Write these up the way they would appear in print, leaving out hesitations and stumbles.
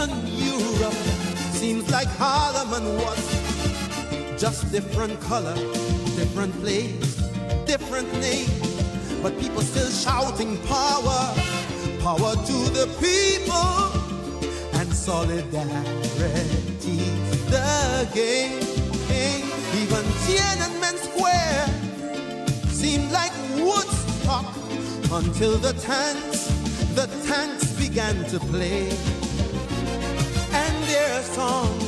Even Europe seems like Harlem was just different color, different place, different name. But people still shouting power, power to the people, and solidarity the game. Even Tiananmen Square seemed like Woodstock until the tanks began to play. And their song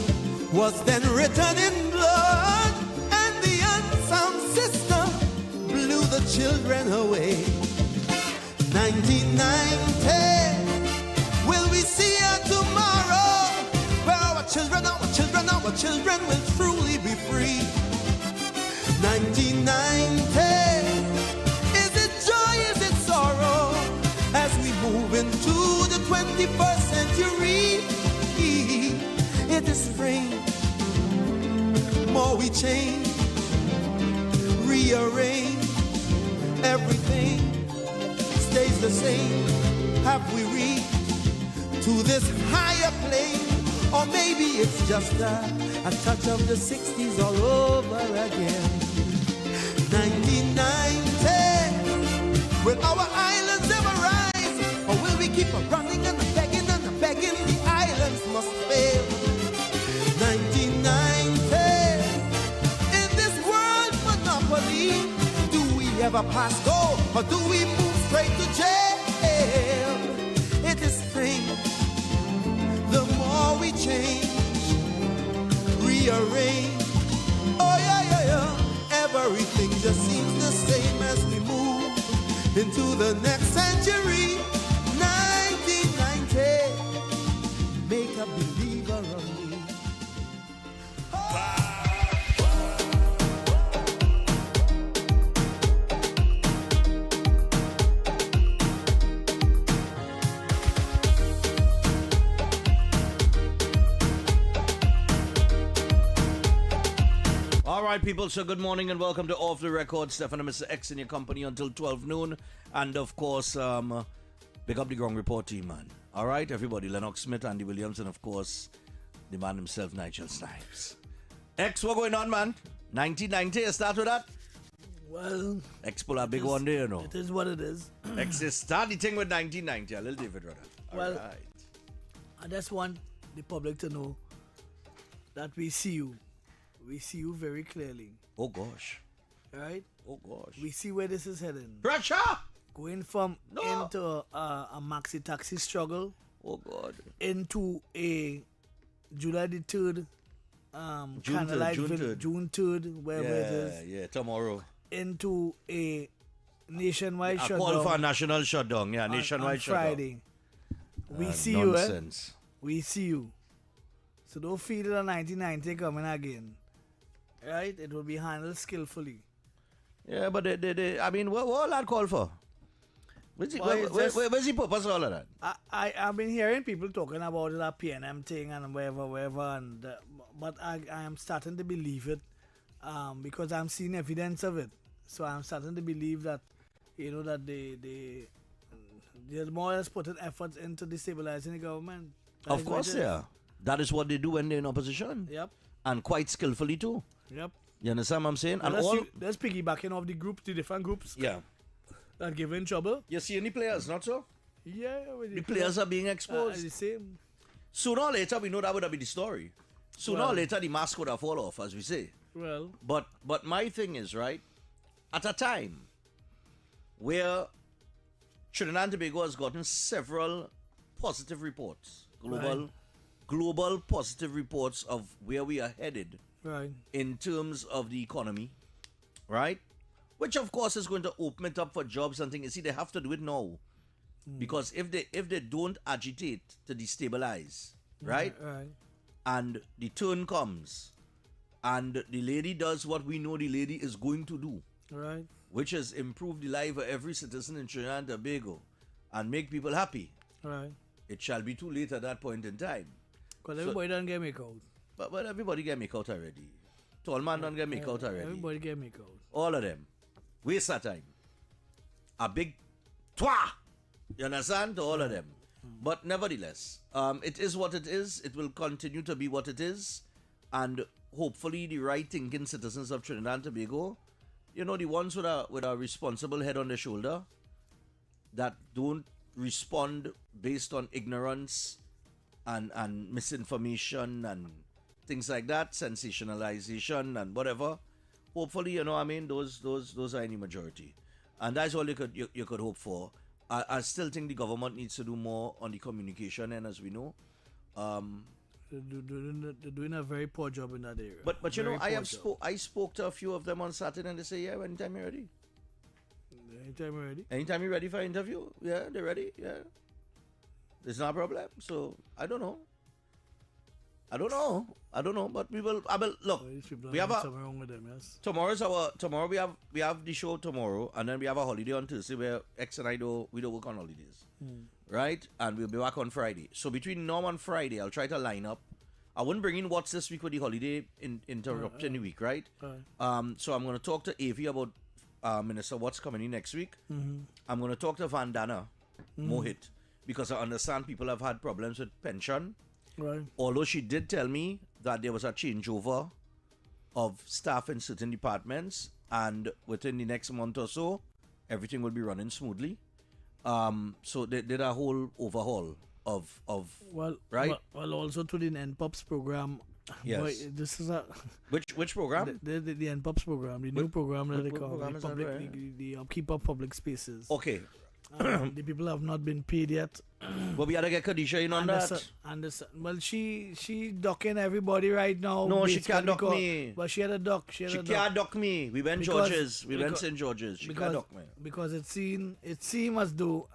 was then written in blood, and the unsung system blew the children away. 1990, will we see a tomorrow where our children will truly be free? 1990, is it joy, is it sorrow, as we move into the 21st century? It is strange, more we change, rearrange, everything stays the same. Have we reached to this higher plane? Or maybe it's just a touch of the 60s all over again. 1990, will our islands ever rise? Or will we keep on running and begging, the islands must fail? 1990, in this world monopoly, do we ever pass go, or do we move straight to jail? It is strange, the more we change, rearrange, oh yeah, everything just seems the same as we move into the next century. 1990, make a believer of me. All right, people, so good morning and welcome to Off the Record. Stephan and Mr X in your company until 12 noon. And, of course, big up the ground report team, man. All right, everybody, Lennox Smith, Andy Williams, and, of course, the man himself, Nigel Snipes. X, what going on, man? 1990, you start with that? Well, X pull a big one there, you know. it is what it is. X is start the thing with 1990, a little David Rudder. Well, All right. I just want the public to know that we see you. We see you very clearly. Oh, gosh. Right? Oh, gosh. We see where this is heading. Russia! Going from into a maxi taxi struggle. Oh, God. Into a July the 3rd, June 3rd, wherever it is. Yeah, tomorrow. Into a nationwide A shutdown. call for a national shutdown, yeah, nationwide on shutdown. Friday. We see nonsense. you, We see you. So don't feel it on 1990 coming again. Right? It will be handled skillfully. Yeah, but I mean, what all that call for? Where's the purpose of all of that? I've been hearing people talking about that PNM thing and wherever, and but I am starting to believe it because I'm seeing evidence of it. So I'm starting to believe that, that they're more or less putting efforts into destabilizing the government. Of course, yeah. That is what they do when they're in opposition. Yep. And quite skillfully too. Yep. You understand what I'm saying? And that's piggybacking off the different groups. Yeah. That give in trouble. You see any players, not so? Yeah. The players are being exposed. The same. Sooner or later, we know that would have been the story. Sooner or later, the mask would have fall off, as we say. Well. But my thing is, right, at a time where Trinidad and Tobago has gotten several positive reports, global positive reports of where we are headed in terms of the economy, right? Which of course is going to open it up for jobs and things. You see, they have to do it now. Because if they don't agitate to destabilize, right? And the turn comes and the lady does what we know the lady is going to do. Right. Which is improve the life of every citizen in Trinidad and Tobago and make people happy. Right. It shall be too late at that point in time. Because everybody don't get make out. But everybody get make out already. Tall man don't get make out already. Everybody get make out. All of them. Waste of time. A big twa. You understand? To all of them. But nevertheless, it is what it is. It will continue to be what it is. And hopefully the right-thinking citizens of Trinidad and Tobago, the ones with a responsible head on their shoulder, that don't respond based on ignorance and misinformation and things like that, sensationalization and whatever. Hopefully, those are any majority. And that's all you could hope for. I still think the government needs to do more on the communication, and as we know, they're doing a very poor job in that area. But I spoke to a few of them on Saturday, and they say, yeah, anytime you're ready. Anytime you're ready. Anytime you're ready for an interview, yeah, they're ready. Yeah, there's no problem. So I don't know. But we will. Look. We have something wrong with them. Yes. Tomorrow we have the show tomorrow, and then we have a holiday on Thursday where X and I don't work on holidays, right? And we'll be back on Friday. So between now and Friday, I'll try to line up. I wouldn't bring in what's this week with the holiday interrupting the week, right? So I'm going to talk to Avi about Minister What's coming in next week. I'm going to talk to Vandana Mohit because I understand people have had problems with pension. Right. Although she did tell me that there was a changeover of staff in certain departments, and within the next month or so, everything will be running smoothly. So they did a whole overhaul of right. Well, also to the NPOPs program. Yes. Boy, this is a which program? The NPOPs program, the new program that they call the upkeep of public spaces. Okay. The people have not been paid yet. But we had to get Khadijah in on that. Well, she ducking everybody right now. No, she can't duck me. But she had a duck. She can't duck me. We went George's. We went St. George's. She can't duck me. Because it seemed as though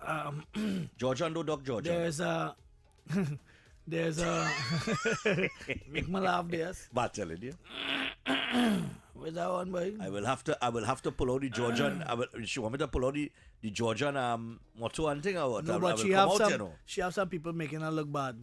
Georgia and duck Georgia. There's a make me laugh, yes. But telling you. Where's that one, boy? I will have to pull out the Georgian. She want me to pull out the Georgian motto and thing or what? No, but she have some people making her look bad.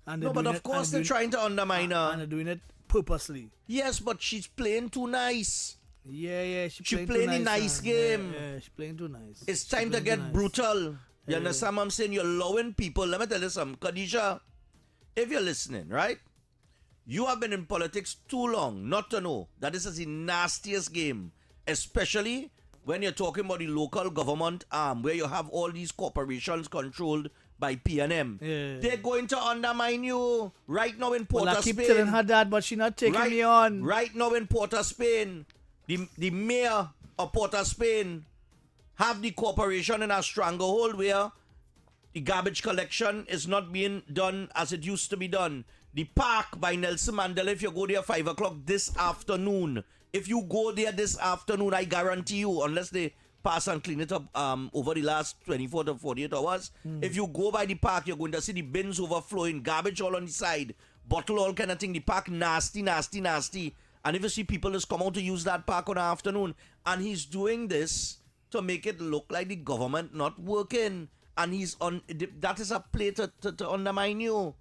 And no, but of course they're trying to undermine her. And they're doing it purposely. Yes, but she's playing too nice. Yeah, she's playing a nice game. Yeah, she's playing too nice. It's time to get brutal. You understand what I'm saying? You're allowing people. Let me tell you something. Khadijah, if you're listening, right? You have been in politics too long not to know that this is the nastiest game, especially when you're talking about the local government arm, where you have all these corporations controlled by PNM. Yeah. They're going to undermine you right now in Port of Spain. I keep telling her that, but she's not taking me on. Right now in Port of Spain, the mayor of Port of Spain have the corporation in a stranglehold where the garbage collection is not being done as it used to be done. The park by Nelson Mandela, if you go there 5 o'clock this afternoon, if you go there this afternoon, I guarantee you, unless they pass and clean it up over the last 24 to 48 hours, if you go by the park, you're going to see the bins overflowing, garbage all on the side, bottle all kind of thing. The park nasty. And if you see people just come out to use that park on the afternoon, and he's doing this to make it look like the government not working. And that is a play to undermine you.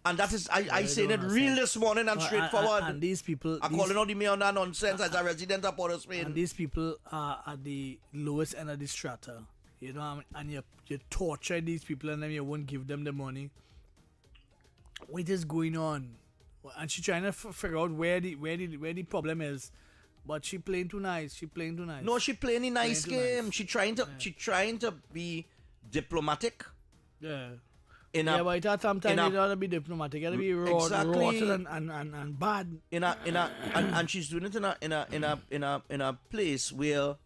And that is, I said it real this morning and straightforward. And these people... I'm calling out the mayor on that nonsense as a resident of Port of Spain. And these people are at the lowest end of the strata. You know, and you torture these people and then you won't give them the money. What is going on? And she's trying to figure out where the problem is. But she playing too nice. No, she playing a nice game. She trying to be diplomatic. Yeah. But sometimes you gotta be diplomatic. You gotta be raw and bad. And she's doing it in a place where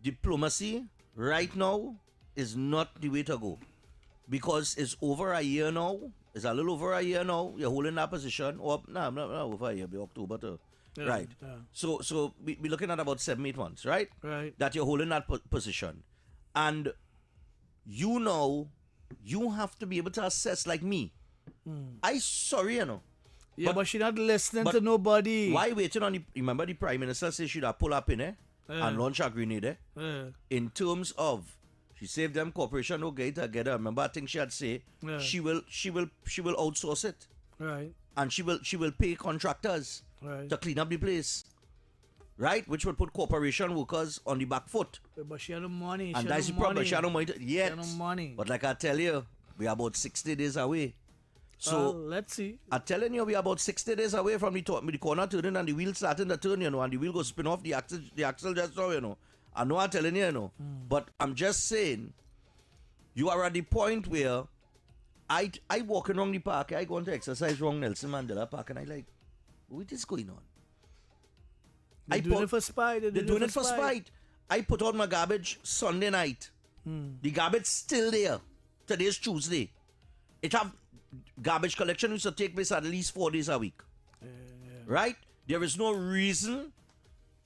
diplomacy right now is not the way to go, because it's over a year now. It's a little over a year now. You're holding that position. Or not over a year. Be October too. Yeah, right. Yeah. So we're looking at about 7-8 months, right? Right. That you're holding that position, and you have to be able to assess like me. I sorry, Yeah, but she's not listening to nobody. Why waiting on remember the Prime Minister said she'd have pull up in and launch a grenade in terms of she saved them corporation no get together. Remember I think she had say she will outsource it. Right. And she will pay contractors right. to clean up the place. right? Which would put corporation workers on the back foot. But she had no money. And that's the problem. She had no money yet. She had no money. But like I tell you, we are about 60 days away. So let's see. I'm telling you, we are about 60 days away from the corner turning and the wheel starting to turn, and the wheel goes spin off the axle just now, I know I'm telling you, But I'm just saying, you are at the point where I walking around the park, I go to exercise around Nelson Mandela Park, and I like, what is going on? They're doing it for spite. They're doing it for spite. I put out my garbage Sunday night. The garbage still there. Today's Tuesday. It have garbage collection used to take place at least 4 days a week. Right? There is no reason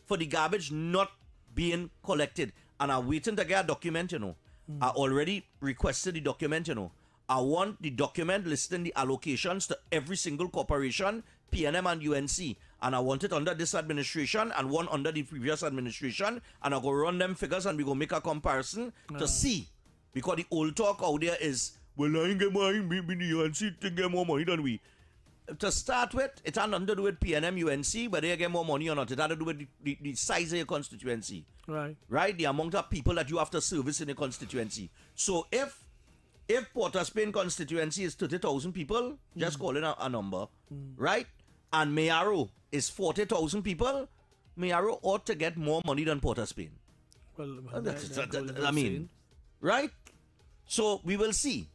for the garbage not being collected. And I'm waiting to get a document, I already requested the document, I want the document listing the allocations to every single corporation, PNM and UNC. And I want it under this administration and one under the previous administration. And I go run them figures and we go make a comparison to see. Because the old talk out there is, well, I ain't get money, maybe the UNC to get more money than we. To start with, it had nothing to do with PNM, UNC, whether you get more money or not. It had to do with the size of your constituency. Right? The amount of people that you have to service in a constituency. So if Port of Spain constituency is 30,000 people, just call it a number, right? And Mayaro is 40,000 people, Mayaro ought to get more money than Port of Spain. Well, I mean, right? So we will see.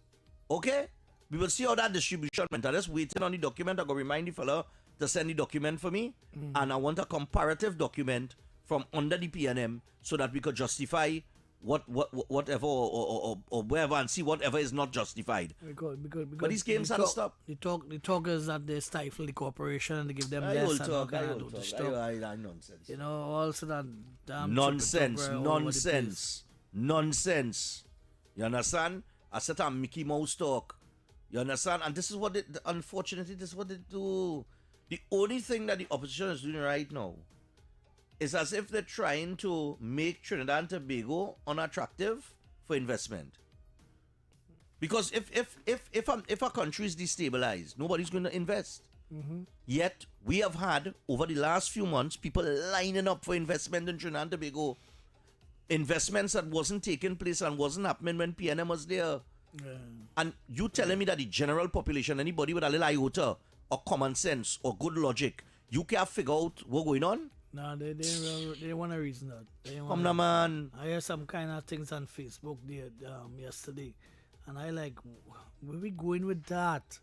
Okay? We will see how that distribution went. I'm just waiting on the document. I'm going to remind the fella to send the document for me. And I want a comparative document from under the PNM so that we could justify whatever or wherever and see whatever is not justified. Because but these games have to stop. The talk is that they stifle the corporation and they give them I less. will talk. Nonsense. Also that damn Nonsense. You understand? I said a Mickey Mouse talk. You understand? And this is what unfortunately, this is what they do. The only thing that the opposition is doing right now is as if they're trying to make Trinidad and Tobago unattractive for investment. Because if a country is destabilized, nobody's going to invest. Yet, we have had, over the last few months, people lining up for investment in Trinidad and Tobago. Investments that wasn't taking place and wasn't happening when PNM was there. And you telling me that the general population, anybody with a little iota or common sense or good logic, you can't figure out what's going on? No, they want to reason that. Come on, man. I heard some kind of things on Facebook there yesterday, and I like, where we going with that?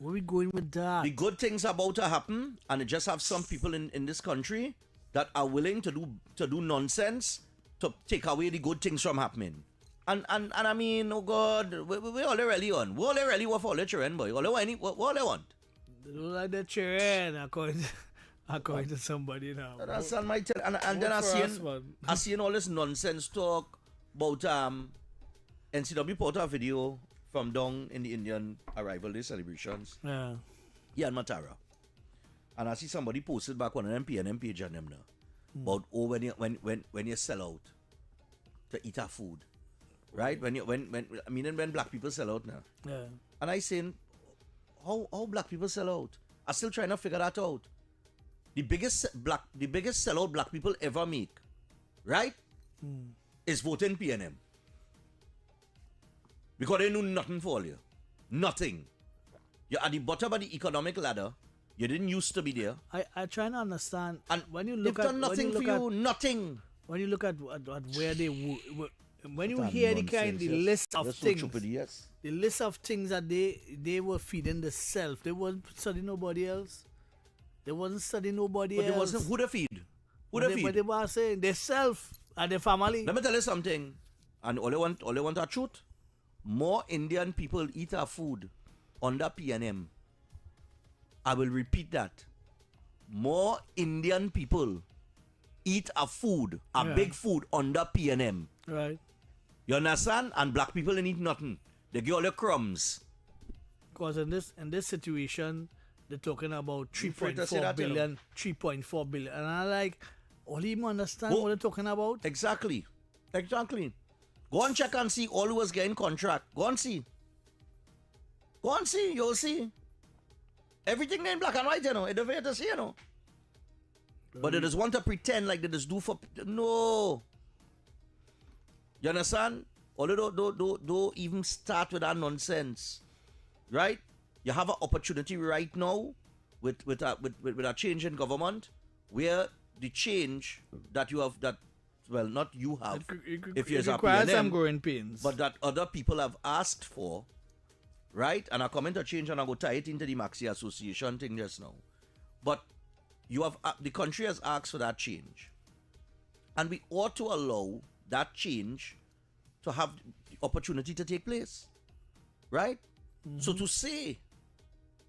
The good things about to happen, and it just have some people in this country that are willing to do nonsense to take away the good things from happening. And I mean, oh God, we all really on. We all really want for all the children, boy. What all they want? They don't like the children, according to somebody now. That's on my and then I seen all this nonsense talk about NCW put a video from down in the Indian Arrival Day celebrations. Yeah. Yeah, in Matara. And I see somebody posted back on an PNM page on them now. About when you sell out to eat our food. Right? When black people sell out now. Yeah. And I saying, how black people sell out? I'm still trying to figure that out. The biggest sellout black people ever make, right? Is voting PNM. Because they know nothing for you. Nothing. You're at the bottom of the economic ladder. You didn't used to be there. I try to understand. And when you look they've at done nothing for you. Nothing. When you look at where they when you hear the list of things, the list of things that they were feeding themselves, they weren't studying nobody else. They wasn't studying nobody else. But they wasn't who they feed. But they were saying themselves and their family. Let me tell you something. And all they want a truth. More Indian people eat our food under PNM. I will repeat that. More Indian people eat our food, big food under PNM. Right. You understand? And black people ain't eat nothing. They get all the crumbs. Because in this situation, they're talking about 3.4 billion, 3.4 billion. And I like, all you understand what they're talking about? Exactly. Go and check and see all who was getting contract. Go and see. You'll see. Everything in black and white, It's the way to see, But they just want to pretend like they just do for... No. You understand? Although don't even start with that nonsense. Right? You have an opportunity right now with a change in government where the change that you have, that, well, not you have, if you're a requires some PNM, growing pains. but that other people have asked for, right? And I come into change and I go tie it into the Maxi Association thing just now. But you have the country has asked for that change. And we ought to allow that change to have the opportunity to take place. Right? So to say,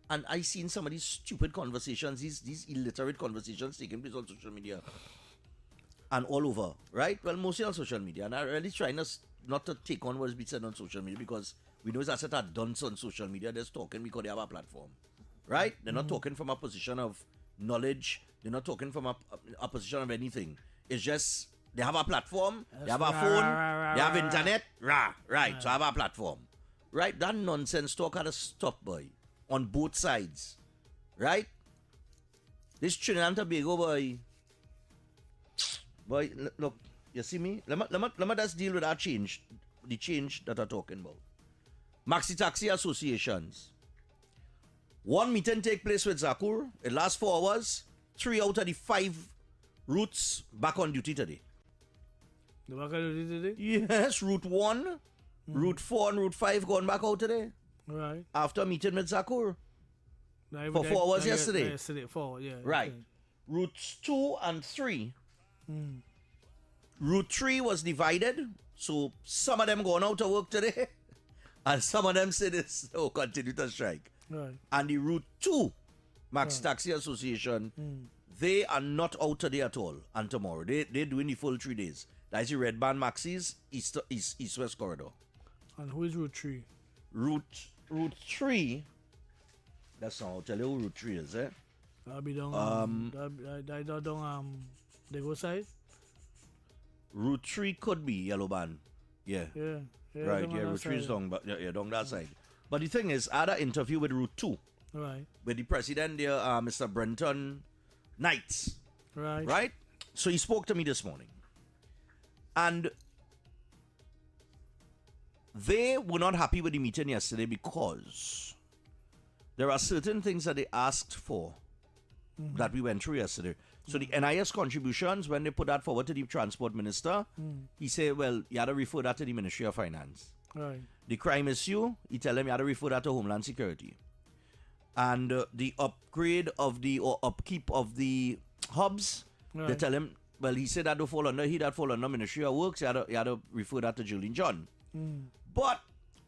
and I seen some of these stupid conversations, these illiterate conversations taking place on social media and all over, right? Well, mostly on social media. And I really try not to take on what is being said on social media, because we know that's what are done on social media. They're talking because they have a platform, right? They're not talking from a position of knowledge. They're not talking from a position of anything. It's just they have a platform, they have a phone, they have internet, right? So I have a platform, right? That nonsense talk had to stop, boy, on both sides, right? This Trinidad and Tobago, boy, look, you see me? Let me just deal with that change, the change that I'm talking about. Maxi Taxi Associations. One meeting take place with Zakur. It lasts 4 hours. 3 out of the 5 routes back on duty today. The back on duty today? Yes, Route 1, Route 4 and Route 5 going back out today. Right. After meeting with Zakur. For 4 hours yesterday. Yesterday, 4, yeah. Right. Okay. Routes 2 and 3. Route 3 was divided. So some of them going out to work today. And some of them say this, continue to strike. Right. And the Route 2 Max Taxi Association, they are not out today at all. And tomorrow, they're doing the full 3 days. That's the Red Band Maxis, East-West Corridor. And who is Route 3? Route 3, that's not, I'll tell you who Route 3 is, eh? That'll be down, they go side? Route 3 could be Yellow Band. Yeah. Yeah. Right, yeah, Route 3 is down, down that side. But the thing is, I had an interview with Route 2. Right. With the president there, Mr. Brenton Knights. Right. Right? So he spoke to me this morning. And they were not happy with the meeting yesterday because there are certain things that they asked for that we went through yesterday. So the NIS contributions, when they put that forward to the transport minister, he said, well, you had to refer that to the Ministry of Finance. Right. The crime issue, he tell them you had to refer that to Homeland Security. And the upgrade of the, or upkeep of the hubs, they tell him, well, he said that don't fall under, that fall under Ministry of Works, he had to refer that to Julian John. But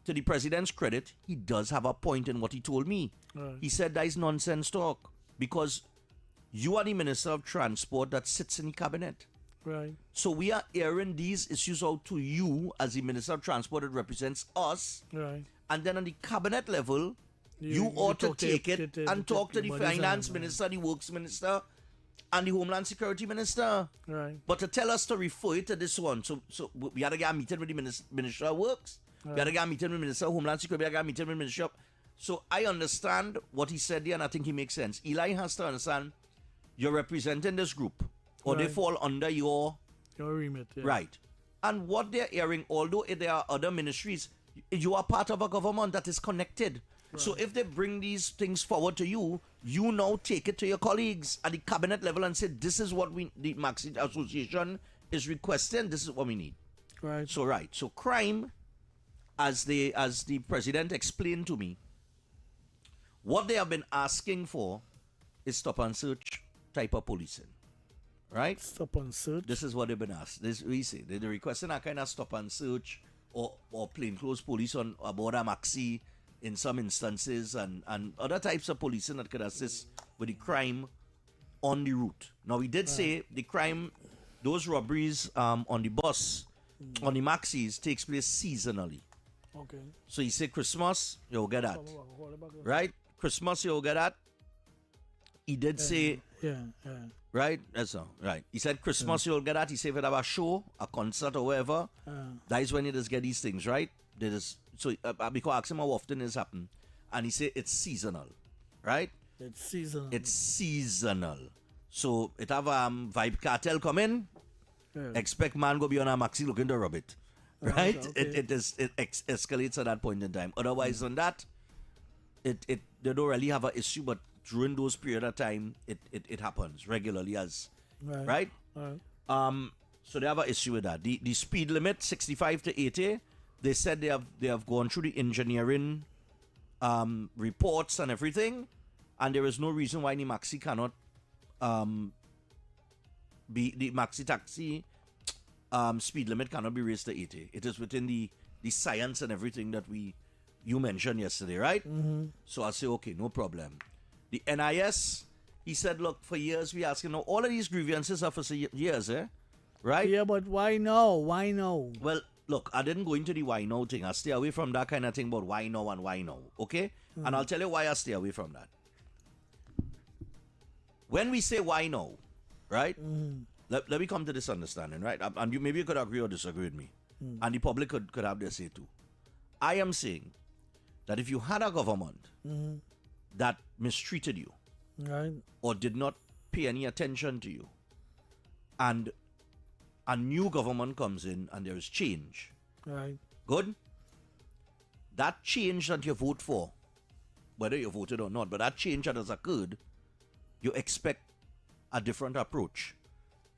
to the president's credit, he does have a point in what he told me. Right. He said that is nonsense talk, because you are the Minister of Transport that sits in the cabinet. Right. So we are airing these issues out to you as the Minister of Transport that represents us. Right. And then on the cabinet level, you ought to take it and talk to the Finance Minister, the Works Minister, and the Homeland Security Minister. Right. But to tell us to refer it to this one, so we had to get a meeting with the Minister of Works, we had to get a meeting with the Minister of Homeland Security, we had to get a meeting with the Minister of... So I understand what he said there, and I think he makes sense. Eli has to understand you're representing this group, or they fall under your remit. Yeah. right. And what they're airing, although there are other ministries, you are part of a government that is connected. Right. So if they bring these things forward to you, you now take it to your colleagues at the cabinet level and say, this is what the Maxi Association is requesting, this is what we need. Right. So crime, as the president explained to me, what they have been asking for is stop and search type of policing. Right? Stop and search. This is what they've been asked. This we say. They're requesting a kind of stop and search or plainclothes police on aboard a maxi in some instances, and other types of policing that could assist with the crime on the route. Now we did say the crime, those robberies on the bus, on the maxis, takes place seasonally. Okay. So you say Christmas, you'll get that. Right? Christmas, you'll get that. He did say... Yeah. Right? That's all. Right. He said Christmas you'll get that. He said if you have a show, a concert or whatever, that is when you just get these things, right? So because I asked him how often this happen, and he said it's seasonal. Right? It's seasonal. It's seasonal. So it have Vibe Cartel come in. Yeah. Expect man go be on a maxi looking to rub it. Right? Okay. It escalates at that point in time. Otherwise than that, they don't really have an issue, but during those period of time it happens regularly as right? So they have an issue with that. The speed limit 65 to 80, they said they have gone through the engineering reports and everything, and there is no reason why the maxi cannot be the maxi taxi speed limit cannot be raised to 80. It is within the science and everything that you mentioned yesterday, right? So I say, okay, no problem. The NIS, he said, look, for years we asking, now all of these grievances are for years, right? Yeah, but why no? Why no? Well, look, I didn't go into the why now thing. I stay away from that kind of thing about why now and why now, okay? And I'll tell you why I stay away from that. When we say why now, right? Let me come to this understanding, right? And maybe you could agree or disagree with me. And the public could have their say too. I am saying that if you had a government that mistreated you Right. or did not pay any attention to you, and a new government comes in and there is change, Right. good? That change that you vote for, whether you voted or not, but that change that has occurred, you expect a different approach.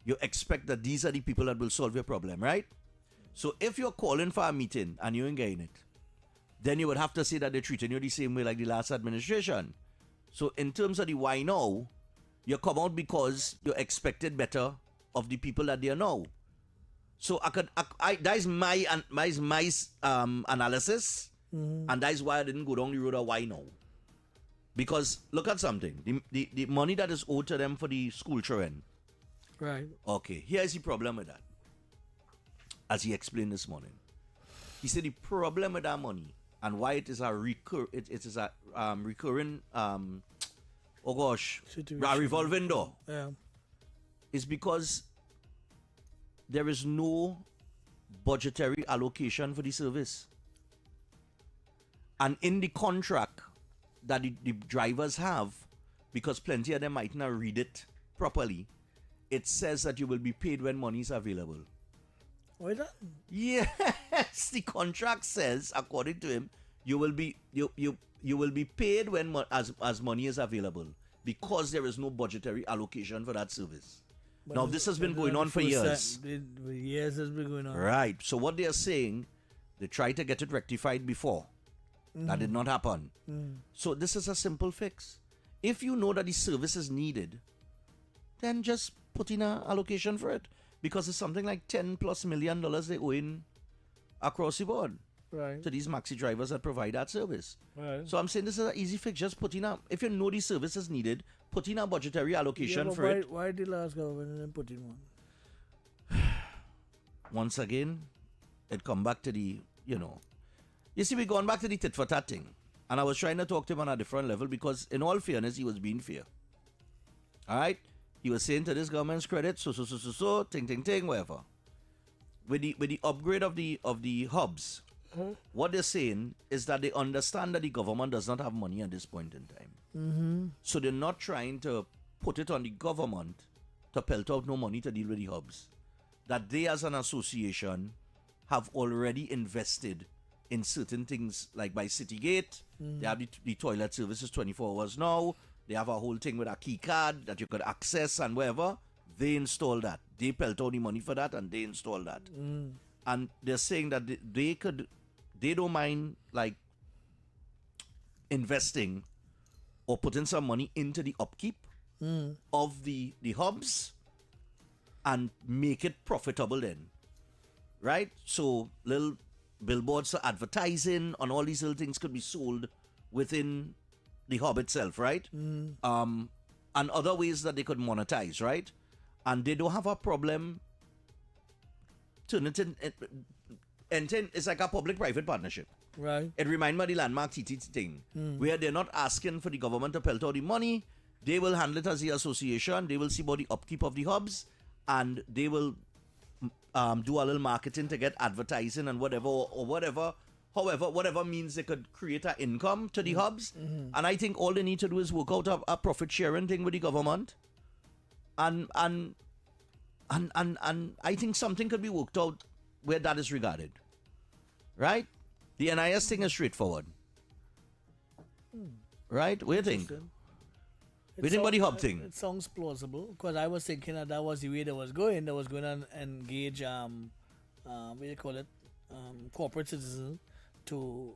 You expect that these are the people that will solve your problem, right? So if you're calling for a meeting and you ain't getting it, then you would have to say that they're treating you the same way like the last administration. So in terms of the why now, you come out because you expected better of the people that they are now. So that is my analysis, and that is why I didn't go down the road of why now. Because look at something, the money that is owed to them for the school children. Right. Okay, here's the problem with that. As he explained this morning, he said the problem with that money and why it is a recurring Situation. a revolving door Yeah. is because there is no budgetary allocation for the service. And in the contract that the drivers have, because plenty of them might not read it properly, it says that you will be paid when money is available. Why that? Yes, the contract says, according to him, you will be paid when as money is available, because there is no budgetary allocation for that service. Now this has been going on for years. Years has been going on. Right. So what they are saying, they tried to get it rectified before. That did not happen. So this is a simple fix. If you know that the service is needed, then just put in an allocation for it, because it's something like $10+ million they owe in across the board Right. to these maxi drivers that provide that service. Right. So I'm saying this is an easy fix. Just put in a, if you know the service is needed, put in a budgetary allocation but for why, it. Why the last government didn't put in one? Once again, it come back to the, you see, we gone back to the tit for tat thing. And I was trying to talk to him on a different level because, in all fairness, he was being fair. All right? He was saying to this government's credit, so, ting, whatever. With the upgrade of the hubs, what they're saying is that they understand that the government does not have money at this point in time. So they're not trying to put it on the government to pelt out no money to deal with the hubs. That they as an association have already invested in certain things, like by Citygate, they have the toilet services 24 hours now. They have a whole thing with a key card that you could access and wherever. They install that. They pelt out the money for that and they install that. And they're saying that they don't mind like investing or putting some money into the upkeep of the hubs and make it profitable then. Right? So little billboards for advertising and all these little things could be sold within the hub itself, right? And other ways that they could monetize, right? And they don't have a problem turning it in. It's like a public-private partnership. Right. It reminds me of the landmark TT thing, where they're not asking for the government to pelt out the money. They will handle it as the association. They will see about the upkeep of the hubs, and they will do a little marketing to get advertising and whatever, or whatever. However, whatever means they could create an income to the hubs. And I think all they need to do is work out a profit sharing thing with the government. And I think something could be worked out where that is regarded. Right? The NIS thing is straightforward. Right? What do you think? Interesting. What do you think about the hub thing? It sounds plausible because I was thinking that was the way they was going. They was going to engage what do you call it, corporate citizens to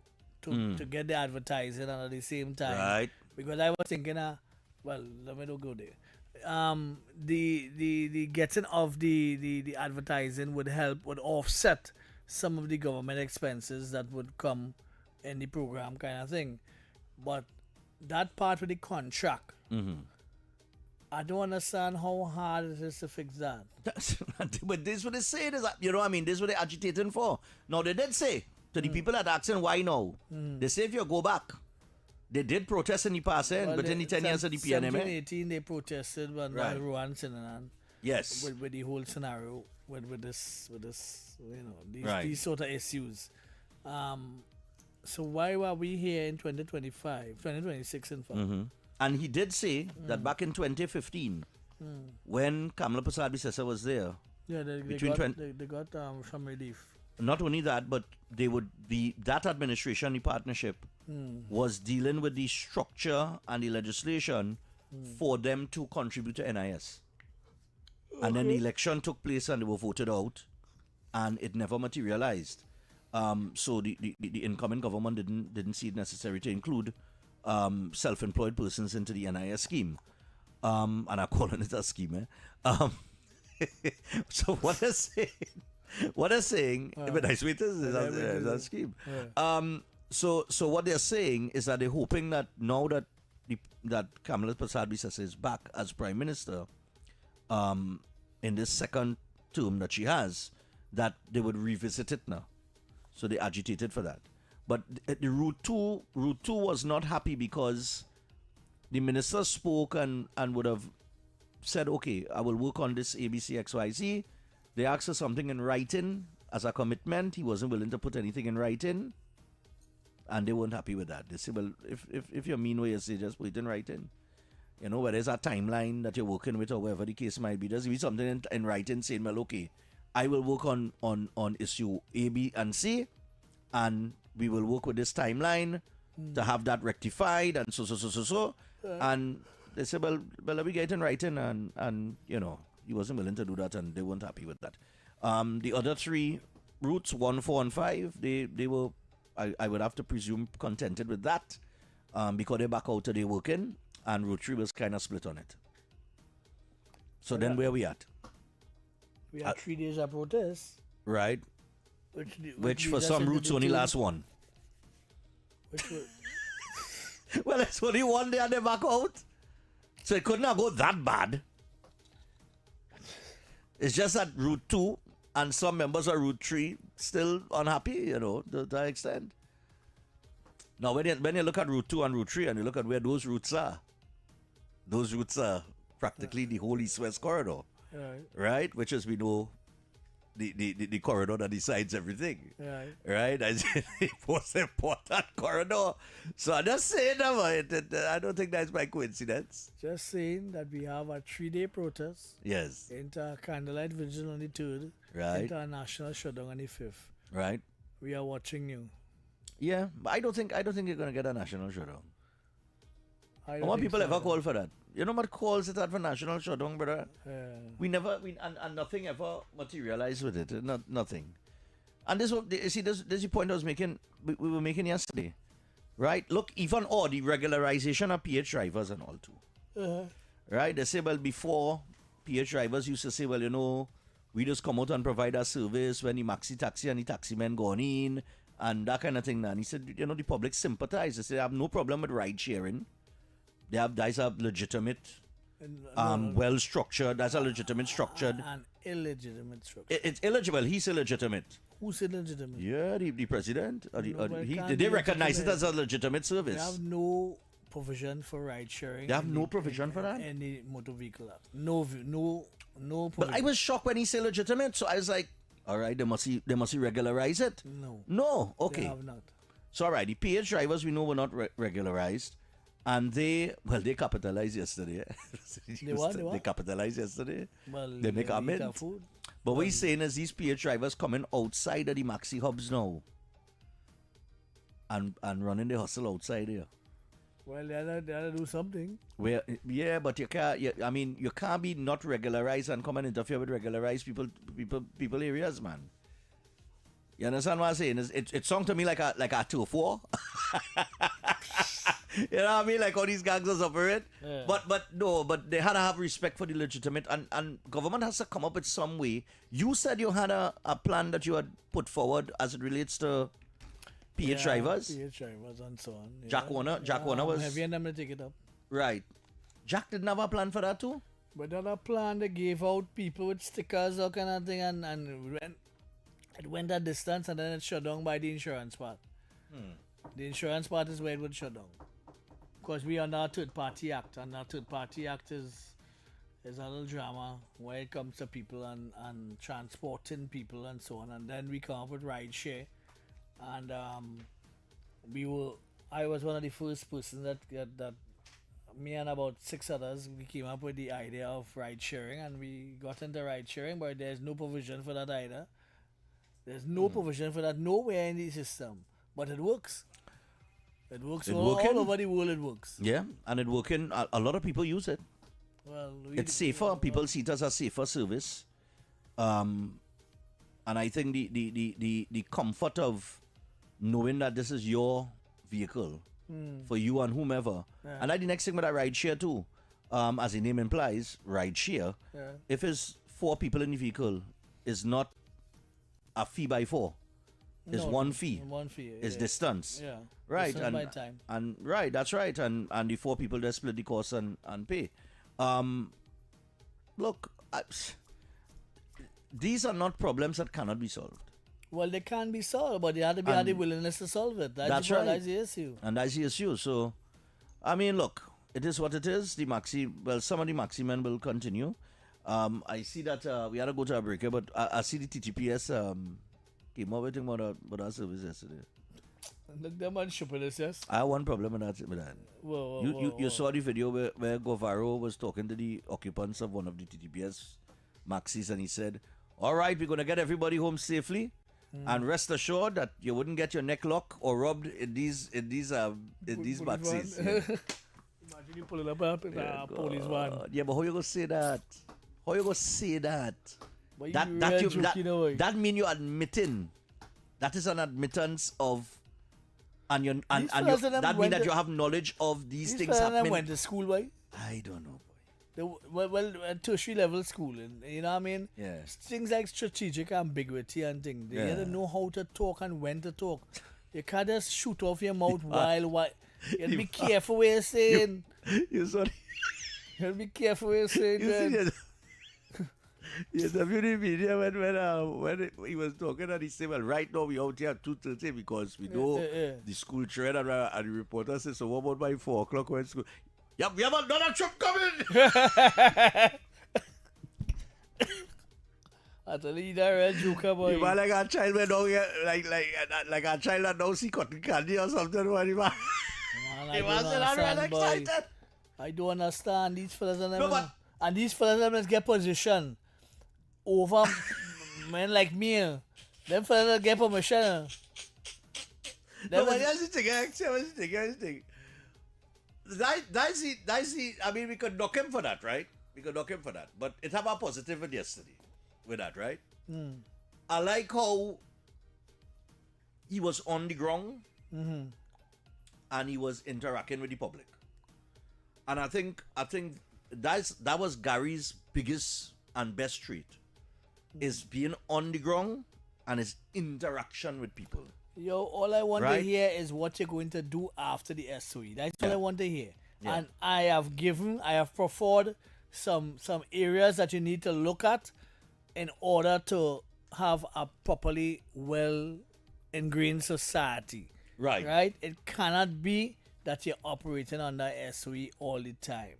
get the advertising, and at the same time, Right. because I was thinking, well, let me not go there. The getting of the advertising would offset some of the government expenses that would come in the program, kind of thing. But that part with the contract, I don't understand how hard it is to fix that. But this is what they say. This is what they're agitating for. Now, they did say to the people that asking why now, they say if you go back, they did protest in the past, within the 10 years of the PNM. 1718, they protested when Right. Ruan Sinanan Yes. with the whole scenario with this these Right. these sort of issues. So why were we here in 2026 in fact? And he did say that back in 2015, when Kamala Prasad Bisesa was there, Yeah, they Between got some relief. not only that, but that administration, the partnership, was dealing with the structure and the legislation for them to contribute to NIS. And then the election took place and they were voted out, and it never materialized. So the incoming government didn't see it necessary to include self-employed persons into the NIS scheme. And I'm calling it a scheme. So what they're saying, but I swear this is a scheme. So what they're saying is that they're hoping that now that Kamala Prasad Bisesa is back as Prime Minister, in this second term that she has, that they would revisit it now. So they agitated for that. But the Route 2 was not happy because the minister spoke and would have said, okay, I will work on this ABCXYZ. They asked for something in writing as a commitment. He wasn't willing to put anything in writing. And they weren't happy with that. They said, well, if you mean what you say, just put it in writing. You know, where there's a timeline that you're working with or whatever the case might be. There's be something in writing saying, well, okay, I will work on issue A, B, and C, and we will work with this timeline to have that rectified, and so. And they said, well, let me get it in writing, and you know, he wasn't willing to do that, and they weren't happy with that. The other three routes, 1, 4, and 5, they were, I would have to presume, contented with that, because they're back out today working, and Route 3 was kind of split on it. So then where we at? We had 3 days of protest. Right. Which for leads us some into routes the only two- last one. Which was, Well, it's only one day and they're back out. So it could not go that bad. It's just that Route 2 and some members of Route 3 still unhappy, you know, to that extent. Now, when you look at Route 2 and Route 3 and you look at where those routes are practically the whole East-West corridor, right? Which, as we know, the corridor that decides everything, right? As the most important corridor. So I'm just saying, I don't think that's by coincidence. just saying that we have a 3-day protest. Yes, Into a candlelight vigil on the 3rd. Right. Into a national shutdown on the 5th. right. We are watching you. Yeah, but I don't think you're gonna get a national shutdown. I How don't many think people so ever either. call for that? You know what calls it out for national shutdown, brother? And nothing ever materialized with it. Nothing. And this is the point I was making. We were making yesterday, right? Look, even all the regularization of PH drivers and all too, right? They say, well, before PH drivers used to say, well, you know, we just come out and provide our service when the maxi taxi and the taxi men gone in and that kind of thing. And he said, you know, the public sympathize. They say they have no problem with ride sharing. These are legitimate, well structured. That's a legitimate structured. An illegitimate structure. It's illegible. He's illegitimate. Who's illegitimate? Yeah, the president. No, but it can't They be recognize it legitimate. as a legitimate We service. have no provision for ride sharing. They have no provision for that? In the motor vehicle act. No But provision. I was shocked when he said legitimate. So I was like, all right, they must regularize it. No. No, They okay. have not. So all right, the PH drivers we know were not regularized. And they capitalized yesterday. They what? They capitalized yesterday. Well, They make amends. food. But what he's saying is these PH drivers coming outside of the maxi hubs now and running the hustle outside here. Well, they had to do something. Where but you can't. I mean, you can't be not regularized and come and interfere with regularized people areas, man. You understand what I'm saying? It sounds to me like a turf war. You know what I mean? Like how these gangsters operate. Yeah. But they had to have respect for the legitimate, and government has to come up with some way. You said you had a plan that you had put forward as it relates to PH drivers. PH drivers and so on. Yeah. Jack Warner was heavy and them to take it up. right. Jack didn't have a plan for that too. But on a plan, they gave out people with stickers or kind of thing, and it went a distance, and then it shut down by the insurance part. The insurance part is where it would shut down. Because we are under a third party act, and our third party act is a little drama when it comes to people and transporting people and so on. And then we come up with ride share, and I was one of the first persons that me and about 6 others, we came up with the idea of ride sharing, and we got into ride sharing, but there's no provision for that either. There's no provision for that nowhere in the system, but it works. It works all over the world. It works. Yeah, and it working. A lot of people use it. Well, It's safer. People see it as a safer service. And I think the comfort of knowing that this is your vehicle for you and whomever. Yeah. And that's the next thing with that ride share too. As the name implies, ride share. Yeah. If it's 4 people in the vehicle, it's not a fee by 4. It's No, one fee. One fee. It's yeah. distance. Yeah. Right. Distance by time. And right, that's right. And the 4 people they split the cost and pay. Look, these are not problems that cannot be solved. Well, they can be solved, but they have to be had the willingness to solve it. That's the, right. That's the issue. And that's the issue. So, I mean, look, it is what it is. Some of the maxi men will continue. I see that we had to go to a break here, but I see the TTPS came up with our service yesterday. Look, them man stupidness, yes. I have one problem with that. Whoa. You saw the video where Govaro was talking to the occupants of one of the TTPS maxis, and he said, "All right, we're gonna get everybody home safely, and rest assured that you wouldn't get your neck locked or rubbed in these maxis." Yeah. Imagine you pulling up a police van. Yeah, but how you gonna say that? How you gonna say that? But That mean you're admitting. That is an admittance of, that mean that you have knowledge of these things happening. Went to school, boy. I don't know, boy. Well, tertiary level school, and you know what I mean. Yeah. Things like strategic ambiguity and things. They have to know how to talk and when to talk. You can't just shoot off your mouth while. You have to be careful what you're saying. You sorry. You have to be careful what you're saying. You see, yes, the beauty media when he was talking and he said, well, right now we out here at 2:30 because we know the school train and the reporter says, so what about by 4 o'clock when school? Yeah, we have another trip coming. I tell you, that joker boy. You man like a child when now like a child that now see cotton candy or something. What he Man, I don't understand, boy. I don't understand these fellas and them. And these fellas and them get position over men like me. Them fellas get permission. No, but here's the thing. That's the. I mean, we could knock him for that, right? But it have a positive with yesterday with that, right? I like how he was on the ground and he was interacting with the public. And I think that was Gary's biggest and best trait, is being on the ground and his interaction with people. Yo, all I want to hear is what you're going to do after the SOE. That's all I want to hear. Yeah. And I have preferred some areas that you need to look at in order to have a properly well ingrained society. Right? It cannot be that you're operating under SOE all the time.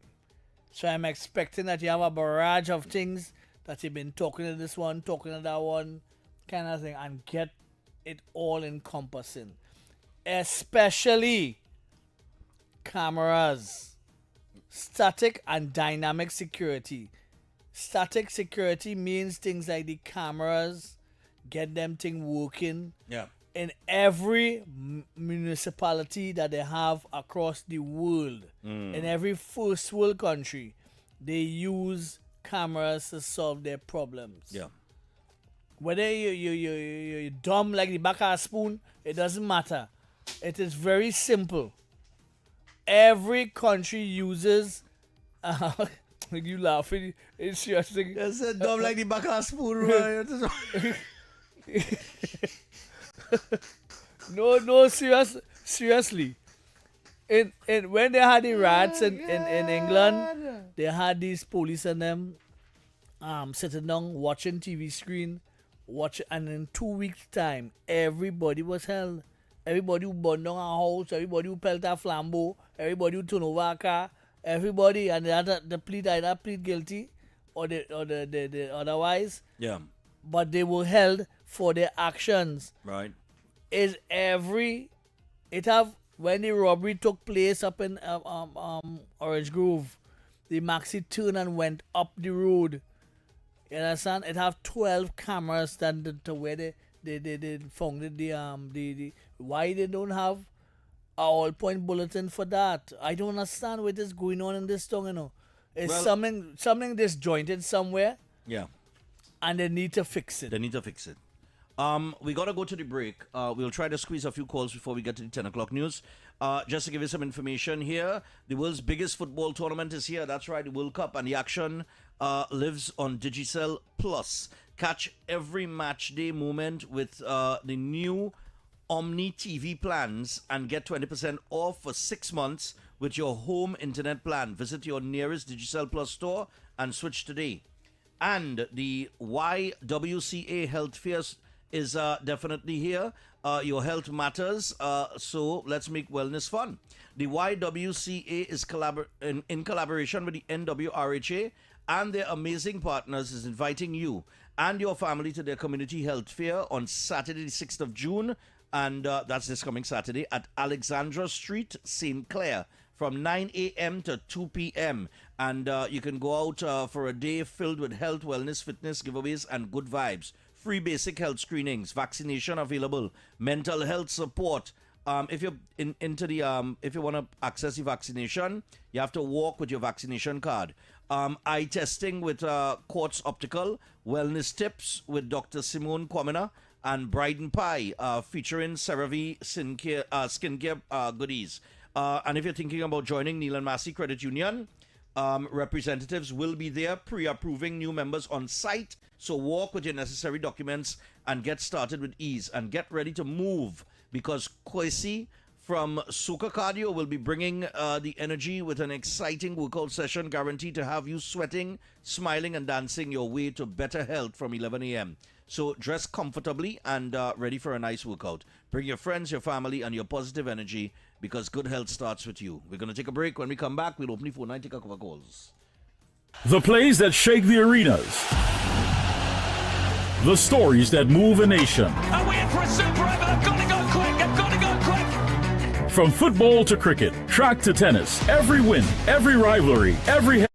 So I'm expecting that you have a barrage of things that you've been talking to this one, talking to that one, kind of thing, and get it all encompassing. Especially cameras. Static and dynamic security. Static security means things like the cameras, get them thing working Yeah. in every municipality that they have across the world. In every first world country, they use cameras to solve their problems. Yeah. Whether you're dumb like the back of a spoon, it doesn't matter. It is very simple. Every country uses. You laughing? It's seriously. That's a dumb like the back of a spoon, right? No, seriously. In when they had the rats in England, they had these police and them sitting down watching TV screen, and in 2 weeks time, everybody was held. Everybody who burned down a house, everybody who pelted a flambeau, everybody who turned over a car, everybody, and they had the plea either plead guilty or the otherwise. Yeah. But they were held for their actions. Right. When the robbery took place up in Orange Grove, the maxi turned and went up the road. You understand? It have 12 cameras to where they found the why they don't have a all-point bulletin for that. I don't understand what is going on in this town, you know. It's something disjointed somewhere. Yeah. And they need to fix it. They need to fix it. We got to go to the break. We'll try to squeeze a few calls before we get to the 10 o'clock news. Just to give you some information here, the world's biggest football tournament is here. That's right, the World Cup. And the action lives on Digicel Plus. Catch every match day moment with the new Omni TV plans and get 20% off for 6 months with your home internet plan. Visit your nearest Digicel Plus store and switch today. And the YWCA Health Fairs is definitely here. Your health matters, so let's make wellness fun. The YWCA is in collaboration with the NWRHA and their amazing partners is inviting you and your family to their community health fair on Saturday, the 6th of June, and that's this coming Saturday at Alexandra Street, St. Clair, from 9 a.m. to 2 p.m. And you can go out for a day filled with health, wellness, fitness, giveaways, and good vibes. Free basic health screenings, vaccination available, mental health support. If you're if you want to access the vaccination, you have to walk with your vaccination card. Eye testing with Quartz Optical, wellness tips with Dr. Simone Kwamina, and Bryden Pie featuring CeraVe skincare goodies. And if you're thinking about joining Neil and Massey Credit Union, representatives will be there pre-approving new members on site. So walk with your necessary documents and get started with ease and get ready to move because Kwesi from Suka Cardio will be bringing the energy with an exciting workout session guaranteed to have you sweating, smiling and dancing your way to better health from 11 a.m. So dress comfortably and ready for a nice workout. Bring your friends, your family and your positive energy because good health starts with you. We're going to take a break. When we come back, we'll open the phone line and take a couple of calls. The plays that shake the arenas. The stories that move a nation. Are we in for a super over? I've got to go quick. I've got to go quick. From football to cricket, track to tennis, every win, every rivalry, every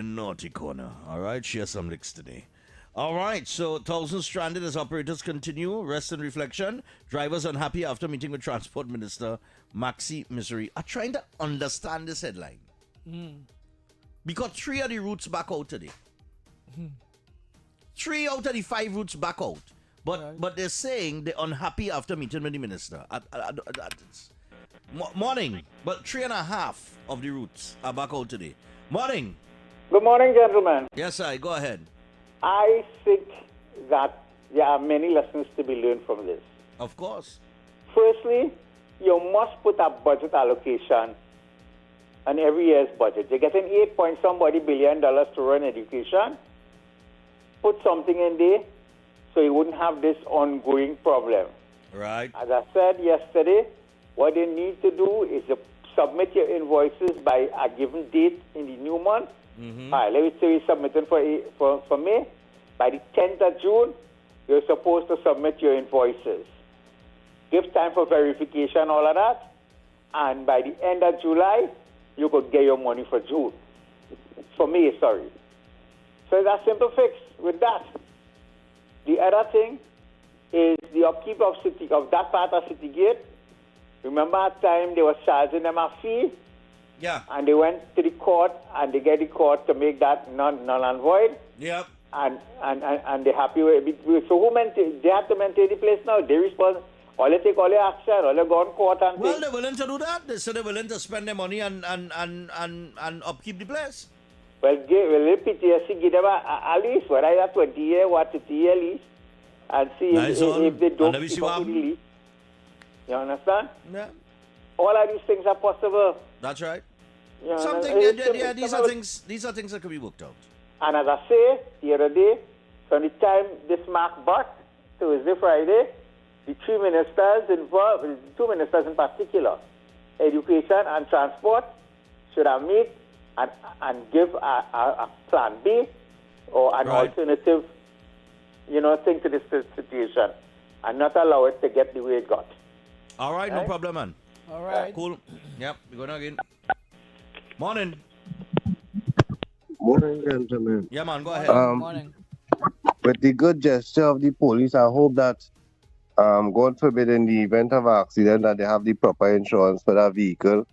the naughty corner. All right, share some licks today. All right, so 1,000 stranded as operators continue. Rest and reflection. Drivers unhappy after meeting with Transport Minister Maxi Misery are trying to understand this headline. Because 3 of the routes back out today. 3 out of the 5 routes back out. But they're saying they're unhappy after meeting with the minister. Morning. But 3.5 of the routes are back out today. Morning. Good morning, gentlemen. Yes, sir. Go ahead. I think that there are many lessons to be learned from this. Of course. Firstly, you must put a budget allocation on every year's budget. You're getting $8 billion to run education. Put something in there so you wouldn't have this ongoing problem. Right. As I said yesterday, what you need to do is to submit your invoices by a given date in the new month. All right, let me say you're submitting for May. By the 10th of June, you're supposed to submit your invoices. Give time for verification, all of that. And by the end of July, you could get your money for June. For May, sorry. So that's a simple fix with that. The other thing is the upkeep of that part of City Gate. Remember at time they were charging them a fee? Yeah. And they went to the court and they get the court to make that null and void. Yep. And they're happy with it. So they have to maintain the place now. They respond. All they take all the action, all they go on court and Well, they're willing to do that. They say they're willing to spend their money and upkeep the place. Well, let PTSD give them a lease, whether it's 20-year or 30-year lease, and see if they don't keep up with the lease. You understand? Yeah. All of these things are possible. That's right. You know, These are things that can be worked out. And as I say the other day, from the time this marked back, Thursday, Friday, the 3 ministers involved, 2 ministers in particular, education and transport, should have met and give a plan B or an alternative, thing to this situation, and not allow it to get the way it got. All right, no problem, man. All right. Cool. Yep, we're going again. Morning. Morning, gentlemen. Yeah, man, go ahead. Morning. With the good gesture of the police, I hope that, God forbid, in the event of an accident, that they have the proper insurance for that vehicle,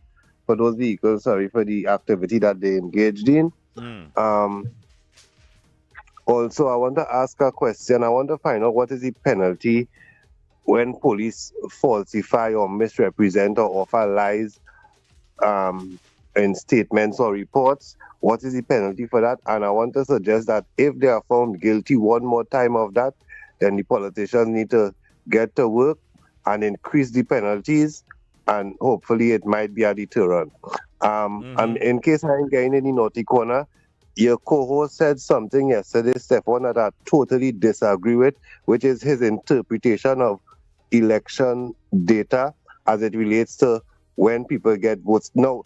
for those vehicles, for the activity that they engaged in. Also, I want to ask a question. I want to find out what is the penalty when police falsify or misrepresent or offer lies in statements or reports. What is the penalty for that? And I want to suggest that if they are found guilty one more time of that, then the politicians need to get to work and increase the penalties, and hopefully it might be a deterrent. And in case I ain't getting any naughty corner, your co-host said something yesterday, Stephan, that I totally disagree with, which is his interpretation of election data as it relates to when people get votes. Now,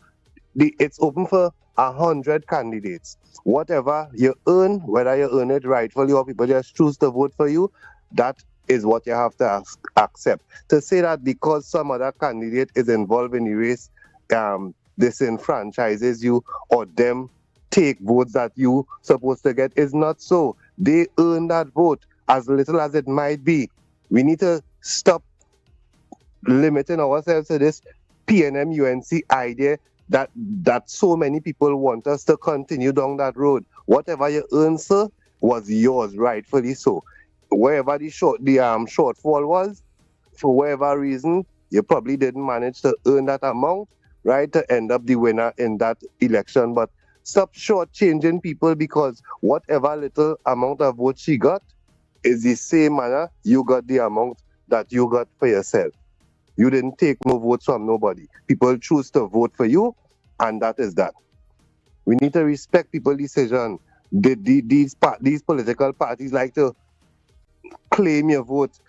it's open for 100 candidates. Whatever you earn, whether you earn it rightfully or people just choose to vote for you, that is what you have to accept. To say that because some other candidate is involved in the race, disenfranchises you or them take votes that you supposed to get is not so. They earn that vote, as little as it might be. We need to stop limiting ourselves to this PNM UNC idea that so many people want us to continue down that road. Whatever you earn, sir, was yours, rightfully so. Wherever the shortfall was, for whatever reason, you probably didn't manage to earn that amount, right, to end up the winner in that election. But stop shortchanging people, because whatever little amount of votes she got is the same manner you got the amount that you got for yourself. You didn't take no votes from nobody. People choose to vote for you, and that is that. We need to respect people's decision. These political parties like to claim your vote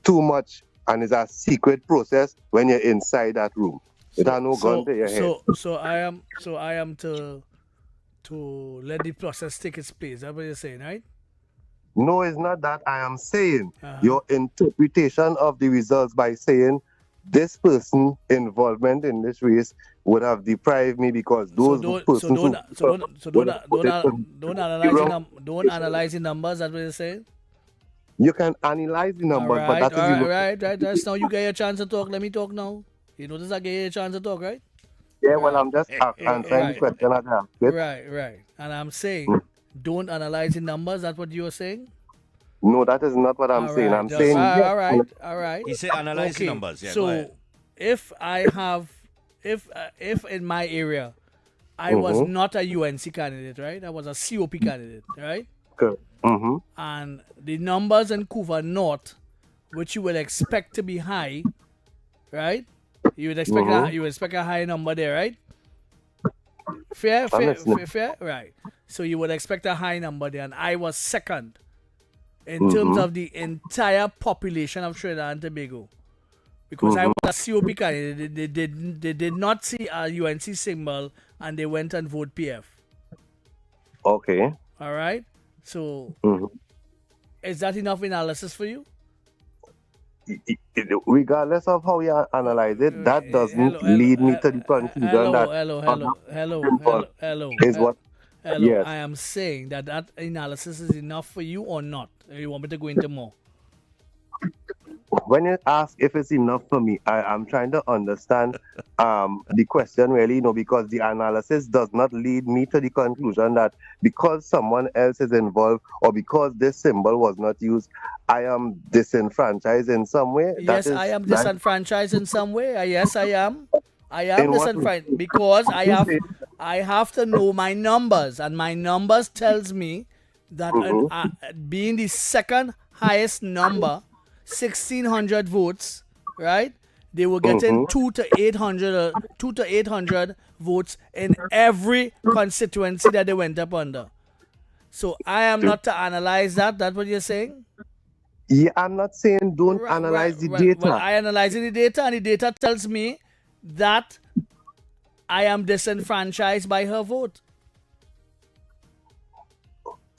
too much, and it's a secret process when you're inside that room. It has no gun to your head. So I am to let the process take its place. That's what you're saying, right? No, it's not that. I am saying your interpretation of the results by saying this person involvement in this race would have deprived me because those persons don't analyze the numbers. That's what you're saying. you can analyze the numbers, All but right, that is right. That's now you get your chance to talk. Let me talk now. You notice I get your chance to talk, right? yeah. Well, I'm just answering the question as I asked it. Right. And I'm saying, don't analyze the numbers. That's what you're saying. No, that is not what I'm saying. I'm saying all right. He said analyze the numbers. Yeah, go ahead. So if I have, if in my area, I was not a UNC candidate, right? I was a COP candidate, right? Okay. Mm-hmm. And the numbers in Couva North, which you would expect to be high, right? You would expect a high number there, right? Fair, right? So you would expect a high number there, and I was second in terms of the entire population of Trinidad and Tobago, because I was a COP candidate. They did not see a UNC symbol, and they went and voted PF. Okay. All right. So, is that enough analysis for you? Regardless of how you analyze it, that doesn't lead me to the conclusion that hello. Yes. I am saying that analysis is enough for you or not. You want me to go into more? When you ask if it's enough for me, I'm trying to understand the question really, because the analysis does not lead me to the conclusion that because someone else is involved or because this symbol was not used, I am disenfranchised in some way. Yes, I am disenfranchised in some way. Yes, I am. I am disenfranchised because I have to know my numbers, and my numbers tells me that being the second highest number, 1,600 votes, right? They were getting 200 to 800 votes in every constituency that they went up under. So I am not to analyze that. That's what you're saying? Yeah, I'm not saying don't analyze the data. Well, I analyze the data, and the data tells me that I am disenfranchised by her vote.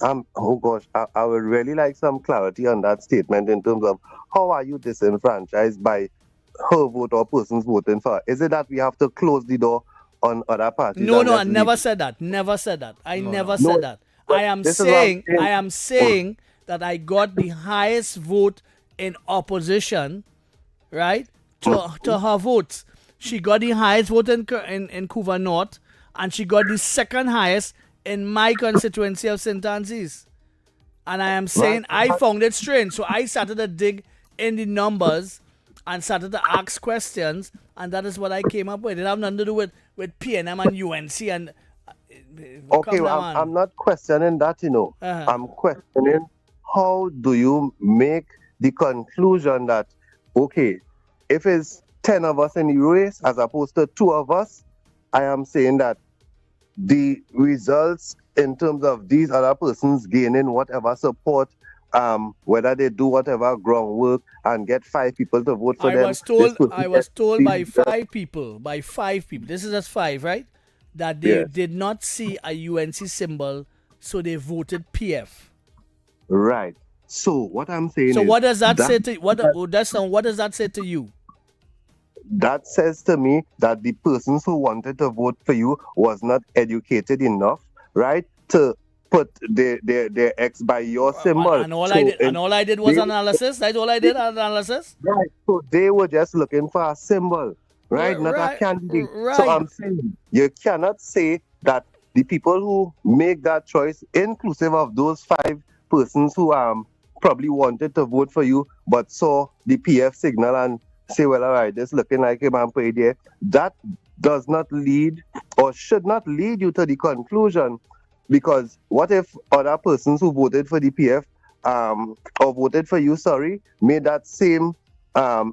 Oh gosh, I would really like some clarity on that statement in terms of how are you disenfranchised by her vote or persons voting for her? Is it that we have to close the door on other parties? No, I never said that. I never said that. I am saying that I got the highest vote in opposition, right, to her votes. She got the highest vote in Couva North, and she got the second highest in my constituency of St. Anne's. And I am saying I found it strange. So I started to dig in the numbers and started to ask questions, and that is what I came up with. It have nothing to do with PNM and UNC and... Okay, well, I'm not questioning that, I'm questioning how do you make the conclusion that, okay, if it's 10 of us in the race as opposed to 2 of us, I am saying that the results in terms of these other persons gaining whatever support, whether they do whatever groundwork and get 5 people to vote for them. I was told by 5 people. This is just 5, right? That they did not see a UNC symbol, so they voted PF. Right. So what I'm saying so is... what does that say to what does that say to you? That says to me that the persons who wanted to vote for you was not educated enough, right, to put their X by your symbol. And all I did was analysis. That's all I did, analysis. Right. So they were just looking for a symbol, right, not a candidate. Right. So I'm saying you cannot say that the people who make that choice, inclusive of those 5 persons who probably wanted to vote for you but saw the PF signal and say, well, all right, this looking like him and pray there. That does not lead or should not lead you to the conclusion, because what if other persons who voted for the PF or voted for you, made that same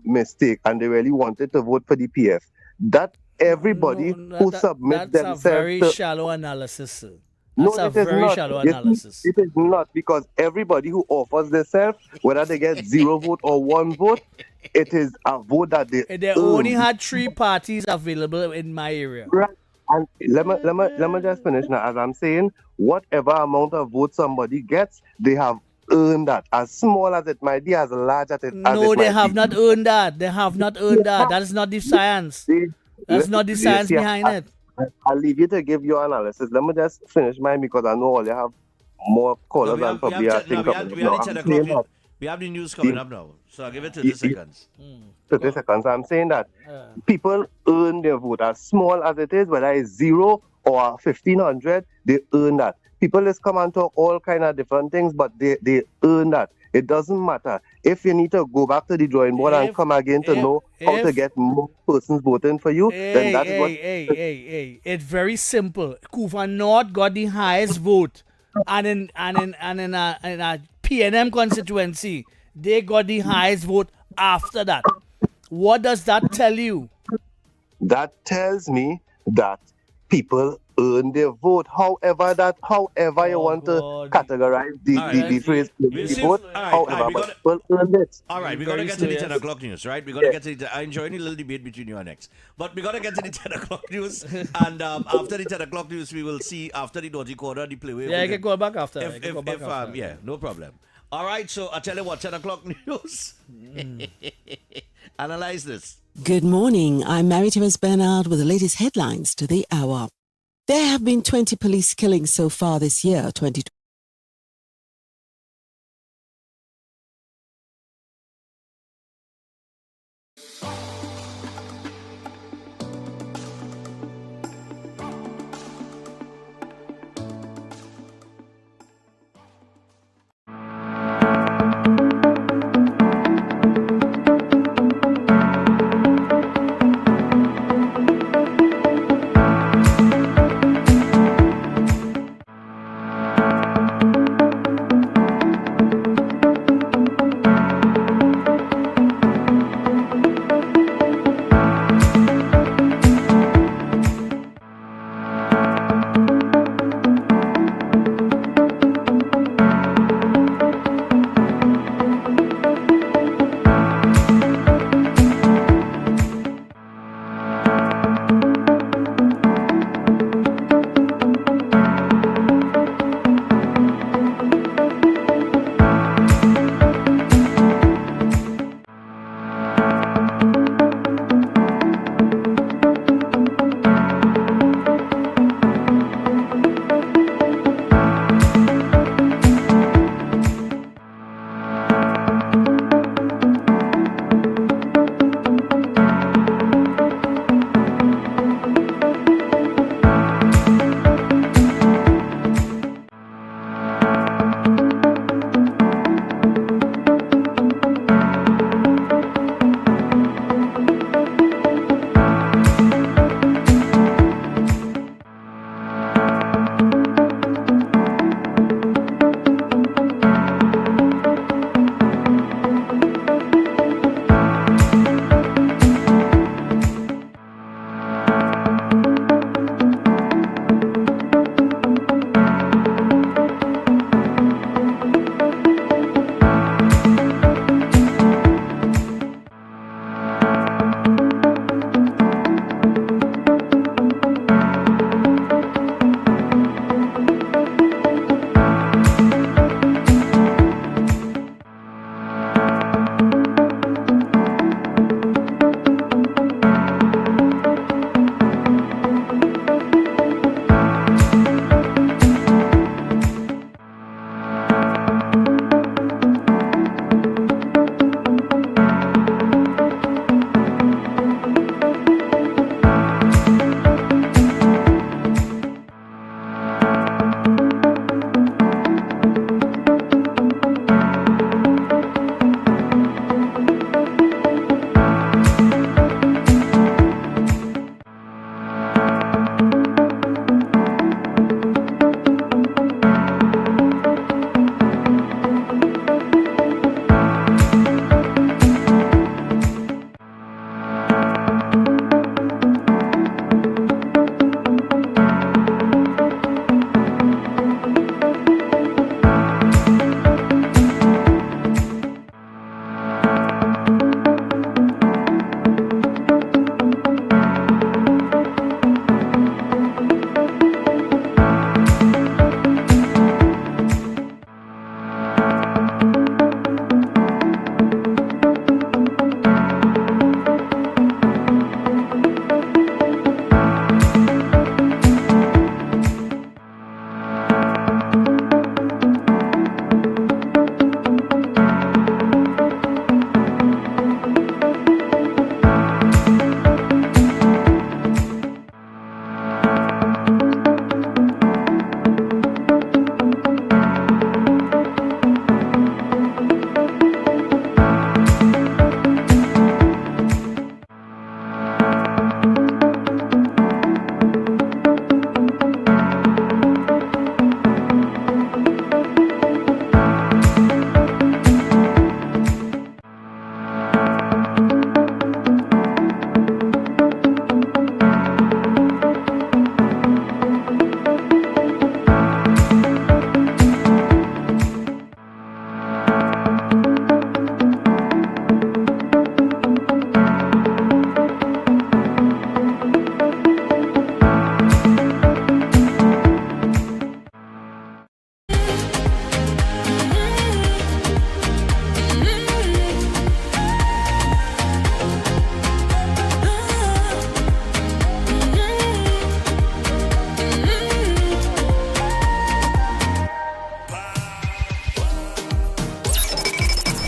mistake and they really wanted to vote for the PF? That everybody who submits themselves... That's a very shallow analysis, sir. That's a very shallow analysis. It is not, because everybody who offers themselves, whether they get 0 vote or 1 vote, it is a vote that they only had 3 parties available in my area. Right. And let me just finish now. As I'm saying, whatever amount of votes somebody gets, they have earned that. As small as it might be, as large as it might be. No, they have not earned that. They have not earned that. That is not the science. That's not the science see, behind it. I'll leave you to give your analysis. Let me just finish mine because I know all you have more callers No, and probably are we thinking. have the 10 o'clock news. We have the news coming up now. So I'll give it 30 seconds. 30 seconds. I'm saying that people earn their vote as small as it is, whether it's 0 or 1,500, they earn that. People just come and talk all kind of different things, but they earn that. It doesn't matter. If you need to go back to the drawing board and come again to know how to get more persons voting for you, then that is what. It's very simple. Kufa North got the highest vote, and in a PNM constituency, they got the highest vote after that. What does that tell you? That tells me that people earn their vote. However you want to categorize the phrase the vote, however, but people earn it. All right, we're going to get to the 10 o'clock news, right? We're going to get to the... I enjoy any little debate between you and X. But we're going to get to the 10 o'clock news. And after the 10 o'clock news, we will see after the Dodgy Corner, the play. Yeah, I can go back after. Yeah, no problem. All right, so I tell you what, 10 o'clock news. Analyze this. Good morning. I'm Mary-Therese Bernard with the latest headlines to the hour. There have been 20 police killings so far this year, 2020.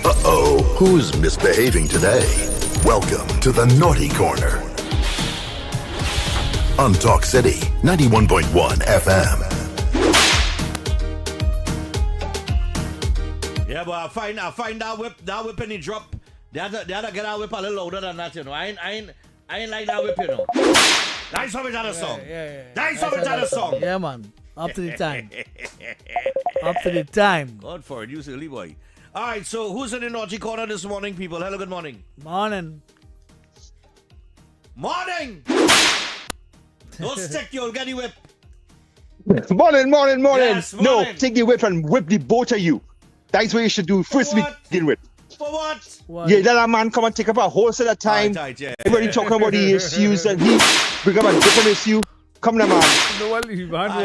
Uh-oh, who's misbehaving today? Welcome to the Naughty Corner. On Talk City, 91.1 FM. Yeah, but I find that whip and he drop. The other get that whip a little louder than that, you know. I ain't like that whip, you know. That's how we done a song. That's how we done a song. Yeah, man. Up to the time. Up to the time. God for it, you silly boy. All right, so who's in the Naughty Corner this morning, people? Hello, good morning. Morning. Morning! Don't stick, you'll get the whip. Morning. Yes, No, morning. take the whip and whip the both of you. That's what you should do first begin with. For what? Yeah, let a man come and take up a whole set of time. Right, yeah. Everybody talking about the issues and he bring up a different issue. Come on, man.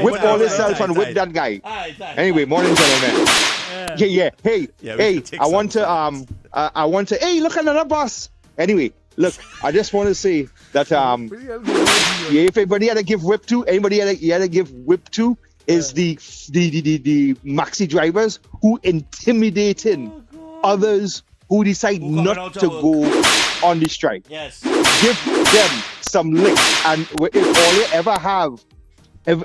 Whip all yourself and whip that guy. Anyway, morning, gentlemen. Yeah. Hey, I want to hey, look, another boss. Anyway, look, I just want to say that if anybody had to give whip to, is the maxi drivers who intimidating Oh, others who decide not to go on the strike. Yes. Give them some licks, and if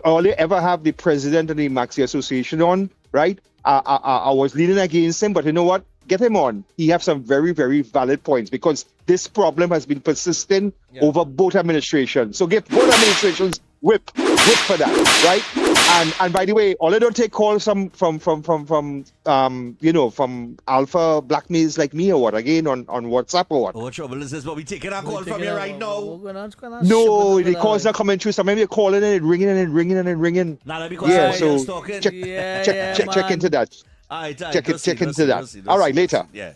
all you ever have the president of the Maxi Association on, right? I was leaning against him, but you know what? Get him on. He has some very, very valid points because this problem has been persistent over both administrations. So give both administrations whip for that, right? And by the way, all I don't take calls from alpha blackmails like me or what, again on WhatsApp or what. What trouble is this? But we taking a call from you right now. No, the calls are coming through. So maybe you're calling and ringing. Nah, because so talking. check into that. Check into that. All right, later. Yeah.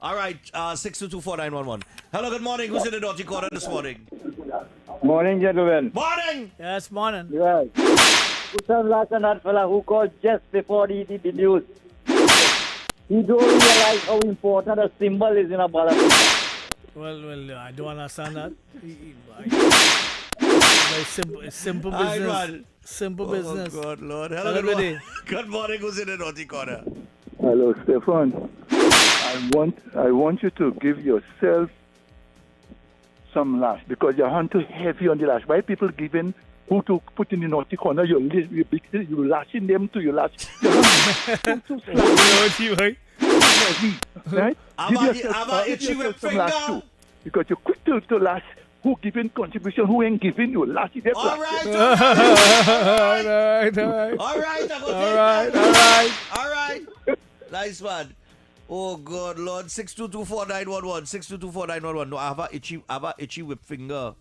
All right, 6224911. Hello, good morning. Who's in the Naughty Corner this morning? Morning, gentlemen. Morning. Yes, morning. Right. Put some light on that fella who called just before he did the news. He don't realize how important a symbol is in a ballot. Well, I don't understand that. It's simple business. Simple business. Oh, God, Lord. Hello, good morning. Good morning. Who's in the Naughty Corner? Hello, Stephan. I want you to give yourself some lash because your hand too heavy on the lash. Why people giving who to put in the Naughty Corner? You lashing them to your lash. Your hand too heavy, right? Give yourself some lash too because you're quick to lash. Who giving contribution? Who ain't giving you? Last year, all right. Nice one. Oh God, Lord. 6224911. 6224911. No, I have a itchy whip finger.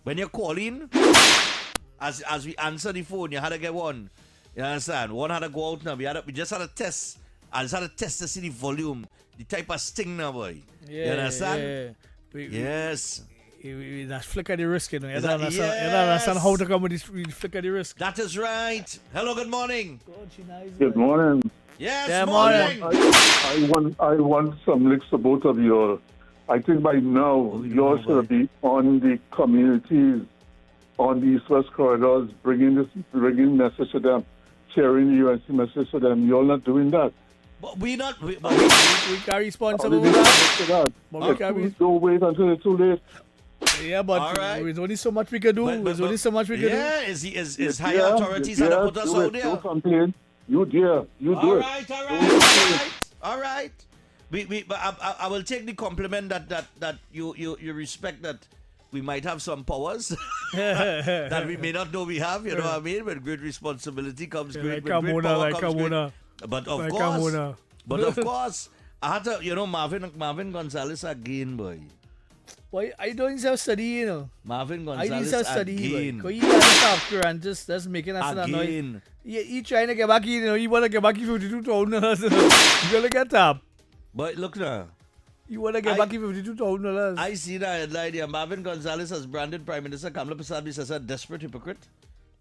When you're calling, as we answer the phone, you had to get one. You understand? One had to go out now. We just had to test. I just had to test to see the volume, the type of sting now, boy. You understand? Yes. That's flick of the risk, you know. You don't understand how to come with this flick of the risk. That is right. Hello, good morning. Good morning. Yes, morning. I want some licks for both of you. I think by now you should be on the communities, on the East-West corridors, bringing message to them, sharing the UNC message to them. You're not doing that. But we carry responsibility for that. Don't wait until it's too late. Yeah, but there's only so much we can do. There's only so much we can do. Yeah, is higher authorities that put us out there? Don't complain. You do it. All right. But I will take the compliment that you respect that we might have some powers that we may not know we have. You know what I mean? With great responsibility comes great power. But of course, I had to. Marvin Gonzalez again, boy. Why I don't study, you know. Marvin Gonzalez again. He after and just making us annoyed. He trying to get back in, you know. He want to get back in $52,000. You gotta get up. But look now. You want to get back in $52,000. I see that headline here. Marvin Gonzalez has branded Prime Minister Kamala Prasad as a desperate hypocrite,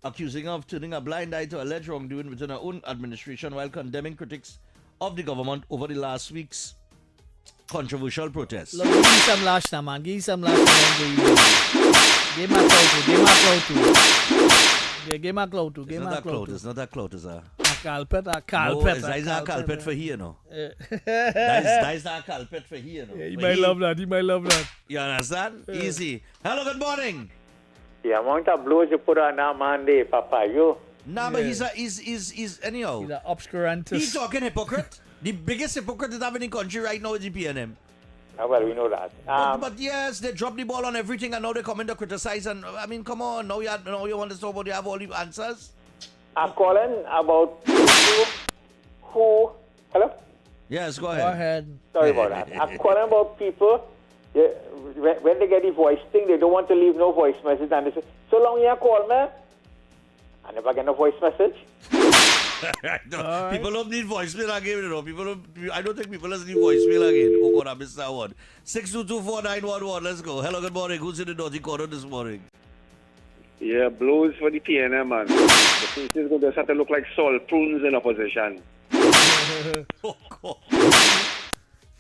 accusing her of turning a blind eye to alleged wrongdoing within her own administration while condemning critics of the government over the last week's controversial protests. Look, give me some lash now, man. Give me some lash now. Give my clout too. It's not that clout, is it? Carpet. No, it's not carpet for here, no. That's not carpet for here, no. Yeah, he might love that. You understand? Easy. Hello, good morning. The amount of blows you put on that man there, Papa, you. Nah, but he's anyhow. He's an obscurantist. He's talking hypocrite. The biggest hypocrite that have in the country right now is the PNM. Well, we know that. But yes, they drop the ball on everything, and now they come in to criticize. And I mean, come on, now you want to talk about you have all the answers. I'm calling about people who. Hello. Yes, go ahead. Go ahead. Sorry about that. I'm calling about people. When they get the voice thing, they don't want to leave no voice message, and they say, "So long you call me, I never get no voice message." No, people don't need voicemail again, you know. I don't think people need voicemail again. Oh God, I missed that one. 6224911. Let's go. Hello, good morning. Who's in the naughty corner this morning? Yeah, blows for the PNM, man. The place is going to start to look like salt prunes in opposition. Oh God.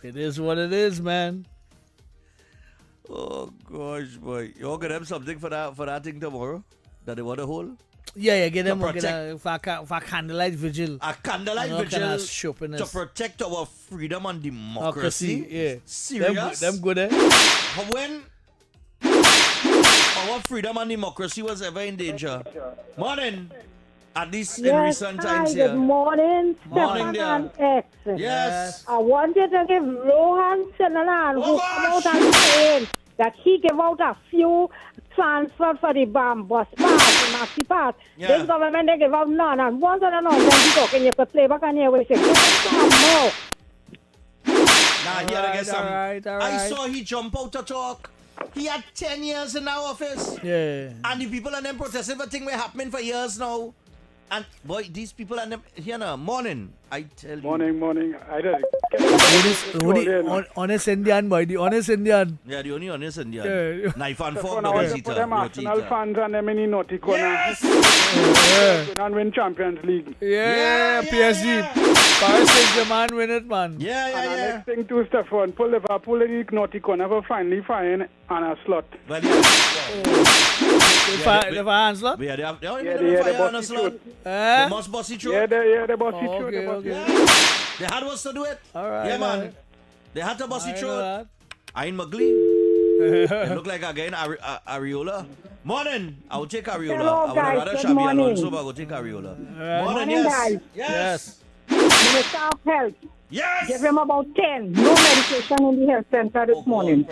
It is what it is, man. Oh gosh, boy. You all get them something for that thing tomorrow that they want to hold? Yeah, get them for a candlelight vigil. A candlelight vigil to protect our freedom and democracy. Yeah. Serious? Them good, eh? When our freedom and democracy was ever in danger. Morning. At least in recent times here. Good morning, Morning, Stephan and X. Yes. I wanted to give Rohan Sinanan, who come out and saying that he gave out a few transfer for the bus pass, the maxi pass. Yeah. This government, they give out none. And once and another, then you talking, you could play back on your way. Give them some more. Nah, he had to get some. All right. I saw he jump out to talk. He had 10 years in our office. Yeah. And the people and them protesting for things were happening for years now. And boy, these people and them here now. Morning, I tell you. Morning. I don't. Honest Indian, boy. The honest Indian. Yeah, the only honest Indian. Yeah. Knife and fork, Put them Arsenal teacher. fans and them in the naughty corner. Yes! And win Champions League. Yeah, PSG. Paris Saint-Germain win it, man. And next thing too, Stephan, pull Liverpool in the naughty corner for finally find on a slot. Well, yeah. The fire slot? Yeah, they have the bossy bossy They must bossy through. Yeah, the bossy through. Okay. They had us to do it. All right. Yeah, man. They had to bossy through it. Ian Mugly. They look like again Areola. Morning. I'll take Areola. Hello, I would guys. rather Good Shabby morning. Alonso, but I'll take Areola. Morning, yes. guys. Yes. Minister of Health. Yes. Give him about 10. No medication in the health center this morning.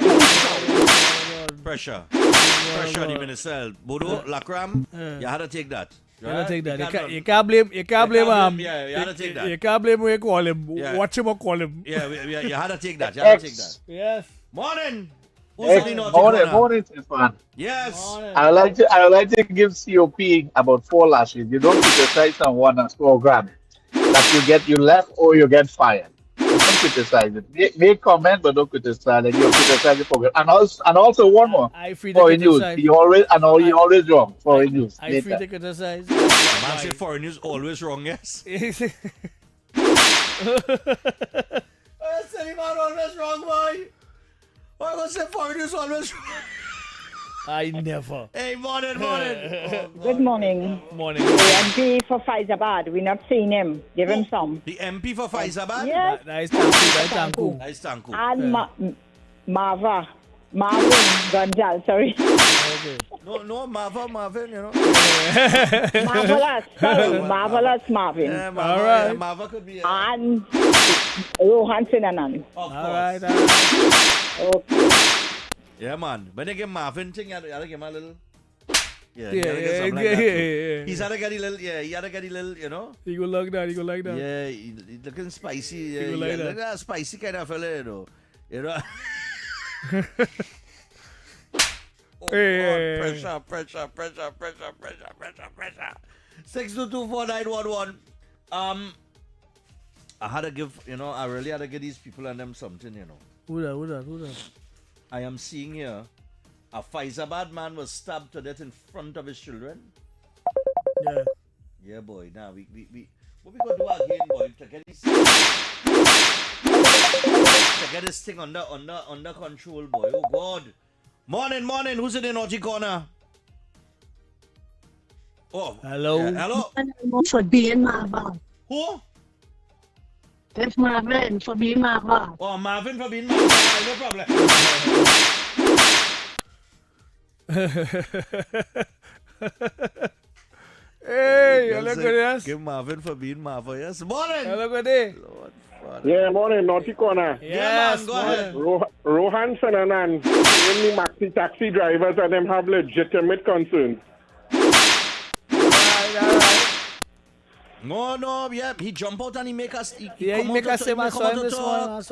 Pressure the minister. Bodo Lakram, you had to take that. You had to take that. You can't blame him. Yeah, you had to take that. You can't blame who you call him. Yeah. Watch him or call him. Yeah, you had to take that. You had to take that. Yes. Morning. Morning, Stephan. Yes. Morning. I would like to give COP about 4 lashes. You don't criticize someone as program that you left or you get fired. Don't criticize it. Make comment, but don't criticize it. You criticize the program. And also one more. I free to foreign news. criticize. He always wrong. Foreign news. I free to criticize. Man say foreign news always wrong, yes. I said him always wrong, boy. Why was say foreign news always wrong? I never. Hey, morning. Good morning. Morning. The MP for Faizabad. We're not seeing him. Give him some. The MP for Faizabad? Yes. Nice Tanku. And Marvin Gonzal, sorry. Okay. No, Marvin, you know. Marvelous. Sorry, Marvelous Marvin. Yeah, All right. Marva could be. And Rohan Sinanan. Of All course. right. Okay. Yeah, man. When they get Marvin thing, you had to give him a little. Yeah, Yeah. He's had to get a little, he had to get a little, you know. He go like that. Yeah, he looking spicy. Yeah, He go like that. look at spicy kind of fella, you know. Oh, Hey. God, pressure. 6224911. I had to give, I really had to give these people and them something, you know. Who that? I am seeing here a Faizabad man was stabbed to death in front of his children. Yeah. Yeah, boy. Now we what we gonna do again, boy, to get this thing under control, boy. Oh God. Morning. Who's in the naughty corner? Oh. Hello. Yeah, hello. For being Marva. Who? It's Marvin for being Marva. Oh, Marvin for being Marva. No problem. Hey, hello, good yes. Give Marvin for being Marva. Yes, morning. Hello, good day. Yeah, morning, Naughty Corner. Yes, go ahead. Rohan Sananan, any maxi taxi drivers and them have legitimate concerns. No, yeah, he jump out and he make us. He make us say, I saw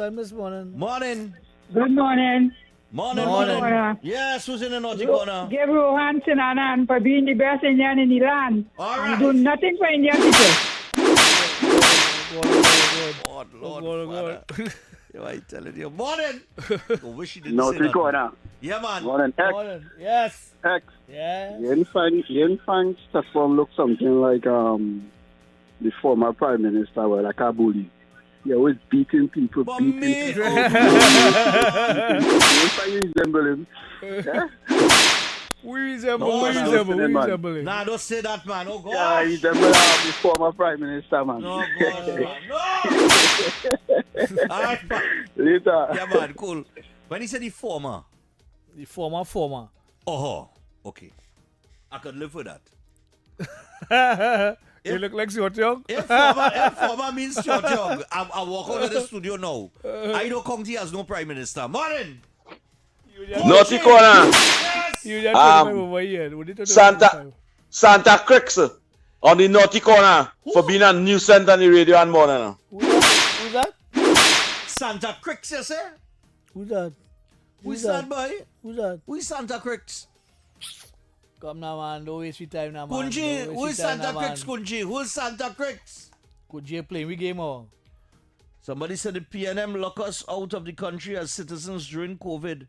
him this morning. Morning. Good morning. Morning. Yes, who's in the Naughty Corner? Give Rohan Sananan for being the best Indian in Iran. All right. And do nothing for Indian people. Lord. Yo, I telling you. Morning. I wish he didn't No, say that. Corner. Yeah, man. Morning, X. Morning. Yes. X. Yeah. You didn't find Stephan look something like the former Prime Minister, well, like a bully. He always beating people, beating people. You didn't find you resemble him. Yeah? We resemble him. Nah, don't say that, man. Oh, God. Yeah, he resemble the former Prime Minister, man. No, God, man. No! All right, man. Later. Yeah, man, cool. When he said the former. The former. Oh, okay. I could live with that. You look like Short Young. If former means Short Young, I walk out of the studio now. I know County has no Prime Minister. Morning! Naughty Corner. Santa Cricks on the Naughty Corner for being a nuisance on the radio and morning. Who's that? Santa Cricks, you say? Who's that? Who's that, boy? Who's that? Who's Santa Cricks? Come now, man. Don't waste your time now, man. Kunji, who is Santa Cricks, Kunji? Who is Santa Cricks? Kunji playing we game or? Somebody said the PNM locked us out of the country as citizens during COVID,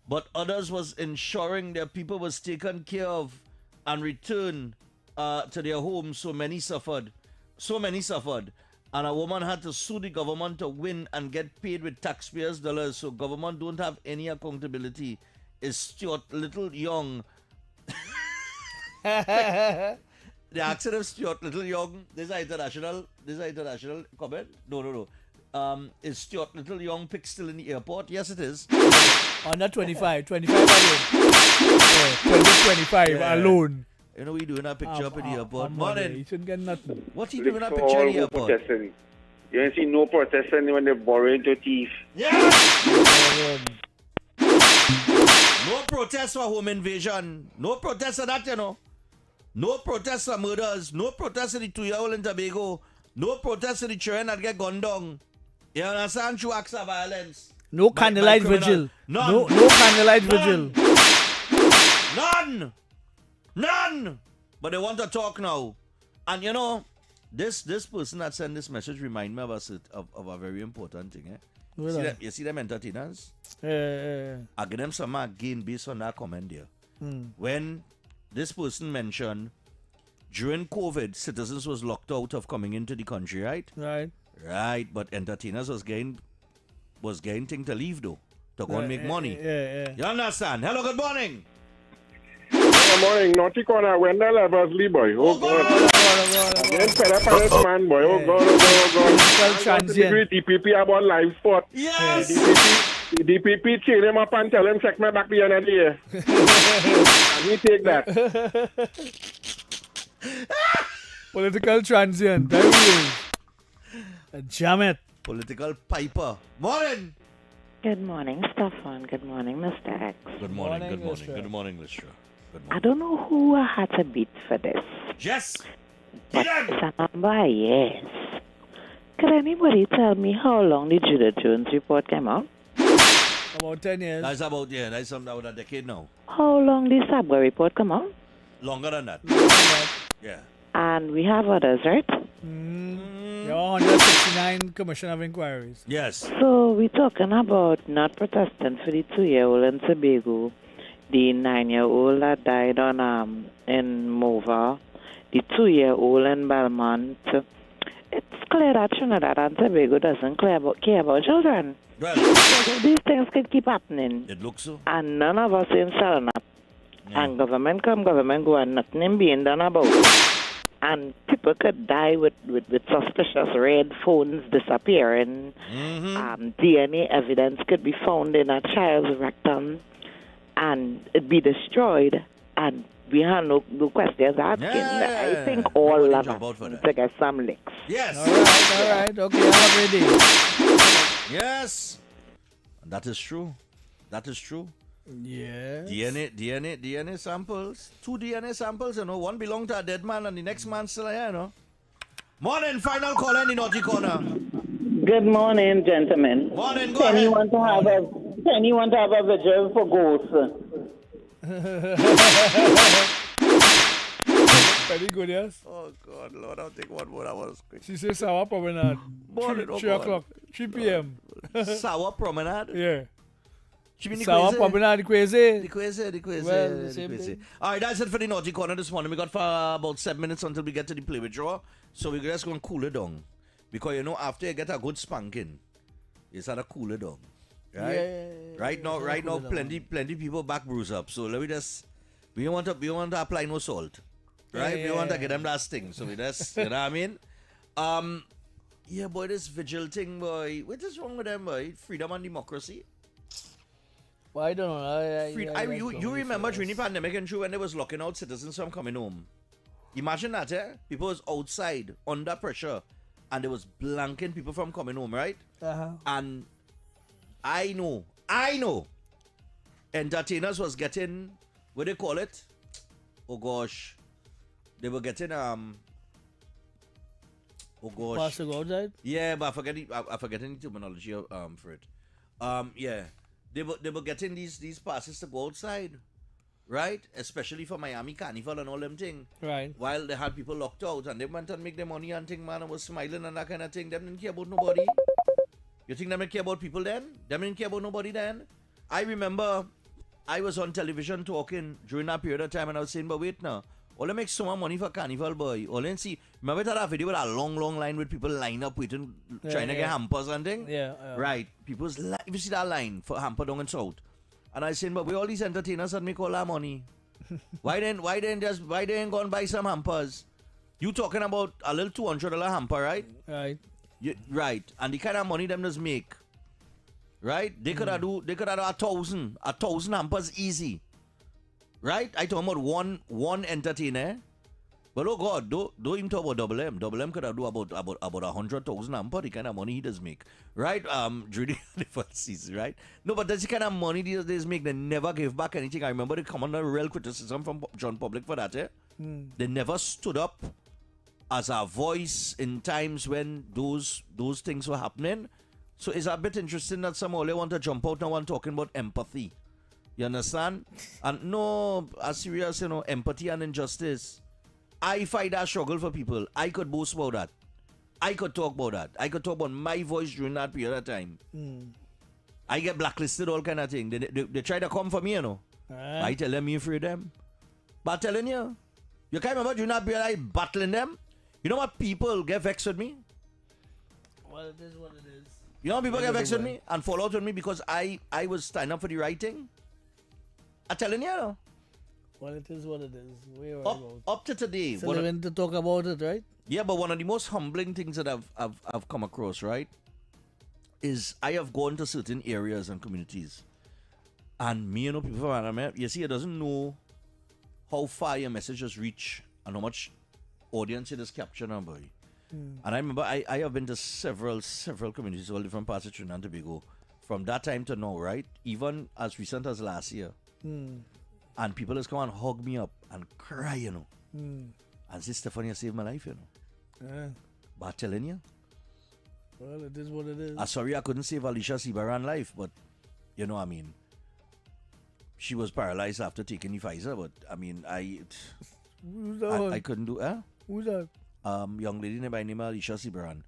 but others was ensuring their people was taken care of and returned to their homes. So many suffered. And a woman had to sue the government to win and get paid with taxpayers' dollars. So government don't have any accountability. Is Stuart Little Young? The accent of Stuart Little Young. This is international comment. No. Is Stuart Little Young pick still in the airport? Yes, it is. Not 25 alone. 2025 alone. You know, we doing a picture up in the airport. Morning. He shouldn't get nothing. What he doing a picture in the airport? Protesting. You ain't see no protesting when they're borrowing to thief. Yeah! No protest for home invasion. No protest for that, you know. No protest for murders. No protest for the 2-year-old in Tobago. No protest for the children that get gunned down. You understand? Through acts of violence. No candlelight vigil. No candlelight vigil. None. But they want to talk now. And you know, this person that sent this message remind me of a very important thing. You see them entertainers? I give them some again based on that comment there. When this person mentioned during COVID, citizens was locked out of coming into the country, right? Right, but entertainers was getting thing to leave though, to go and make money. You understand? Hello, good morning. Good morning, Naughty Corner, Wendell Eversley, boy. Oh, God. Again, fed up on this man, boy. Oh, God. DPP about live sport. Yes! The DPP chain him up and tell him check my back the end of the year. And he take that. Political transient. There he is. Jam it. Political piper. Morning! Good morning, Stephan. Good morning, Mr. X. Good morning, Good morning, Listra. I don't know who I had to beat for this. Yes! But it's a number, yes. Could anybody tell me how long the Judah Jones report came out? About 10 years. That's about a decade now. How long the Sabra report come out? Longer than that. Yeah. And we have others, right? There are 169 commission of inquiries. Yes. So we're talking about not protesting for the 2-year-old in Tobago, the 9-year-old that died on in Mova, the 2-year-old in Belmont. It's clear that Trinidad and Tobago doesn't care about children. Well, these things could keep happening. It looks so. And none of us ain't selling up. And government come, government go, and nothing being done about it. And people could die with suspicious red phones disappearing. DNA evidence could be found in a child's rectum and it be destroyed. And we have no questions asking. I think all of us to get some licks. Yes. All right. Okay, I'm ready. Yes. That is true. Yes. DNA samples. 2 DNA samples, one belong to a dead man and the next man still here, Morning, final caller in the Naughty Corner. Good morning, gentlemen. Morning, go Penny ahead. want to have a vigil for ghosts. Very good, yes. Oh, God, Lord, I'll take one more hour. She says sour promenade. Morning, 3 o'clock, 3 p.m. Sour promenade? Yeah. She mean the Sour crazy? promenade, the The crazy. Well, the same crazy. thing. All right, that's it for the Naughty Corner this morning. We got for about 7 minutes until we get to the play with draw. So we're just going to cool it down. Because, after you get a good spanking, it's had to cool it down. Right? Yeah. Right now, plenty people back bruise up. So let me just, we don't want to apply no salt. Right? We want to get them that sting. So we just, you know what I mean? Yeah, boy, this vigil thing, boy. What is wrong with them, boy? Freedom and democracy. Well, I don't know. You remember during the pandemic and when they was locking out citizens from coming home? Imagine that, People was outside under pressure and they was blanking people from coming home, right? And I know, entertainers was getting, what do they call it? Oh gosh. They were getting, oh gosh. Pass to go outside? Yeah, but I'm forgetting the terminology for it. Yeah. They were getting these passes to go outside, right? Especially for Miami Carnival and all them thing. Right. While they had people locked out and they went and make their money and thing, man, and was smiling and that kind of thing. Them didn't care about nobody. You think them didn't care about people then? Them didn't care about nobody then? I remember I was on television talking during that period of time and I was saying, but wait now. All they make so much money for Carnival, boy. All they see, remember that video with a long line with people line up waiting, trying to get hampers and thing? Yeah. Right. People's if you see that line for hamper down and south. And I saying, but we all these entertainers that make all that money. why then ain't go and buy some hampers? You talking about a little $200 hamper, right? Right. Right. And the kind of money them just make. Right? They could have do 1,000 hampers easy. Right? I talking about one entertainer. But oh God, don't even talk about Double M. Double M could have do about 100,000 hamper, the kind of money he does make. Right? During the first season, right? No, but that's the kind of money these days make. They never gave back anything. I remember they come under real criticism from John Public for that, They never stood up as a voice in times when those things were happening. So it's a bit interesting that some only want to jump out now and talking about empathy. You understand? And no, as serious, empathy and injustice. I fight that struggle for people. I could boast about that. I could talk about that. I could talk about my voice during that period of time. I get blacklisted, all kind of thing. They try to come for me, I tell them you afraid them. But I'm telling you can't remember during that period I battling them. You know what people get vexed with me? Well, it is what it is. You know people get vexed with me and fall out with me because I was standing up for the right thing? I'm telling you, Well, it is what it is. Up to today. So they went to talk about it, right? Yeah, but one of the most humbling things that I've come across, right, is I have gone to certain areas and communities. And me, people from Anna, you see, it doesn't know how far your messages reach and how much audience it is captured on, boy. And I remember I have been to several communities, all different parts of Trinidad and Tobago, from that time to now, right? Even as recent as last year. And people just come and hug me up and cry, And say, Stephan, you saved my life, Yeah. But I'm telling you. Well, it is what it is. I'm sorry I couldn't save Alicia Sibaran's life, but, I mean, she was paralyzed after taking the Pfizer, but, I mean, Who's that I couldn't do, Who's that? Young lady named Alicia Sibaran.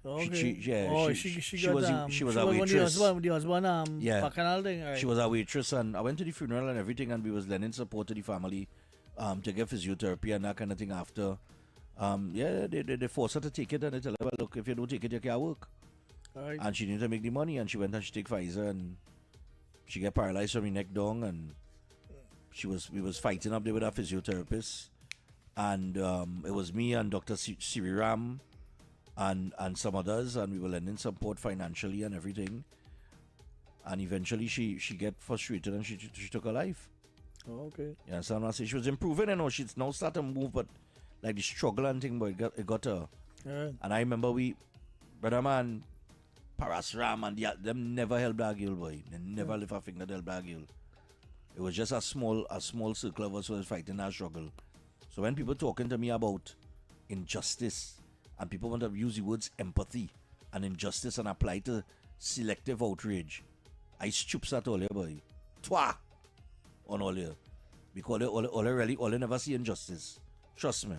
Okay. She was a waitress. The husband, yeah. bacchanal thing. Right. She was a waitress, and I went to the funeral and everything, and we was lending support to the family, to get physiotherapy and that kind of thing after. They forced her to take it, and they tell her, well, look, if you don't take it, you can't work. Right. And she needed to make the money, and she went and she take Pfizer, and she got paralyzed from the neck down, and we was fighting up there with our physiotherapist. and it was me and Dr. Siriram and some others, and we were lending support financially and everything. And eventually she get frustrated and she took her life. Oh, okay. Yeah, so I say she was improving, she's now started to move, but like the struggle and thing, but it got her. Yeah. And I remember brother man, Parasram and them never helped that girl, boy. They never lift a finger to help that girl. It was just a small circle of us who was fighting that struggle. So when people talking to me about injustice, and people want to use the words empathy and injustice and apply to selective outrage, I stoops at all here, boy. Twa on all here. Because all never see injustice. Trust me.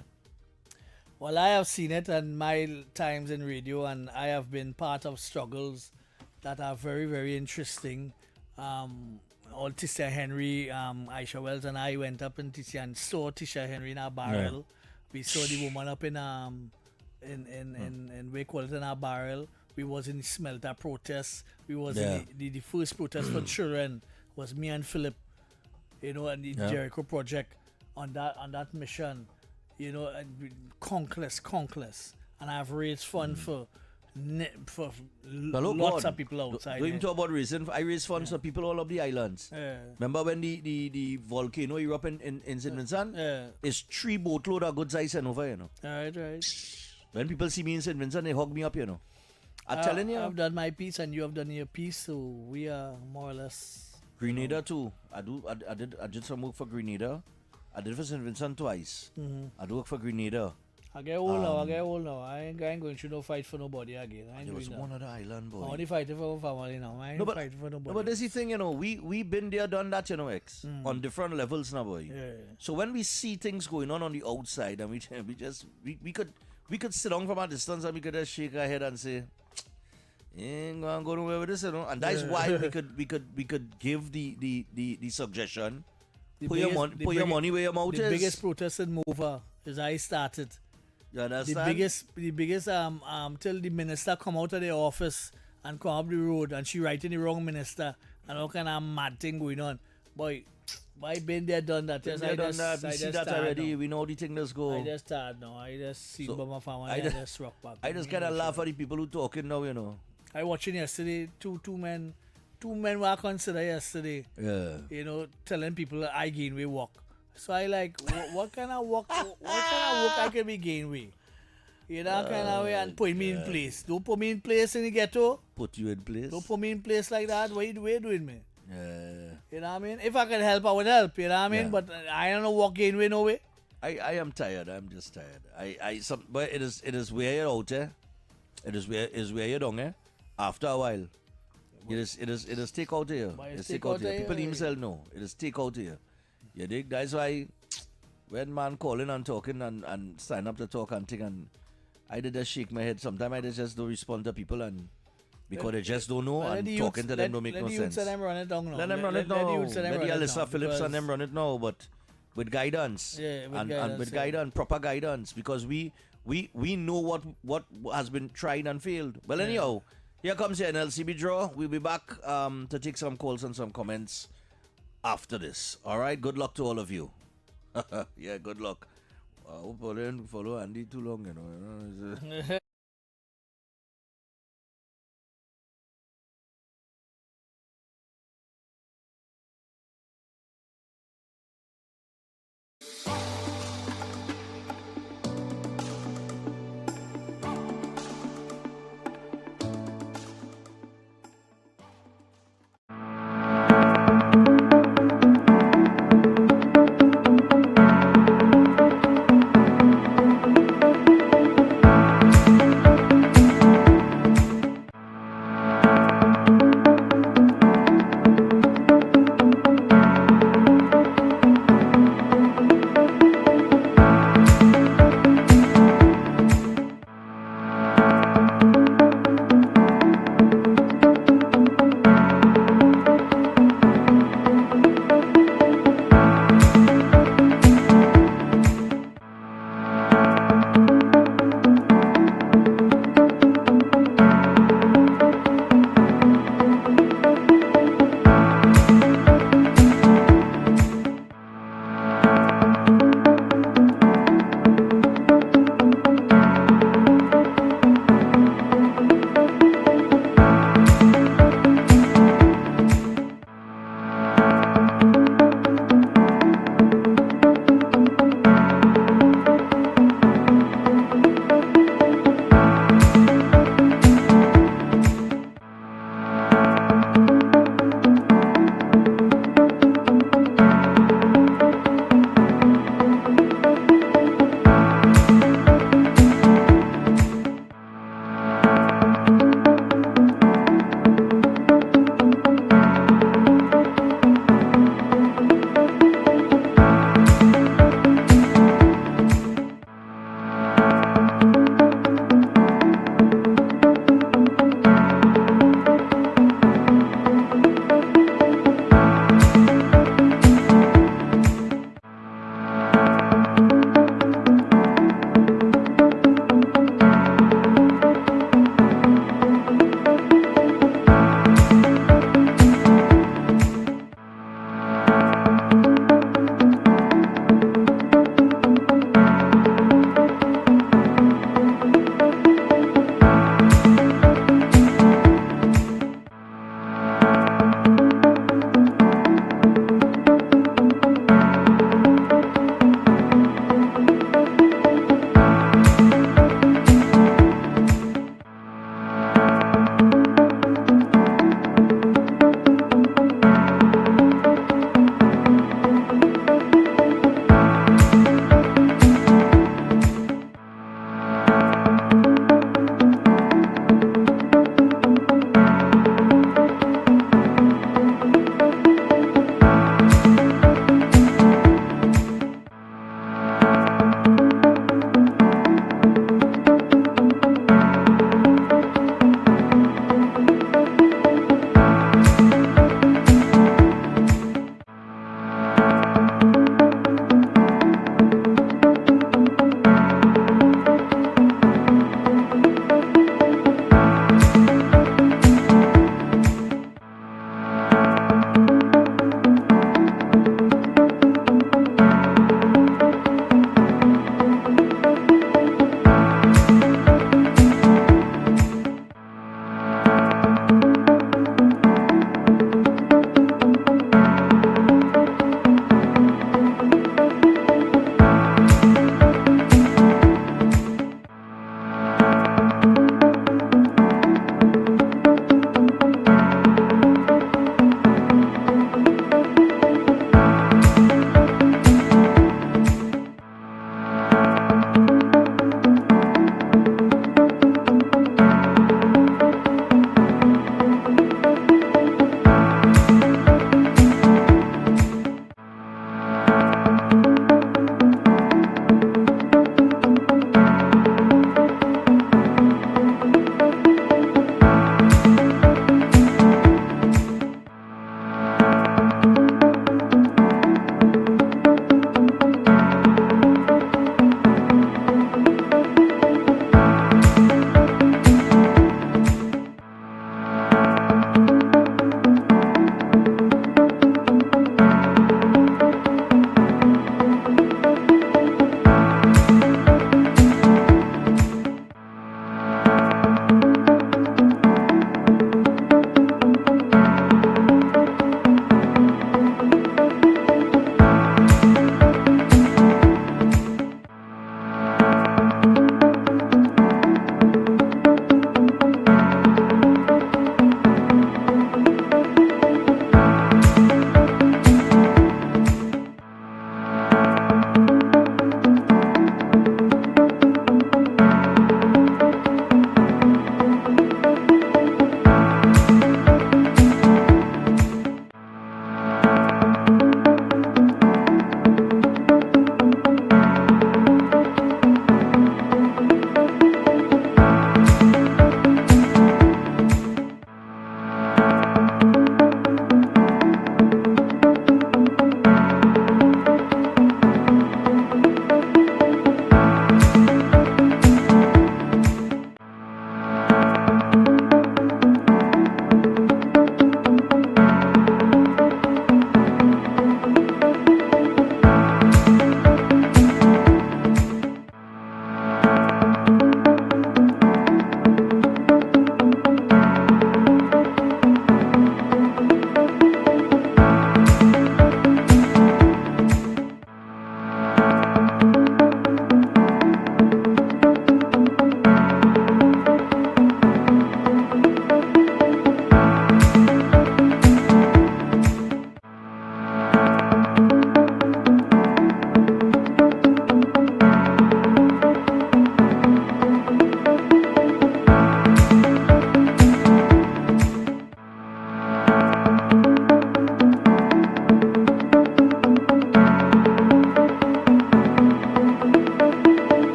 Well, I have seen it in my times in radio, and I have been part of struggles that are very, very interesting. All Tisha Henry, Aisha Wells and I went up in Tisha and saw Tisha Henry in our barrel. Yeah. We saw the woman up in we call it in our barrel. We was in the smelter protest. We was in the first protest for children. Was me and Philip, and the Jericho Project on that mission. Conkless, and I've raised funds for lots of people outside. Going to about raising, I raise funds for people all of the islands. Remember when the volcano erupted in St. Vincent? It's 3 boatload of goods I sent over, Right. When people see me in St. Vincent, they hug me up, I'm telling you. I've done my piece and you have done your piece, so we are more or less. Grenada too. I did some work for Grenada. I did for St. Vincent twice. I do work for Grenada. I get old now. I ain't going to no fight for nobody again. There was one other island, boy. I only fighting for family now. I ain't fighting for nobody. No, but there's the thing, we been there, done that, X, on different levels now, boy. Yeah. So when we see things going on the outside, and we could sit down from a distance and we could just shake our head and say, ain't gonna go nowhere with this, And that's why we could give the suggestion. Put your money where your mouth is. The biggest protest in Mova is I started. You understand? The biggest till the minister come out of the office and come up the road and she writing the wrong minister and all kind of mad thing going on. Boy, why been there done that? We see that already. Now. We know the thing that's go. I just start now. I just see my family. I just rock back. I just kind of laugh at the people who talking now. I watching yesterday two men were considered yesterday. Yeah. Telling people that I gain weight walk. So I like what kind of walk I can be gain weight. Kind of way and put me in place. Don't put me in place in the ghetto. Put you in place. Don't put me in place like that. What you doing me? Yeah. You know what I mean? If I can help, I would help. You know what I mean? Yeah. But I don't know what gain weight no way. I am tired. I'm just tired. But it is where you're out there. It is where you're down. After a while. It is take out here. It's take out here. People themselves know. It is take out here. You dig? That's why when man calling and talking and sign up to talk and thing, and I did just shake my head. Sometimes I just don't respond to people and because they just don't know and talking to them don't make no sense. Let them run it down now. Let them run it now. Let the Alyssa Phillips and them run it now, but with guidance. And with guidance, proper guidance, because we know what has been tried and failed. Well, anyhow, here comes your NLCB draw. We'll be back to take some calls and some comments after this. All right, good luck to all of you. Yeah, good luck. I hope I didn't follow Andy too long, you know.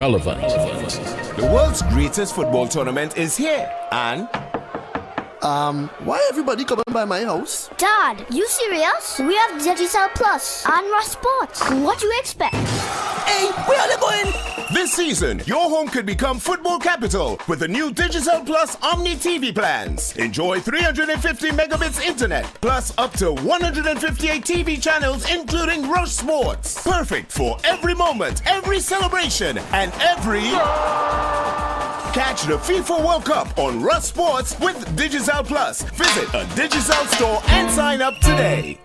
Relevant. The world's greatest football tournament is here, and why everybody coming by my house? Dad, you serious? We have Digicel Plus and Rush Sports. What do you expect? hey, where are they going? This season, your home could become football capital with the new Digicel Plus Omni TV plans. Enjoy 350 megabits internet, plus up to 158 TV channels, including Rush Sports. Perfect for every moment, every celebration, and every... Catch the FIFA World Cup on Rush Sports with Digicel Plus. Visit a Digicel store and sign up today.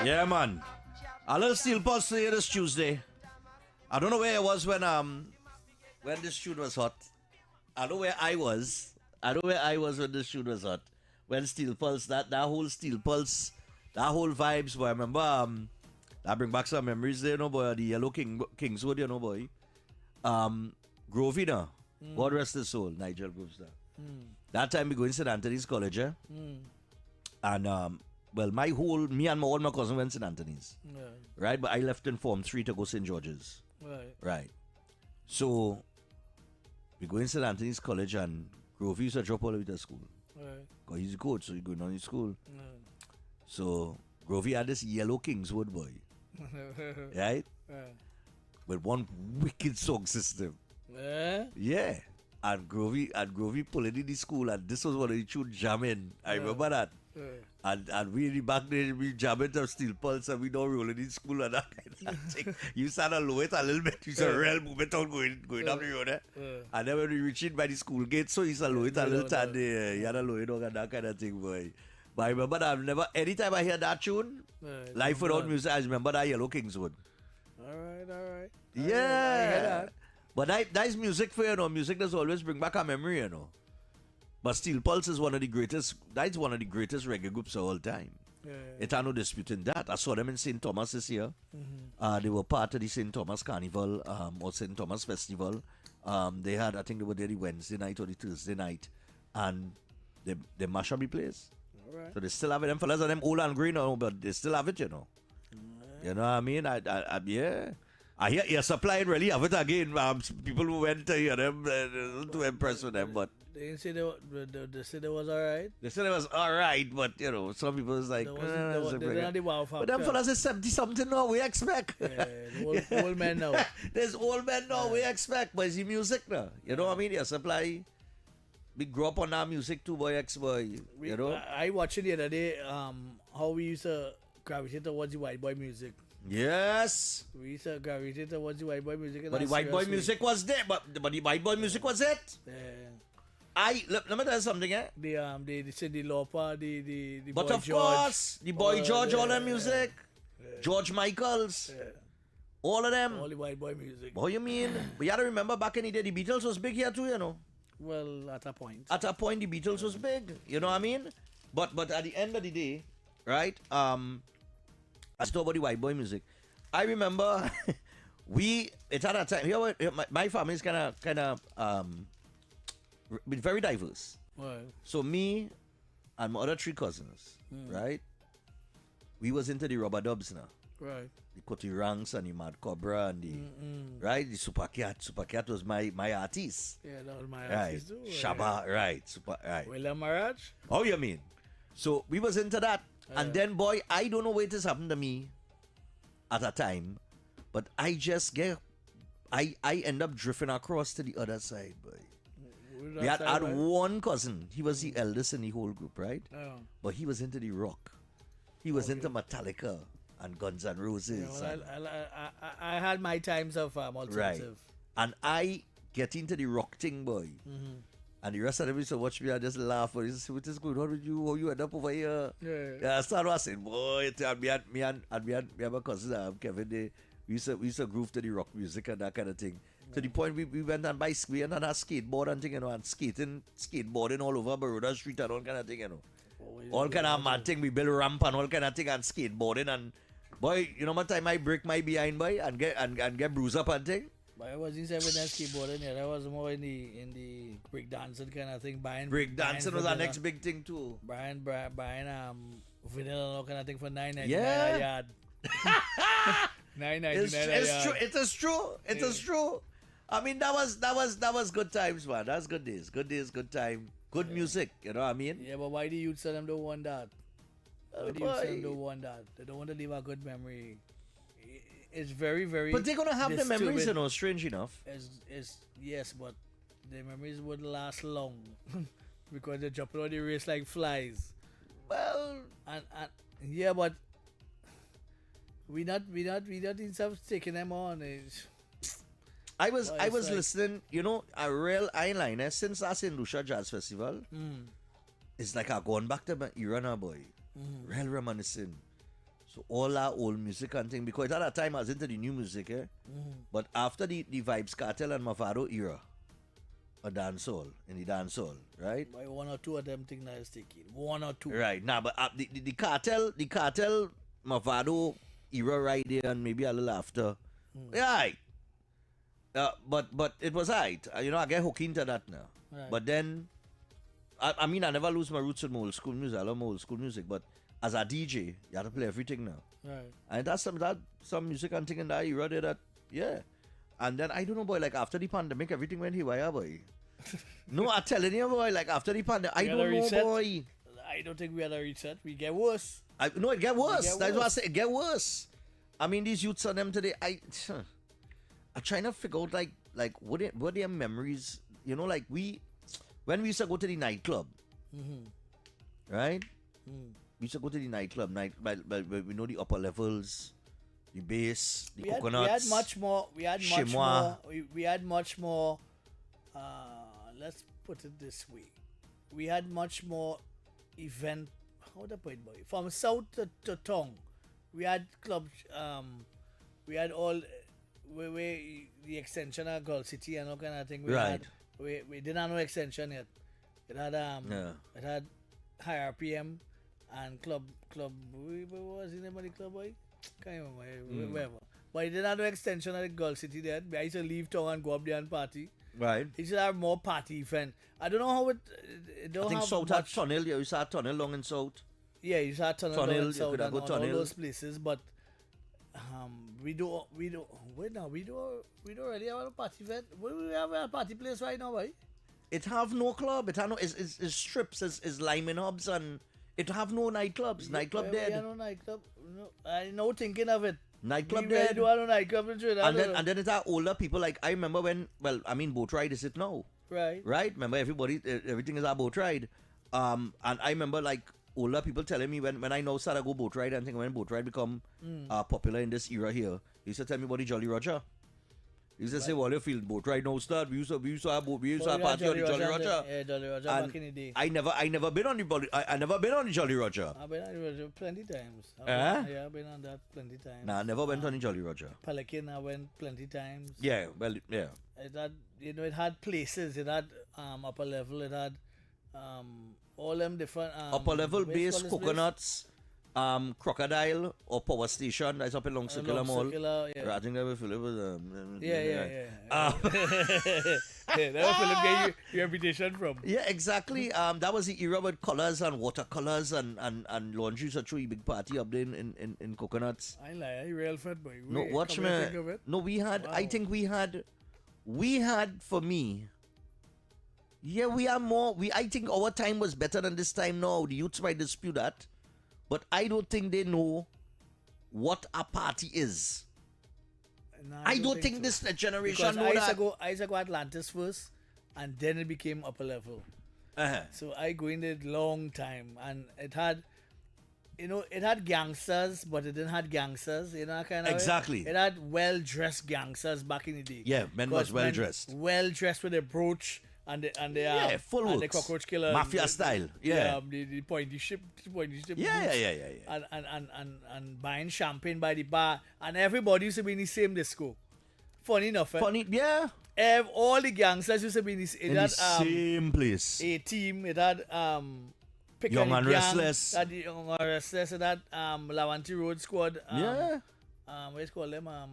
Yeah, man. A little steel pulse here this Tuesday. I don't know where I was when this tune was hot. I know where I was. I know where I was when this tune was hot. When Steel Pulse, that whole Steel Pulse, that whole vibes. Boy, I remember I bring back some memories there, you know, boy. The Yellow Kingswood, you know, boy. Grovey, now. God rest his soul, Nigel Groves. That time we go in St. Anthony's College, and well, me and all my cousins went St. Anthony's, right? But I left in Form 3 to go St. George's, right? So we go in St. Anthony's College, and Grovey used to drop all the way to school. Because he's good, so he's going on in school. So Grovey had this Yellow Kingswood, boy, right? With one wicked song system. Yeah. And Grovey pulling in the school, and this was one of the tunes jamming. I remember that. And we in the back there, we jamming to Steel Pulse, and we don't roll in school and that kind of thing. You start to lower it a little bit. You saw a real movement on going up the road. And then when we reach in by the school gate, so you start to lower it a little time there. You had to lower it on and that kind of thing, boy. But I remember that anytime I hear that tune, Life Without Music, I remember that Yellow Kingswood. All right. Yeah. But that's music for, you know. Music does always bring back a memory, you know. But Steel Pulse is one of the greatest reggae groups of all time. It's no disputing that. I saw them in St. Thomas this year. They were part of the St. Thomas Carnival or St. Thomas Festival. They had, I think they were there the Wednesday night or the Thursday night. And they mash up the place. Right. So they still have it. Them fellas are them old and green, you know, but they still have it, you know. You know what I mean? Yeah. I hear Air Supply really have it again. People who went to hear them, too impressed with them, but they didn't say they said it was alright. They said it was alright, but you know, some people was like, the wow factor. But them fellas is 70 something now, we expect. Yeah, the old men now. There's old men now, we expect, but it's the music now. You know what I mean? Air Supply. We grew up on that music too, boy, ex-boy. You know? I watched it the other day, how we used to gravitate towards the white boy music. Yes. We used to gravitate towards the white boy music. But the white boy music was there. But the white boy music was it. Let me tell you something, eh? The Cindy Lauper, the but Boy of George. Course, the Boy George, all that music. George Michaels. All of them. All the white boy music. What you mean? But you have to remember back in the day, the Beatles was big here too, you know. Well, at a point. At a point, the Beatles was big. You know what I mean? But at the end of the day, right? I talk about the white boy music. I remember it's at that time. Here, my family is kind of very diverse. Right. So me and my other 3 cousins, right? We was into the rubber dubs now. Right. The Cutty Ranks and the Mad Cobra and the right, the Super Cat. Super Cat was my artist. Yeah, that was my right. artist too. Shabba, right. Super, right. William Maraj? Oh, you mean? So we was into that. And then, boy, I don't know where this happened to me at a time, but I just I end up drifting across to the other side, boy. We had one cousin. He was the eldest in the whole group, right? Oh. But he was into the rock. He was into Metallica and Guns N' Roses. Yeah, I had my times of alternative. Right. And I get into the rock thing, boy. And the rest of them used to watch me and just laugh. But say, what is going on with you? How you end up over here? I started saying, boy, me and my cousin Kevin, we used to groove to the rock music and that kind of thing. To the point we went on we went on a skateboard and thing, you know, and skateboarding all over Baroda Street and all kind of thing, you know. All kind of mad thing. We build ramp and all kind of thing and skateboarding and boy, you know what time I break my behind, boy, and get bruised up and thing. But I wasn't saying with that skateboarding yet. I was more in the break dancing kind of thing. Break dancing was our next big thing too. Buying vinyl and all kind of thing for $9.99 yeah. a yard. $9.99 it's true. It is true. It is true. I mean that was good times, man. That's good days. Good days, good time. Good music, you know what I mean? Yeah, but why do you tell them don't want that? Why do you tell them don't want that? They don't want to leave a good memory. It's very, very. But they're gonna have the memories, you know. Strange enough. Yes, but the memories wouldn't last long because they're jumping on the race like flies. Well, and yeah, but we not instead of taking them on. I was like, listening, you know, a real eyeliner since that St. Lucia Jazz Festival. It's like I've gone back to my era now, boy. Real reminiscing. So all that old music and thing, because at that time I was into the new music, But after the Vibes Cartel and Mavado era, in the dancehall, right? By one or two of them thing that is taking. One or two. Right. Now, but the cartel Mavado era right there and maybe a little after. Yeah. But it was right. I get hooked into that now. Right. But then, I mean, I never lose my roots in my old school music. I love my old school music, but as a DJ, you have to play everything now. Right. And that's some music and thing in that era there that, yeah. And then, I don't know, boy, like after the pandemic, everything went haywire, boy. No, I'm telling you, boy, like after the pandemic, I don't know, boy. I don't think we had a reset. We get worse. No, it get worse. That's what I say. It get worse. I mean, these youths on them today, I'm trying to figure out, like what their memories, like when we used to go to the nightclub, right? We used to go to the nightclub, but we know the upper levels, the bass, the coconuts. We had much more. We had much more. Let's put it this way. We had much more event. How would I put it, boy? From south to tongue, we had clubs. We had all where the extension of Gulf City and all kind of thing. We didn't have no extension yet. It had it had high RPM and club. What was the name of the club, boy? Can't remember. Whatever. But it didn't have no extension at the Gulf City there. I used to leave town and go up there and party. Right. It should have more party event. I don't know how it don't I think have South much. had Tunnel. You saw Tunnel long in South. Yeah, you saw Tunnel long in South could have and go all Tunnel. those places, but we don't really have a party event. We have a party place right now, right? It have no club. It have no. It's strips. It's Lyman Hubs and it have no nightclubs. Nightclub dead. Yeah, no nightclub. No, I know thinking of it. Nightclub we dead. Do a nightclub in Trinidad. And then it's our older people. Like I remember when. Well, I mean, boat ride is it now? Right. Right. Remember, everything is our boat ride. And I remember like older people telling me when I now started to go boat ride and think when boat ride become popular in this era here, he used to tell me about the Jolly Roger. He used to say, well, you feel boat ride now start. We used to have party on the Jolly Roger. Yeah, Jolly Roger and back in the day. I never been on the I never been on the Jolly Roger. I've been on the Roger plenty times. I've been on that plenty times. Nah, I never went on the Jolly Roger. Pelican, I went plenty times. Yeah, well, yeah. It had, it had places. It had upper level. It had all them different upper level base, coconuts, crocodile or power station. That's up in Long Circular Mall. Yeah. I think they were Philip was yeah. That's where Philip get your reputation from. Yeah, exactly. That was the era with colors and watercolors and laundry. Such a big party up there in coconuts. I lie, real fat boy. No, watch me. No, we had. Wow. I think we had for me. Yeah, we are more. I think our time was better than this time now. The youths might dispute that, but I don't think they know what a party is. No, I don't think this generation know that. I used to go Atlantis first, and then it became upper level. So I go in it long time, and it had, it had gangsters, but it didn't have gangsters. Kind of exactly. It had well-dressed gangsters back in the day. Yeah, men was well-dressed. Well-dressed with a brooch. And the full and the cockroach killer, mafia style, the pointy ship, yeah. And buying champagne by the bar, and everybody used to be in the same disco. Funny enough, yeah. All the gangsters used to be in the same place. A team. It had Young and Restless. It had Young and Restless. It had Lavanti Road Squad. What's called them? I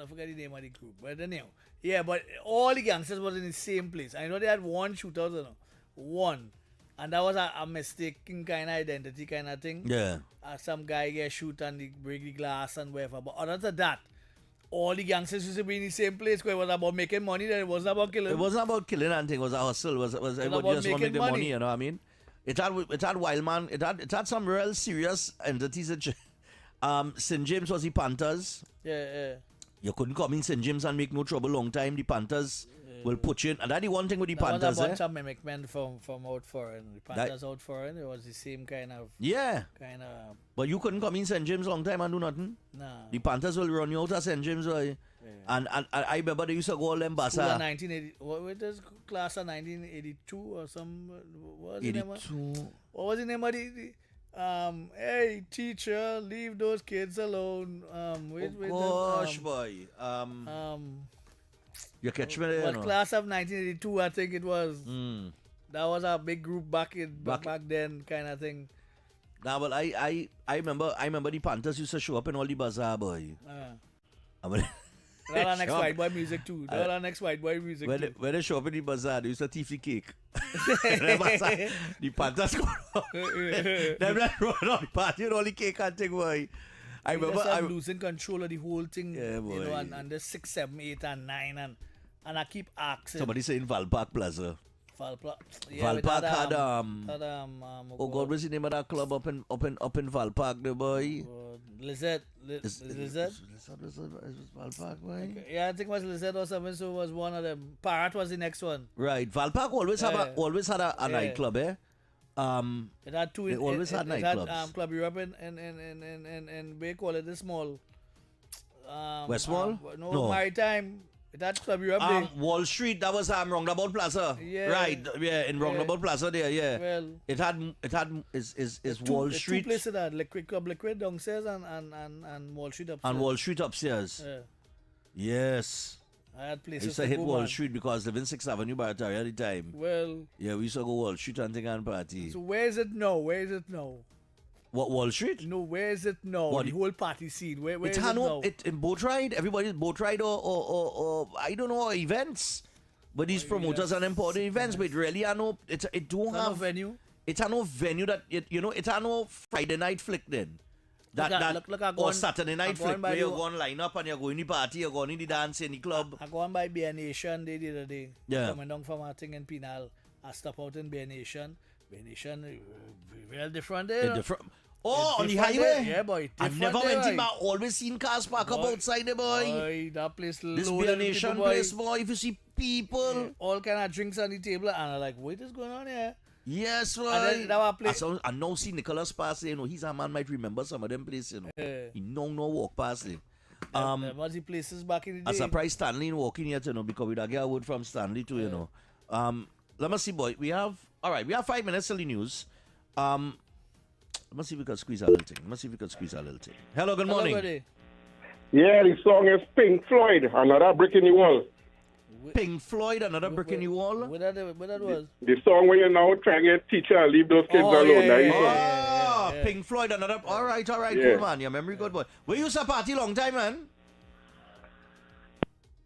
forget the name of the group, but anyhow. Yeah, but all the gangsters was in the same place. I know they had one shootout, one. And that was a mistaken kind of identity kind of thing. Yeah. Some guy get shoot and they break the glass and whatever. But other than that, all the gangsters used to be in the same place. It was about making money, then it wasn't about killing. It wasn't about killing anything. It was a hustle. It was just want to make the money, you know what I mean? It had Wildman. It had some real serious entities. St. James was the Panthers. Yeah. You couldn't come in St. James and make no trouble long time. The Panthers will put you in. And that's the one thing with the That Panthers, was a bunch of mimic men from out foreign. The Panthers out foreign, it was the same kind of... Yeah. But you couldn't come in St. James long time and do nothing. Nah. The Panthers will run you out of St. James, boy. And I remember they used to go all them bassa. 1980, what was this class of 1982 or some? What was the name? 82. What was the name of the hey teacher, leave those kids alone. Gosh, boy. You catch me there, What class of 1982? I think it was. That was a big group back then, kind of thing. Nah, but I remember the Panthers used to show up in all the bazaar, boy. That our next white boy music too. That our next white boy music too. When they show up in the bazaar, they used to thief the cake. The Panthers go them like run out the party and all the cake and thing, boy. I remember I'm losing control of the whole thing. Yeah, boy. You know, and the 6, 7, 8, and 9, and I keep asking. Somebody saying Val Park Plaza. Val Park had oh God, what's the name of that club up in Val Park, the boy? Lizard. Lizard Val Park, boy. Yeah, I think it was Lizard or something. So it was one of them. Parrot was the next one. Right, Val Park always had a nightclub, eh? It had two. It always had nightclubs. It had Club Europe and we call it the small. West Mall? No, Maritime. It had Club Europe. Wall Street, that was Roundabout Plaza. Yeah. Right, yeah, in Roundabout Plaza there, yeah. Well, it had Wall Street. Two places that Club Liquid downstairs and Wall Street upstairs. And Wall Street upstairs. Yeah. Yes. I had places I used to hit Wall Street because I lived in 6th Avenue by the at the time. Well. Yeah, we used to go Wall Street and thing and party. So where is it now? What, Wall Street? No, where is it now? What? The whole party scene. Where is it now? now? In boat ride. Everybody's boat ride or I don't know, events. But these promoters and important events, but really I know it don't have no venue. It's a no venue that it's a no Friday night flick then. Or Saturday night flick where you go and line up and you're going to the party, you're going to the dance in the club. I go on by Bear Nation the other day. Yeah. Coming down from a thing in Penal. I stop out in Bear Nation. Bear Nation, real different there. Oh, on the highway? Yeah, boy. I've never went in, but always seen cars park up outside there, boy. That place this Bear Nation place, boy. If you see people. Yeah, all kind of drinks on the table, and I'm like, what is going on here? Yes, right. And then that place. I now see Nicholas pass there, he's a man might remember some of them places, He no walk past there. There was the places back in the day. I'm surprised Stanley walking here, because we don't get a word from Stanley too, Let me see, boy. We have 5 minutes till the news. Let's see if we can squeeze a little thing. Hello, good morning. Yeah, the song is Pink Floyd, Another Brick in the Wall. Pink Floyd, Another Brick in the Wall? What that was? The song where you now try to get teacher and leave those kids alone. Yeah. Pink Floyd, Another... All right, cool, man. Your memory good, boy. We used to party long time, man.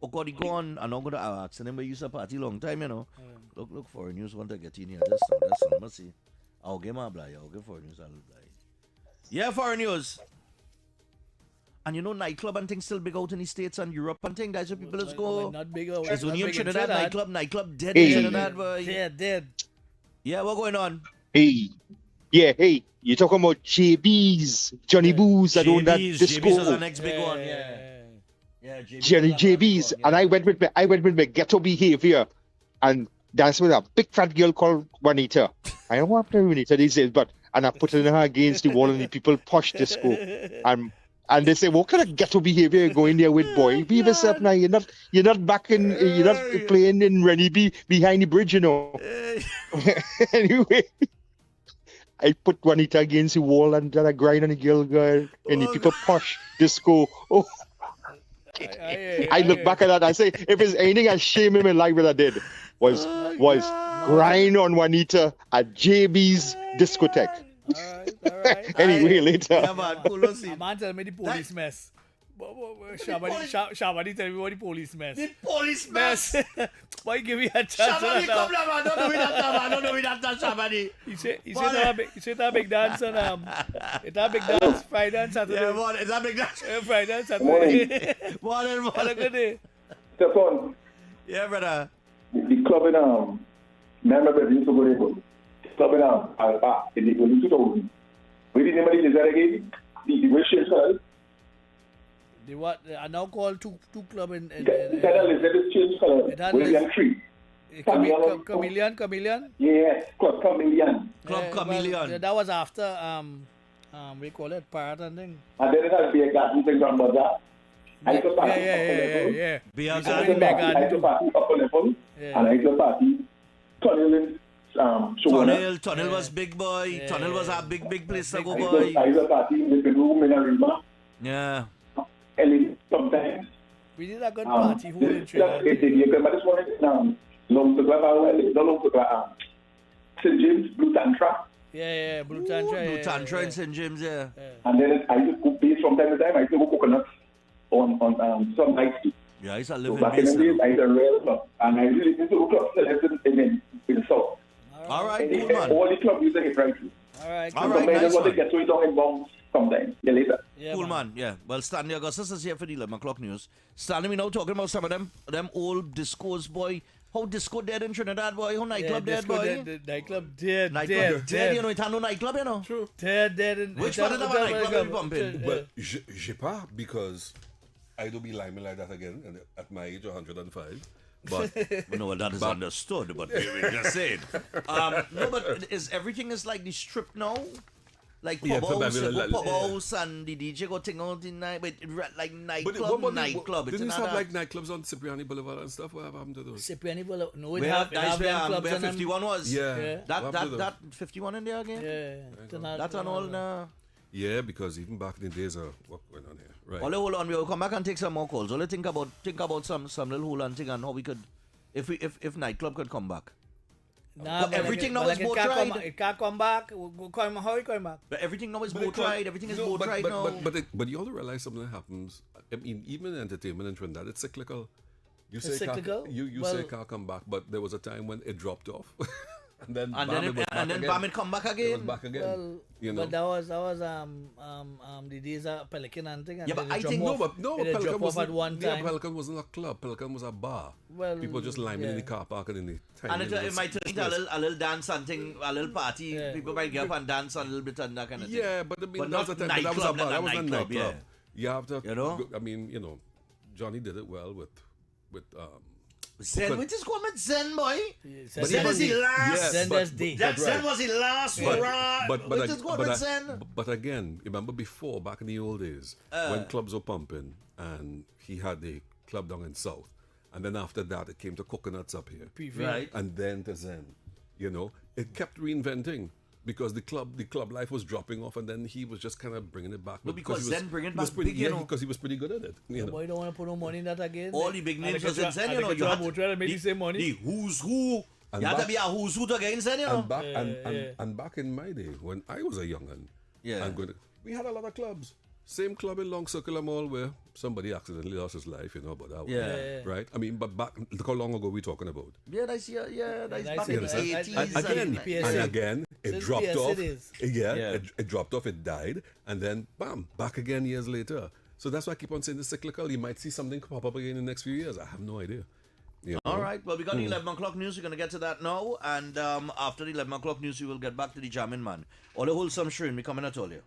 Oh, God, he gone. I'm not going to ask him, we used to party long time, Look for a news, want to get in here. Just let's see. I'll give my blind. I'll give foreign news. I'll blind. Yeah, foreign news. And nightclub and things still big out in the States and Europe and things. That's where people just go. Not big out. It's only in Trinidad nightclub dead in Trinidad, boy. Dead. Yeah, what's going on? Hey. Yeah, hey. You're talking about JB's, Johnny Boo's, that own that disco. JB's was the next big one, yeah. JB's. And I went with my ghetto behavior and danced with a big fat girl called Juanita. I don't want to play Juanita these days, and I put her against the wall and the people push disco. And they say, what kind of ghetto behavior you going there with, boy? Be yourself now. You're not playing in Rennie B behind the bridge, Anyway, I put Juanita against the wall and then I grind on the girl, and the people push disco. Oh. I look back at that and I say, if there's anything I shame in my life that I did was grind on Juanita at JB's discotheque. All right. Anyway, later. Yeah, man, cool. Man, tell me the police mess. Shabadi, tell me what the police mess. The police mess? Why give me a chance? Shabadi, come now, man. Don't do that, Shabadi. He said that big dance on it's a big dance Friday and Saturday. Yeah, man, it's a big dance. Friday and Saturday. Morning. Have a good day. Stephan. Yeah, brother. The club in remember that used to go there. The club in the early 2000. Where the name of the Lizard again? The Russian side. They what? They are now called two club in. It had a little bit changed color. It had William Tree. Chameleon? Yes, Club Chameleon. Club Chameleon. Well, that was after we call it Parrot and thing. And then it had Beer Gardens in Grandmother. Yeah. Beer Garden. I used to party upper level. And I used to party Tunnel was big boy. Yeah. Tunnel was a big place to go, I boy. used to party in the room in a river. Yeah. And sometimes. We did a good party. Who in But this one is long to St. James Blue Tantra. Yeah, Blue Tantra. Blue Tantra in St. James, yeah. And then I used to cook beef from time to time. I used to go coconuts on some nights too. Yeah, I used to live So in back in the Mason. days, I used to rail club. And I really used to go clubs in the south. All right, And cool, man. all the clubs used to hit right through. All right, All right, I nice just want to one. get so it down in bounds sometime. Yeah, later. Cool, man. Yeah. Well, Stanley Augustus is here for the 11 o'clock news. Stanley, we now talking about some of them old discos, boy. How disco dead in Trinidad, boy? How nightclub dead, boy? Nightclub dead. Nightclub dead. You know, it had no nightclub, you know? True. Dead. Which one of them are nightclub we pumping? But j'ai pas, because I don't be liming like that again at my age of 105. But no, that is understood, but we just said. No, but everything is like the strip now? Like pub house and the DJ go ting out in night, but like nightclub. Didn't you have like nightclubs on Cipriani Boulevard and stuff? What happened to those? Cipriani Boulevard? No, We have where 51 was. Yeah. That 51 in there again? Yeah. That's an all now. Yeah, because even back in the days of what went on here. Right. Hold on, we'll come back and take some more calls. Only think about some little hole and thing and how we could, if nightclub could come back. Nah, but everything now is boat ride. It can't come back. How it come back? But everything now is boat ride. Everything is boat ride now. But you also realize something that happens. I mean, even in entertainment in Trinidad, it's cyclical. You say cyclical? You say can't come back, but there was a time when it dropped off. And then bam, it come back again. It was back again. Well, you know? But that was the days of Pelican and thing. Yeah, but I think Pelican was at one time. Pelican wasn't a club. Pelican was a bar. Well, people just liming in the car park and in the tiny. And it might turn into a little dance and thing, a little party. Yeah. People might get up and dance a little bit and that kind of thing. Yeah, but I mean, that was a bar. That was a nightclub. Yeah. You have to, I mean, Johnny did it well with Zen, which is called Zen, boy. Zen is the last. Zen was the. Zen was the last hurrah. But again, remember before, back in the old days, when clubs were pumping, and he had the club down in South, and then after that, it came to Coconuts up here, right, and then to Zen. It kept reinventing. Because the club life was dropping off, and then he was just kind of bringing it back. No, because Zen bringing it back big, big, because he was pretty good at it. Boy, don't want to put no money in that again. All the big names was in Zen, you had to make money. The who's who. You had to be a who's who to get in Zen, And back in my day, when I was a young'un, we had a lot of clubs. Same club in Long Circular Mall where somebody accidentally lost his life, but that was right. I mean, but back, look how long ago we talking about. Yeah, that's back in the 80s. And again, it dropped off. It dropped off. It died, and then bam, back again years later. So that's why I keep on saying it's cyclical. You might see something pop up again in the next few years. I have no idea. All right. Well, we got the 11 o'clock news. We're going to get to that now. And after the 11 o'clock news, we will get back to the jamming man. All the wholesome shroom, we coming at all you.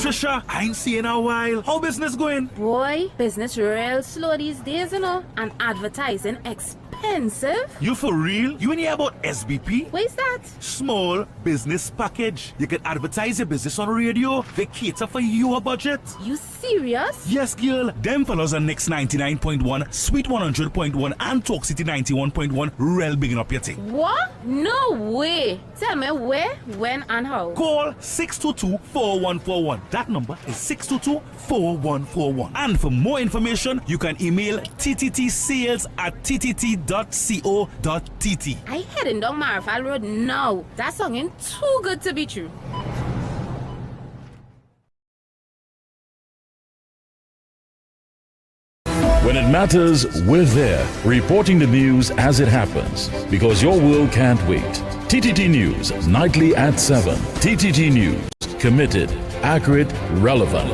Trisha, I ain't seen in a while. How business going? Boy, business real slow these days, you know, and advertising expensive. You for real? You ain't hear about SBP? What's that? Small Business Package. You can advertise your business on radio. They cater for your budget. You serious? Yes, girl. Them fellas are Next 99.1, Sweet 100.1, and Talk City 91.1. Real bigging up your thing. What? No way. Tell me where, when, and how. Call 622-4141. That number is 622-4141. And for more information, you can email tttsales@ttt.co.tt. I heading down Marfal Road now. That song ain't too good to be true. When it matters, we're there, reporting the news as it happens, because your world can't wait. TTT News, nightly at 7. TTT News, committed, accurate, relevant.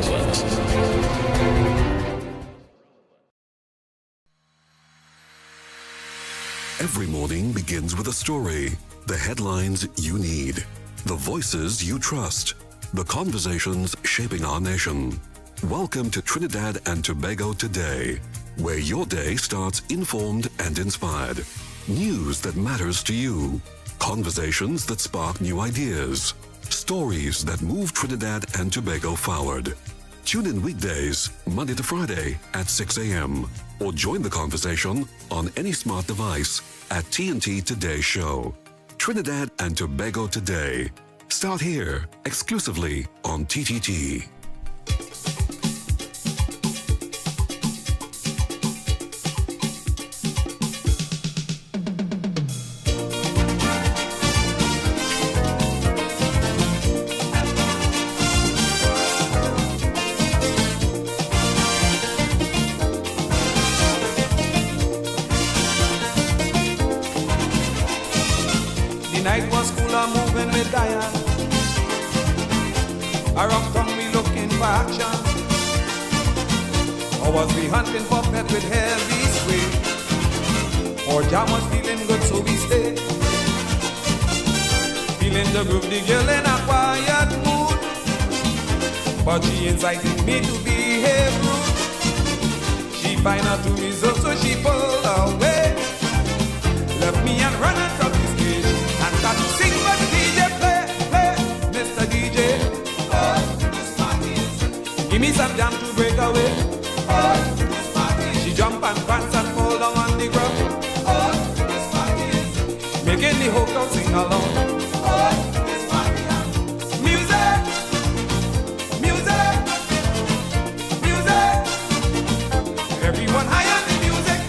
Every morning begins with a story, the headlines you need, the voices you trust, the conversations shaping our nation. Welcome to Trinidad and Tobago Today, where your day starts informed and inspired. News that matters to you, conversations that spark new ideas, stories that move Trinidad and Tobago forward. Tune in weekdays, Monday to Friday at 6 a.m. or join the conversation on any smart device at TNT Today Show. Trinidad and Tobago Today. Start here, exclusively on TTT. The night was cool, I'm moving with Diane. Around town we looking for action. Or was we hunting for pet with heavy swing? Or Jam was feeling good so we stayed. Feeling the groove, the girl in a quiet mood. But she incited me to behave rude. She find out to result so she pulled away. Left me and run and from the stage. And start to sing but the DJ play, Mr. DJ. Oh, this party is. Give me some jam to break away. Oh, this party is. She jump and prance and fall down on the ground. Oh, this party is. Making the whole crowd sing along. Oh, this party is. Music, music, music. Everyone high on the music.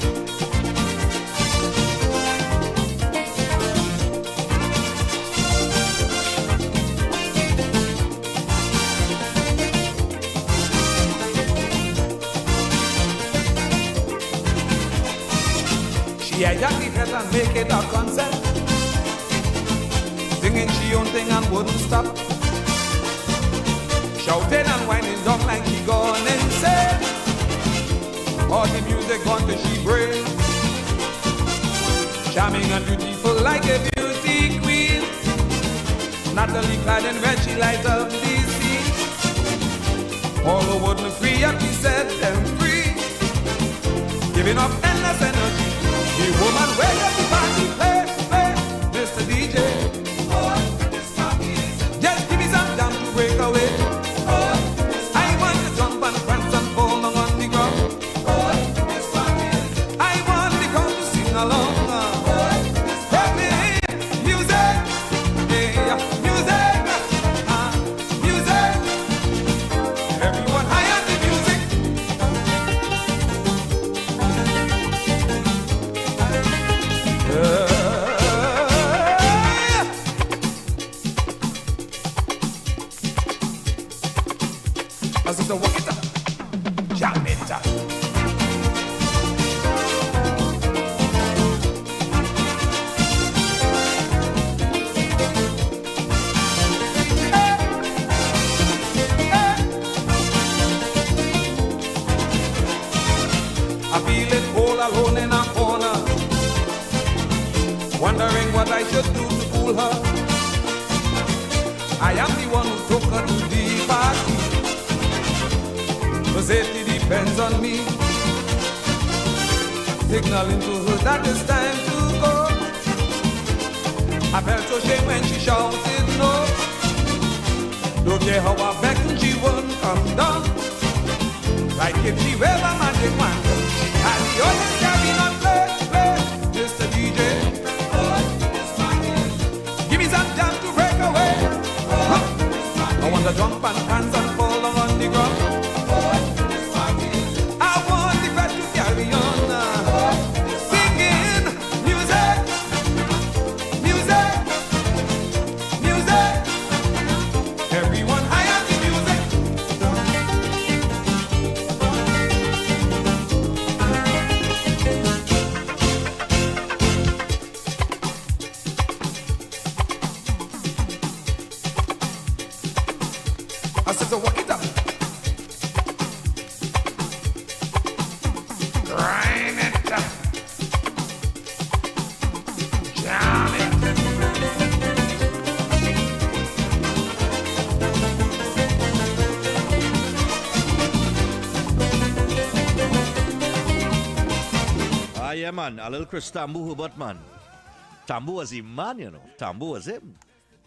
She hijacked the fest and make it a concert. Singing she own thing and wouldn't stop. Shouting and whining down like she gone insane. All the music on till she break. Charming and beautiful like a beauty queen. Natalie clad in red, she lights up the scene. All who wouldn't free up, he set them free. Giving up endless energy. The woman wake up the party, play, Mr. DJ. Oh, this party is. Just give me some jam to break away. Oh, I want to jump and prance and fall down on the ground. Oh, this party is. I want the crowd to sing along. Oh, this party is. Music, yeah, music, music. Everyone high on the music. I said, walk it up, jam it up. I feel it all alone in a corner, wondering what I should do to fool her. I am the one who took her to the party. depends on me. Signaling to her that it's time to go. I felt so shame when she shouted no. Don't care how I begged, she wouldn't come down. Like if she were a magic wand, she had the audience carrying on play, Mr. DJ. Give me some jam to break away. I want to jump and dance and fall on the ground. I want the crowd to carry on. Singing music, music, music. Everyone high on the music. I said, so walk it up. Grind it up. Jam it. Ah, yeah, man. A little Chris Tambu Hubert, man. Tambu was him, man, you know. Tambu was him.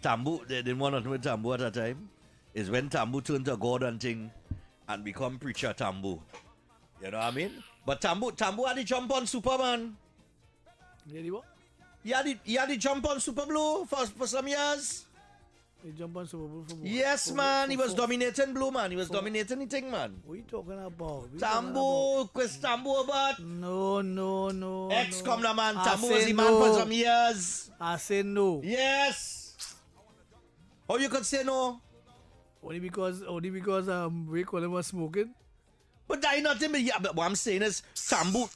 Tambu, they didn't want nothing with Tambu at that time. Is when Tambu turned to God and thing and become preacher Tambu. You know what I mean? But Tambu had the jump on Superman. Really what? He had the jump on Super Blue for some years. He jump on Super Bowl for what? Yes, man. He was dominating Blue, man. He was dominating the thing, man. What are you talking about? Tambu, Chris Tambu about. No. X no. come now, man. I Tambu say was the man for some years. I say no. Yes. How you could say no? Only because we call him was smoking. But that ain't nothing. But what I'm saying is Tambu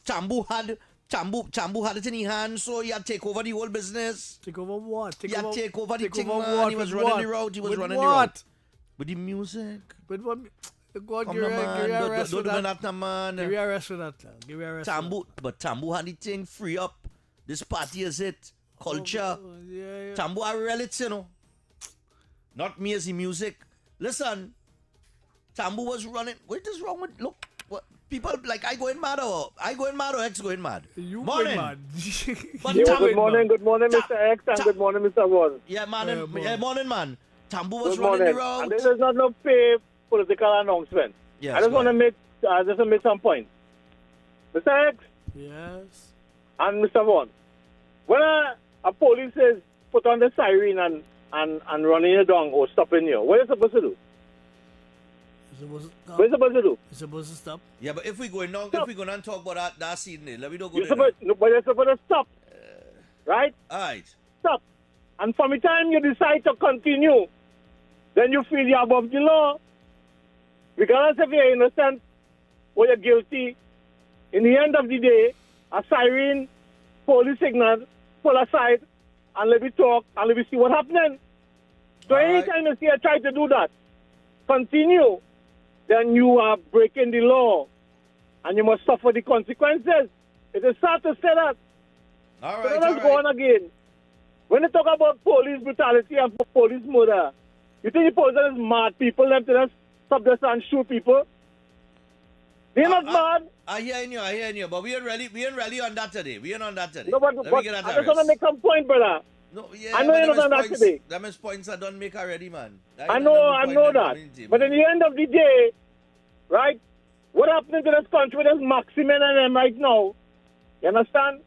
had it in his hands, so he had to take over the whole business. Take over what? He had to take over the thing, man. What? He was With running what? the route. He was With running what? the route. With the music. With what? God, Come give on, me man. a rest Don't for do that. that, man. Give me a rest for that. Give me a rest. But Tambu had the thing free up. This party is it. Culture. Yeah. Tambu are relics, you know. Not me as the music. Listen, Tambu was running. What is wrong with look? What people like? I going mad or X going mad? You morning. going mad? But Good morning, Mr. X, and good morning, Mr. One. Yeah, morning, man. Tambu was Good running morning. the route. And this is not no fake political announcement. Yes, I just want to make some points. Mr. X Yes. and Mr. One. When a police is put on the siren and running you down or stopping you, what are you supposed to do? What are you supposed to do? You're supposed to stop. Yeah, but if we going on and talk about that scene, let me don't go You're there. you're supposed to stop. Right? Alright. Stop. And from the time you decide to continue, then you feel you're above the law. Regardless if you're innocent or you're guilty, in the end of the day, a siren, police signal, pull aside, and let me talk, and let me see what's happening. So anytime you see I try to do that, continue, then you are breaking the law, and you must suffer the consequences. It is sad to say that. All So right, let's go on again. When they talk about police brutality and police murder, you think the police is mad people left to just stop this and shoot people? They're not mad. I hear you, but we ain't really on that today. We ain't on that today. No, but Let me get that I just want to make some point, brother. No, yeah, I know you're not on that today. That means points I don't make already, man. I know that. But at the end of the day, right, what happening to this country is Maximum and them right now. You understand?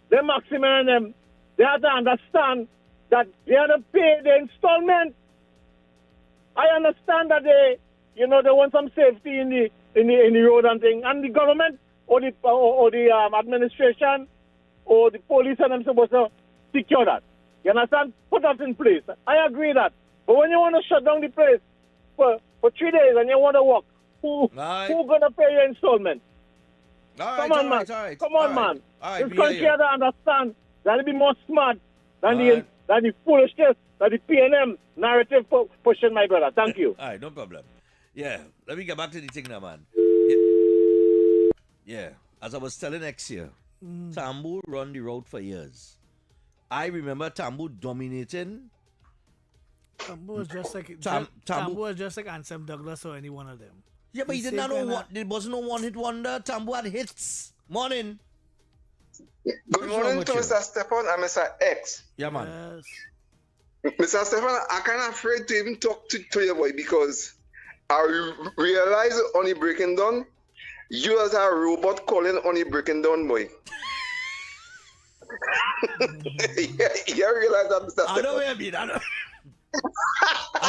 They're Maximum and them. They have to understand that they have to pay the installment. I understand that they want some safety in the road and thing, and the government or the administration or the police and them supposed to secure that. You understand? Put that in place. I agree that. But when you want to shut down the place for 3 days and you want to walk, who gonna pay your installment? Come on, man. Come on, man. This country has to understand that it be more smart than the foolishness that the PNM narrative pushing, my brother. Thank you. All right, no problem. Yeah, let me get back to the thing now, man. Yeah, as I was telling X here, Tambu run the road for years. I remember Tambu dominating. Tambu was just like Tambu was just like Ansem Douglas or any one of them. Yeah, but he did not know what. There wasn't no one-hit wonder. Tambu had hits. Morning. Good morning to Mr. Stephan and Mr. X. Yeah, man. Yes. Mr. Stephan, I'm kind of afraid to even talk to your boy because I realize on the breaking down, you as a robot calling on the breaking down, boy. You realize that, Mr. Stephan? I know what I mean. I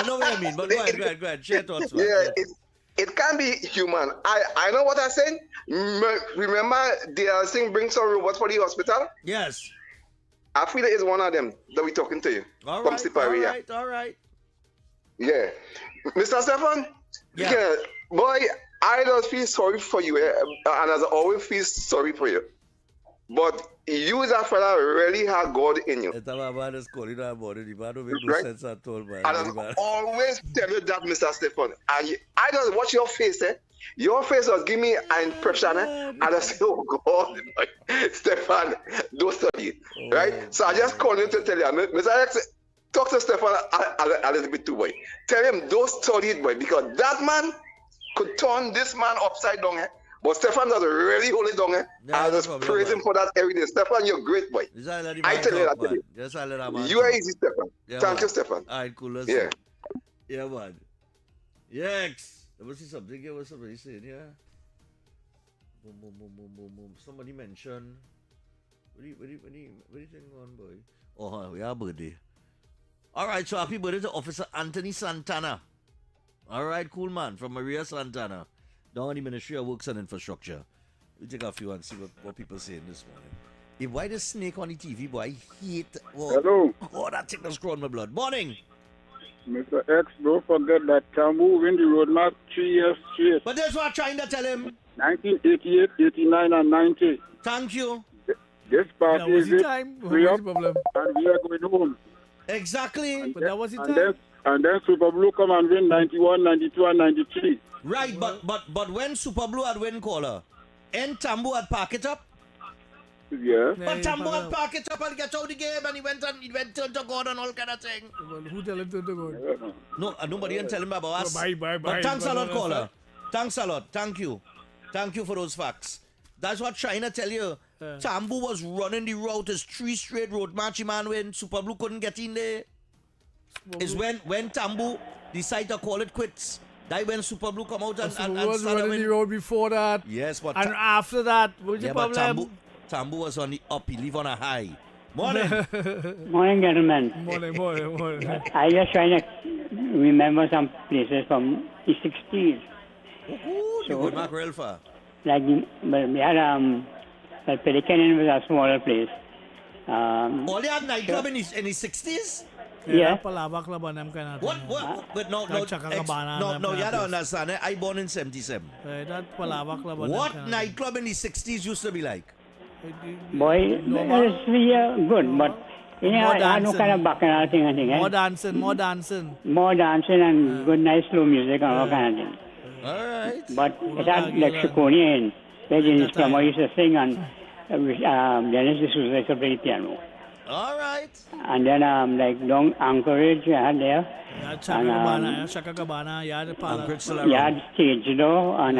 know what I mean, but go ahead. Share thoughts, man. Yeah, it can be human. I know what I'm saying. Remember, they are saying bring some robots for the hospital? Yes. I feel it's one of them that we're talking to you. All right. Yeah. Mr. Stephan? Yeah. Boy, I just feel sorry for you, and as I always feel sorry for you. But you, that fella, really have God in you. Right? And I always tell you that, Mr. Stephan. And I just watch your face, Your face was giving me an impression, and I say, oh God, Stephan, don't study, right? So I just called you to tell you, Mr. X, talk to Stephan a little bit too, boy. Tell him don't study it, boy, because that man could turn this man upside down, But Stephan does really hold it down, I just praise him for that every day. Stephan, you're great, boy. I tell you that. You are easy, Stephan. Thank you, Stephan. All right, cool. Yeah. Yeah, man. Yes. There was something here. What's somebody saying here? Boom. Somebody mentioned. What do you think on, boy? Oh, we are birthday. All right, so happy birthday to Officer Anthony Santana. All right, cool man, from Maria Santana. Down in the Ministry of Works and Infrastructure. We take a few and see what people saying this morning. If why the snake on the TV, boy, I hate. Oh, hello. God, that thing does grow in my blood. Morning. Mr. X, don't forget that Tambu win the roadmap 3 years straight. But that's what I'm trying to tell him. 1988, 89, and 90. Thank you. This party is it. We up, problem? And we are going home. Exactly. But that was the time. And then Super Blue come and win 91, 92, and 93. Right, but when Super Blue had win caller, and Tambu had park it up. Yeah. But Tambu had park it up and get out the game, and he went to God and all kind of thing. Well, who tell him to God? No, nobody can tell him about us. Bye. But thanks a lot, caller. Thanks a lot. Thank you for those facts. That's what trying to tell you. Tambu was running the route as 3 straight road match, man. When Super Blue couldn't get in there, is when Tambu decided to call it quits. That when Super Blue come out and was running the road before that. Yes, but and after that, what's the problem? But Tambu was on the up. He live on a high. Morning. Morning, gentlemen. Morning. I just trying to remember some places from the 60s. Ooh, so, good Mark Relfa. Like, we had Pelican was a smaller place. All they had nightclub in the 60s? Yeah. Palava club and them kind of What? But no, you had to understand. I born in 77. That Palava club. What nightclub in the 60s used to be like? Boy, it's good, but I had no kind of bacchanal thing. More dancing. More dancing and good, nice slow music and all kind of thing. All right. But it had like Chiconia where Dennis Plummer used to sing and Dennis D'Souza used to play piano. All right. And then like Long Anchorage I had there. Chaka Cabana, you had Palace. You had Stage Door and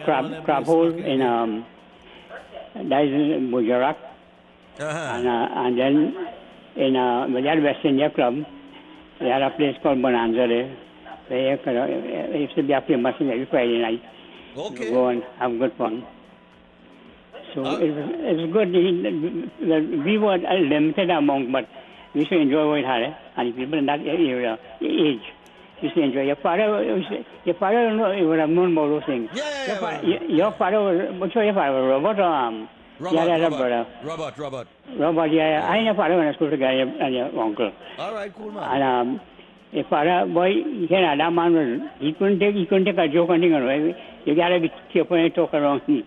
Crab Hole in that is in Bujarak. And then in we had West India Club. They had a place called Bonanza there. It used to be a famous thing every Friday night. Okay. Go and have good fun. So it was good. We were a limited amount, but we used to enjoy what it had. And people in that area, age, used to enjoy. Your father would have known more those things. Yeah. Your father was, what's your father, Robert or Robert. Robert, yeah. I and your father went to school together and your uncle. All right, cool, man. And your father, boy, that man was, he couldn't take a joke and thing away. You gotta be careful when you talk around me.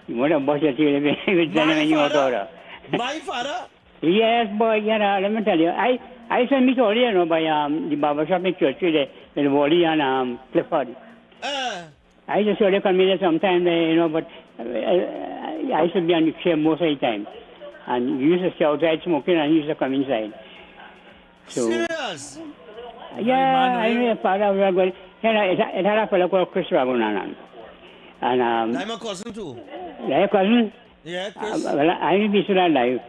You want to bust your teeth with when you are My father? Yes, boy, let me tell you. I saw me earlier, by the barbershop in church with Wally and Clifford. I just saw they come in sometime, but I used to be on the chair most of the time. And you used to stay outside smoking and you used to come inside. So, serious? Yeah, I know your father. It had a fellow called Chris Ragunanan. And I'm a cousin too. Your cousin? Yeah, Chris. Well, I didn't be still alive,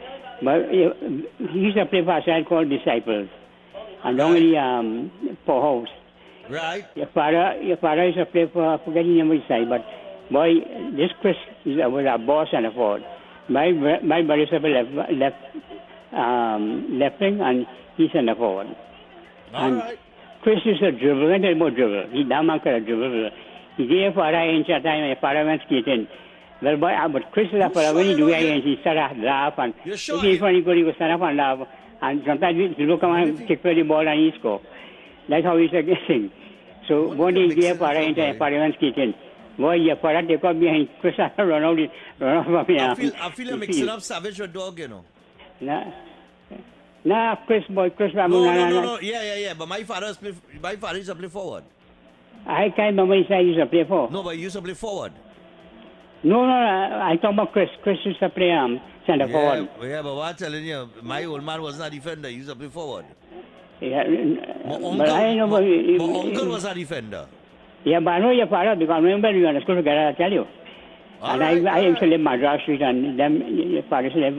but he used to play for a side called Disciples, and down in the poorhouse. Right. Your father used to play for, forgetting the name of his side, but boy, this Chris was a boss and a forward. My brother used to play left wing, and he's in the forward. And right. Chris used to dribble, and tell about dribble. He damn man could dribble. He gave father inch at time, and father went skating. Well, boy, but Chris is a father, when he do it, he started to laugh, and if he's funny good, he would stand up and laugh, and sometimes he would come and kick for the ball and he score. That's how he's getting. So one day he gave father inch, and father went skating. Boy, your father take up behind Chris and run out from here. I feel you're mixing up Savage with dog, you know. Nah, Chris No. Yeah. But my father used to play forward. I can't remember his side used to play for. No, but he used to play forward. No, I talk about Chris. Chris used to play center forward. Yeah, but what I'm telling you, my old man was not a defender. He used to play forward. Yeah, But I know my uncle was a defender. Yeah, but I know your father because remember we were in school together, I tell you. And I used to live Madras Street, and them your father used to live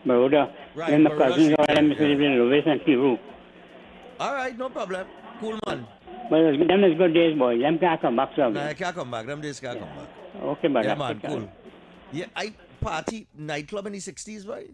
Baroda. Right, Then my Baroda cousins Street, all them used to live in Lewis and Peru. All right, no problem. Cool, man. But them is good days, boy. Them can't come back, so. Nah, I can't come back. Them days can't come back. Okay, but yeah, man, cool. Yeah, I party nightclub in the 60s, boy.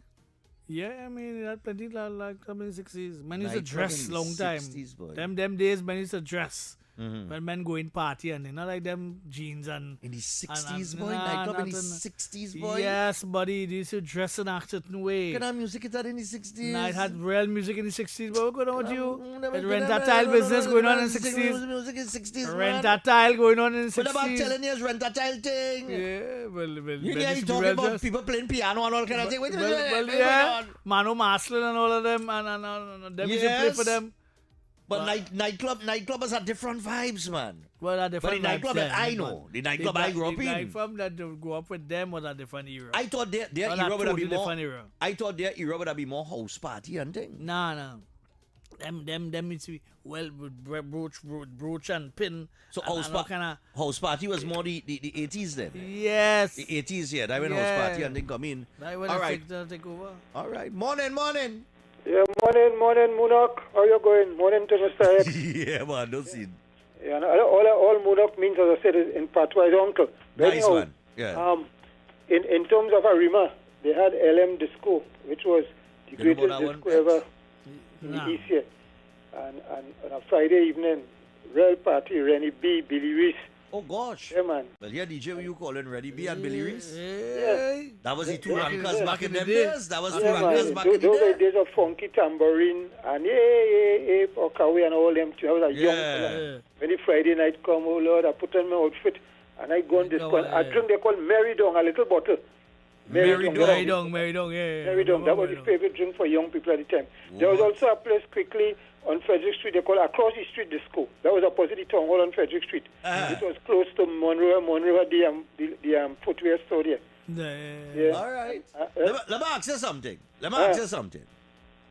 Yeah, I mean, that plenty like club in the 60s. Men used to Nightclub dress in the long time. 60s, boy. Them days, men used to dress. Mhm. When men go in party and they not like them jeans and in the 60s, boy. Nightclub in the 60s, boy. Yes, buddy. They used to dress in a certain way. What kind of music is that in the 60s? Nah, it had real music in the 60s, but what's going on with you? never- Rent-a-tile business going on in the 60s. Music in the 60s, man. Rent-a-tile going on in the 60s. What about telling you rent-a-tile thing? Yeah, well, You men hear used you to be talking well about dressed. people playing piano and all kind of thing. What's Well, going yeah. on? Mano Maslin and all of them, and them used to play for them. But nightclubbers have different vibes, man. Well, a different But the nightclub vibes, that yeah, I know, the nightclub I grew up The in. nightclub that grew up with them was a different era. I thought their Well, era a would have been totally more. different era. I thought their era would have been more house party and thing. Nah. Them used to be well with brooch and pin. So and house party was more the 80s then. Yes. The 80s, yeah. That when house party and thing come in. That when All they right. take over. All right. Morning. Yeah, morning, Munok. How you going? Morning to Mr. X. Yeah, man. Don't see. Yeah, and all Munok means, as I said, is in patois his uncle. But Nice anyhow, one. Yeah. In terms of Arima, they had LM Disco, which was the You know greatest about that disco one? ever in the East here. And on a Friday evening, real party, Rennie B, Billy Reese. Oh, gosh. Yeah, man. Well, yeah, DJ, what you calling Ready B and Billy Reese? Yeah. That was the two rankers back in them day. days. That was two Yeah, rankers man. back in the Those are day. the days of funky tambourine and Okawe and all them. I was a young fella. When the Friday night come, oh Lord, I put on my outfit and I go on this one. I drink, they call Mary Dong, a little bottle. Mary Dong, yeah. Mary Dong, that was his favorite drink for young people at the time. There was also a place quickly on Frederick Street, they call Across the Street Disco. That was opposite the town hall on Frederick Street. It was close to Monroe had the footwear store there. Yeah. All right. Let me ask you something.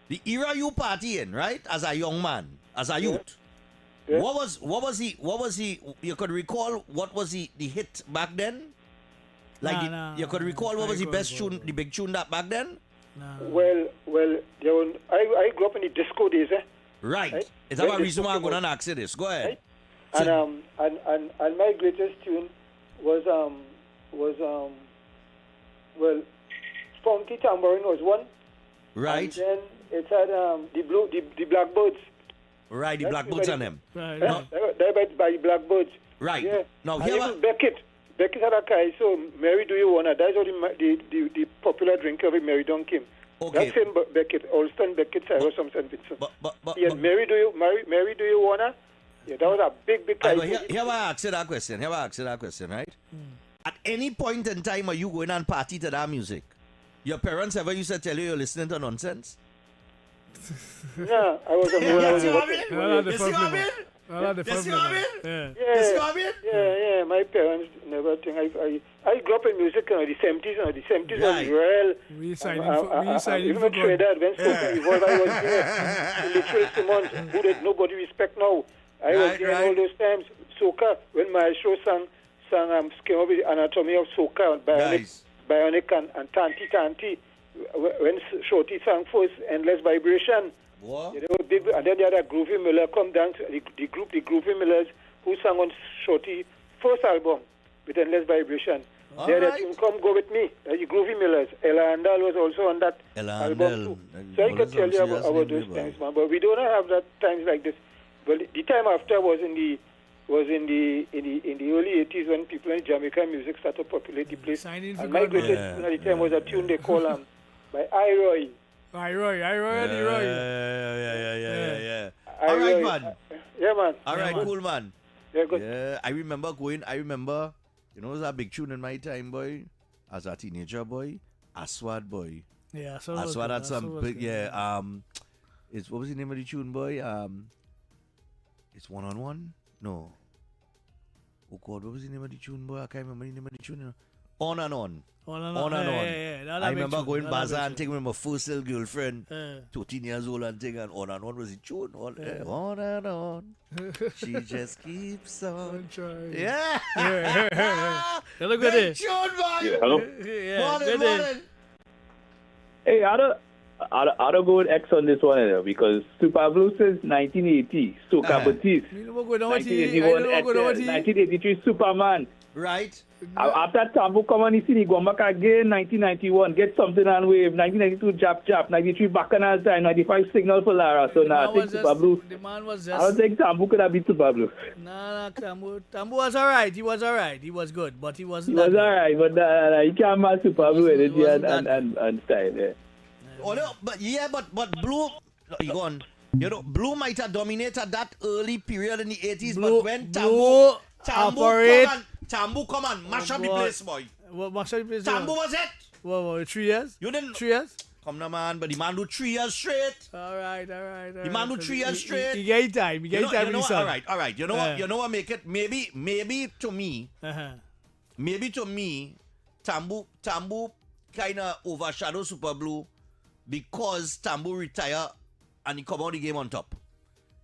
The era you party in, right? As a young man, as a youth. Yeah. What was the you could recall what was the hit back then? You could recall what was the best tune, the big tune that back then? Well, I grew up in the disco days, Right. Is that one reason why I'm going to ask you this? Go ahead. Right? And my greatest tune was Funky Tambourine was one. Right. And then it had the Blackbirds. Right, the Blackbirds on them. Right. They're by the Blackbirds. Right. Yeah. Now and here even Beckett had a guy, so Mary Do You Wanna? That's how the popular drink of it, Mary Don came. Okay. That same Beckett, Olston Beckett, Cyrus from St. Vincent. But Mary Do You Wanna? Yeah, that was a big guy. Here I ask you that question, right? At any point in time are you going and party to that music? Your parents ever used to tell you you're listening to nonsense? Yeah, I was a Yeah, my parents never think. I grew up in music in the 70s. The 70s was real. We signed even with Trinidad, when Spoken Evolve, I was there. Literal Simmons, who did nobody respect now. I was there all those times. Soca, when Maestro sang came up with Anatomy of Soca, Bionic and Tanti Tanti. When Shorty sang first, Endless Vibration. What? You know, and then the other Groovy Miller come down, the Groovy Millers, who sang on Shorty first album with Endless Vibration. That tune Come Go With Me, the Groovy Millers. Ella Andal was also on that album too. So I can tell you about those times, man. But we don't have that times like this. But the time after was in the early 80s when people in Jamaican music started to populate the place. And my greatest tune at the time was a tune they call by I-Roy. I-Roy. Yeah. All right, man. Yeah, man. All right, man. cool, man. Yeah, good. Yeah, I remember, you know, it was a big tune in my time, boy. As a teenager, boy. Aswad, boy. Yeah, so Aswad had some big, it's, what was the name of the tune, boy? It's One on One? No. Oh, God, what was the name of the tune, boy? I can't remember the name of the tune. You know? On and On. Yeah. I remember going bazaar and taking my first little girlfriend, 13 years old, and taking On and On was the tune. On and on. She just keeps on trying. Yeah. Hello, good day. Tune, man. Yeah, hello. Morning. Hey, I don't go with X on this one because Super Blue says 1980, Soca Batiste. 1983, Superman. Right. After Tambu come on, he go back again, 1991, Get Something on Wave, 1992, Jap, 93, Bacchanal Time, 95, Signal for Lara. So now I think Super Blue. The man was just... I don't think Tambu could have been Super Blue. Nah, Tambu was alright. He was alright. He was good, but he wasn't. He was alright, but he can't match Super Blue energy and style. Yeah. Oh, no, but Blue, you go on. You know, Blue might have dominated that early period in the 80s, but when Tambu come on, mash up the place, boy. What mash up the place? Tambu was it? What, 3 years? You didn't? 3 years? Come now, man, but the man do 3 years straight. All right. The man do 3 years straight. He get time. All right. You know what? You know what make it? Maybe to me, Tambu kind of overshadow Super Blue because Tambu retire and he come out the game on top.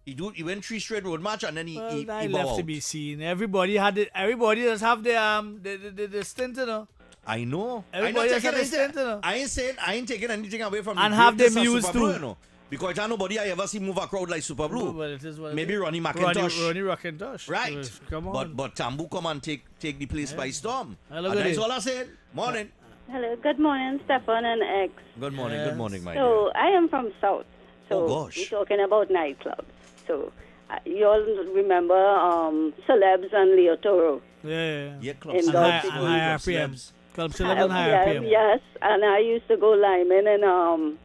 He went 3 straight road match and then he left bow to out. be seen. Everybody does have the stint, you know. I know. Everybody does have the stint, you know. I ain't taking anything away from and the have them greatness of used Super Blue, too. you know. Because I nobody I ever see move a crowd like Super Blue. Well, it is what maybe it is. Ronnie McIntosh. Ronnie McIntosh. Right. Come on. But Tambu come and take the place by storm. Hello, and that's all I said. Morning. Hello. Good morning, Stephan and X. Good morning. Good morning, my dear. So I am from South. So oh gosh. we're talking about nightclubs. So you all remember Celebs and Leo Toro? Yeah, Club and high RPMs. Club Celebs and high RPM. Yes, and I used to go lineman and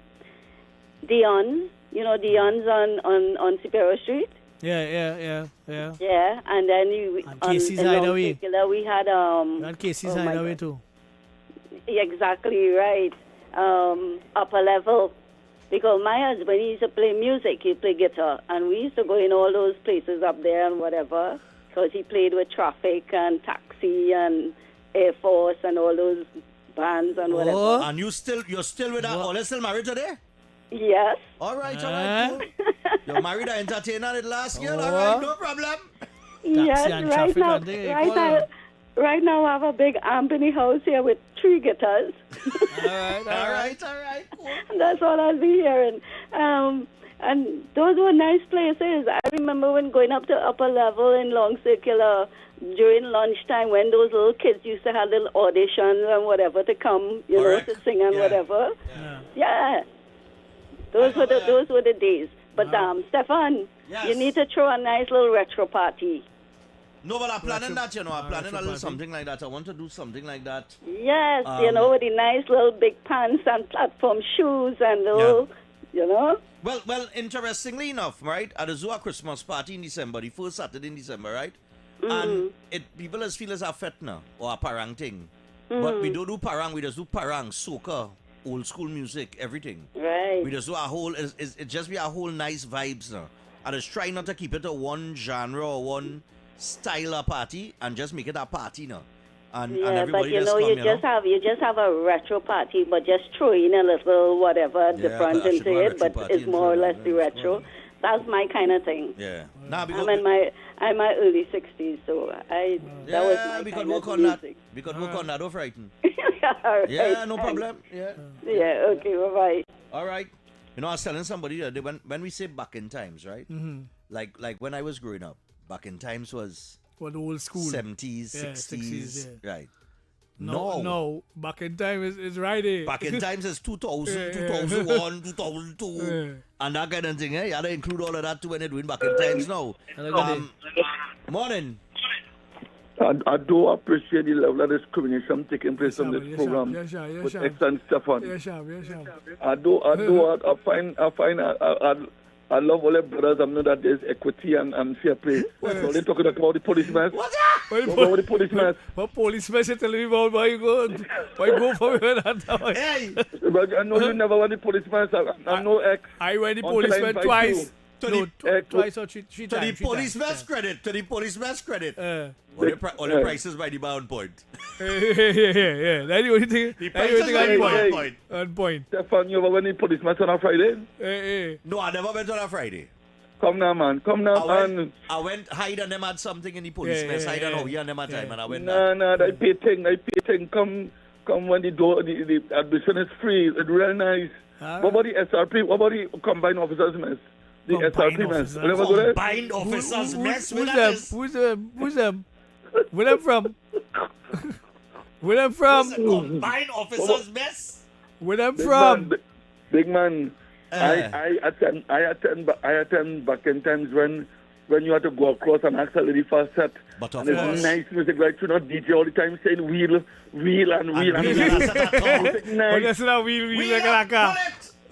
Dion. You know Dion's on Superior Street. Yeah. Yeah, and then Casey's Hideaway. We had Casey's Hideaway too. Exactly right. Upper level. Because my husband used to play music, he played guitar, and we used to go in all those places up there and whatever, because he played with Traffic and Taxi and Air Force and all those bands and whatever. And you're still with her? Are they still married today? Yes. All right, cool. You're married an entertainer last year, all right, no problem. Yes, right now I have a big amp in the house here with 3 guitars. All right. Cool. That's all I'll be hearing. And those were nice places. I remember when going up to upper level in Long Circular during lunchtime when those little kids used to have little auditions and whatever to come, to sing and whatever. Yeah. Those were the days. But Stephan, you need to throw a nice little retro party. No, but I'm planning that, I'm planning a little something like that. I want to do something like that. Yes, with the nice little big pants and platform shoes and little, Well, interestingly enough, right, at the Zoo Christmas party in December, the first Saturday in December, right? And people just feel it's a fet now, or a parang thing. But we don't do parang, we just do parang, soca, old school music, everything. Right. We just do a whole, it just be a whole nice vibes now. I just try not to keep it a one genre or one style a party and just make it a party now. And everybody but you just have a retro party, but just throw in a little whatever different into it, but it's more or less the retro. That's my kind of thing. Yeah. Nah, because I'm my early 60s, so that was my we kind could work of on music. that. We could work on that. Don't frighten. All right, Yeah, no thanks. problem. Yeah. Yeah. Okay. Bye-bye. All right. You know, I was telling somebody that when we say back in times, right? Mm-hmm. Like when I was growing up, back in times was What old school? 70s, Yeah, 60s, yeah. right? No. Back in time is right here. Back in times is 2000, Yeah. 2001, 2002, Yeah. and that kind of thing. Eh? You had to include all of that too when they're doing back in times now. Morning. I do appreciate the level of discrimination taking place on this program with X and Stephan. I love all the brothers. I know that there's equity and fair play. So they're talking about the policemen. What's that? About the policemen. What policemen you telling me about? Why you go for me that? Hey! But I know you never want the policemen. I know X. I went the policeman twice. Twice or three To times. the policeman's credit. All the prices by the bound point. Yeah. That's the only thing. The prices by the bound point. On point. Stephan, you ever went the policemen on a Hey. Friday? No, I never went on a Friday. Come now, man. I went hide and them had something in the policeman's hide and Howie and them had time and I went No, they pay thing. Come when the admission is free. It's real nice. What about the SRP? What about the combined officers mess? The SRP mess. Combined officers mess? Who's them? Where them from? Where them from? Combined officers mess? Where them from? Big man. I attend back in times when you had to go across and ask a lady for a set. But of and course. It's nice music, right? You not DJ all the time saying wheel. That's not wheel like a car.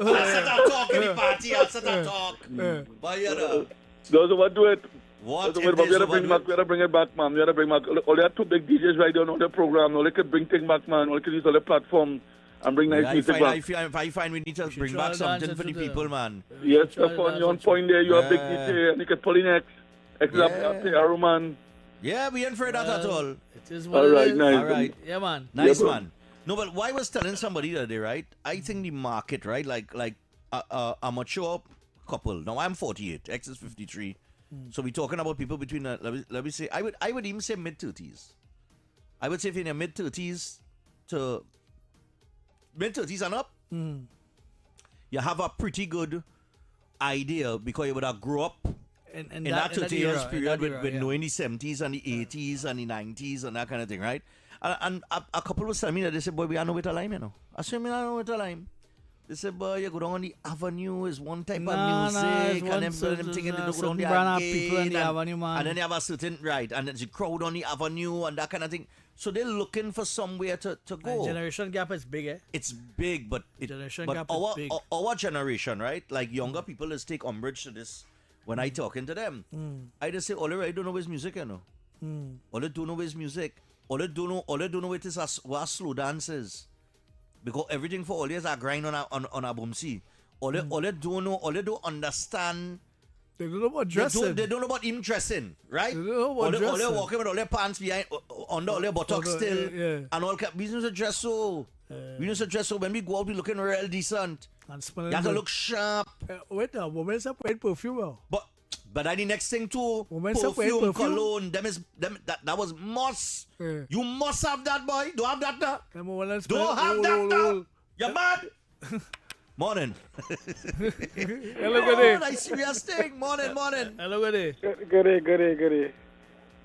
I'll set a talk in the party. But you know. Those who do it. What? We gotta bring it back, man. We gotta bring back. All they have two big DJs right there on the program. All they can bring things back, man. All they can use all the platform and bring nice music back. I find we need to bring back something for the people, man. Yes, Stephan, you're on point there. You're a big DJ, and you can pull in X. X is a man. Yeah, we ain't afraid of that at all. It is what all right, it is. nice. All right. Yeah, man. Nice, man. No, but why I was telling somebody the other day, right? I think the market, right? Like a mature couple. Now I'm 48. X is 53. So we're talking about people between let me say I would even say mid-30s. I would say if you're in your mid-30s to mid-30s and up, you have a pretty good idea because you would have grew up in that 30 years period with knowing the 70s and the 80s and the 90s and that kind of thing, right? And a couple was telling me that they said, boy, we are no with a lime, you know. I said, I know with a lime. They said, boy, you go down on the avenue, is one type of music, and them thinking they go down the arcade, and then you have a certain, right, and there's a crowd on the avenue and that kind of thing. So they're looking for somewhere to go. Generation gap is big, eh? It's big, but is big. Our generation, right, like younger people, let's take umbrage to this when I talking to them. I just say, all I don't know is music, you know. All I don't know is music. All I don't know it is what slow dances. Because everything for all years are grind on a boomsy. All they don't understand. They don't know about dressing. They don't know about even dressing, right? They don't know about dressing. All they walking with all their pants behind, under all their buttocks still. And all we need to dress so. We need to dress so when we go out, we looking real decent. And you have to look sharp. Wait now, women separate perfume. But that the next thing too, perfume, cologne, that was must. Yeah. You must have that, boy. Don't have that now. Don't have that now. You're mad. Morning. Hello, good day. Nice serious thing. Morning. Hello, good day. Good day.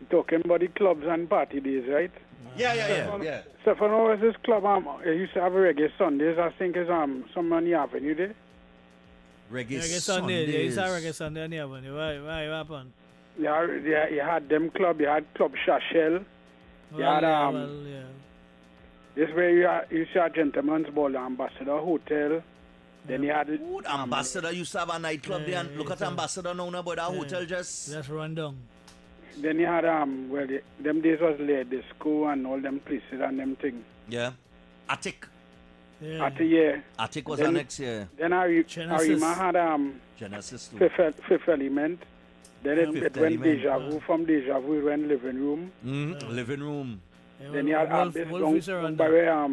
Talking about the clubs and party days, right? Yeah. Stephan, what was this club? I used to have a reggae Sundays. I think is some on the avenue there. Reggae Sunday. Yeah, it's a reggae Sunday on the avenue. Why? What happened? Yeah, you had them club. You had Club Shashel. You had this where you see a Gentleman's Ball, Ambassador Hotel. Then you had Ambassador used to have a nightclub there, and look at Ambassador now, but that hotel just run down. Then you had them days was late, the school and all them places and them things. Yeah, Attic. Yeah. Attic was next year. Then Arima had Genesis too. Fifth Element. Then it went Deja Vu. From Deja Vu, it went Living Room. Living Room. Then you had Abyss down by where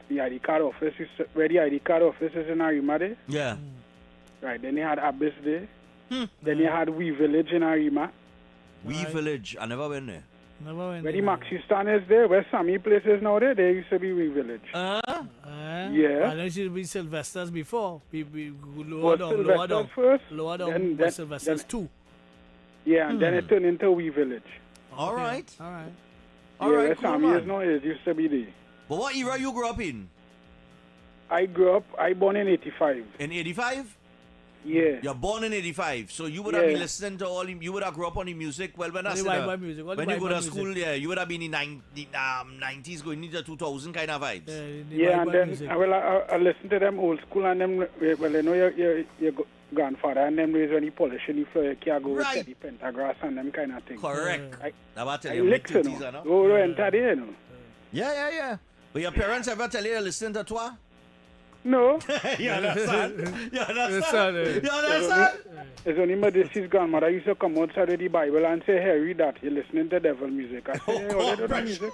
the ID card office is, where the ID card office is in Arima there. Yeah. Right. Then you had Abyss there. Then you had We Village in Arima. We Village. I never went there. Never went Where the Maxi stand is there, where Sammy place is now there used to be We Village. Yeah. Yeah. I know it should be Sylvester's before. We Lower down first. Lower down then Sylvester's 2. Yeah, and then it turned into We Village. All right. All right. All right, where cool, Sammy man. is now, it used to be there. But what era you grew up in? I born in 85. In 85? Yeah. You're born in 85, so you would have been listening to you would have grew up on the music. Well, when I said music. when you go to school, you would have been in the 90s going into 2000 kind of vibes. Yeah, and then I listen to them old school and them. Well, you know your grandfather and them raised when he polishing the floor, you can't go with the pentagrass and them kind of thing. Correct. I licks it. Go enter there, you know. Yeah. But your parents ever tell you to listen to toi? No. You understand? You understand? It's only my deceased grandmother used to come outside with the Bible and say, hey, read that. You're listening to devil music. I say, hey, all the music.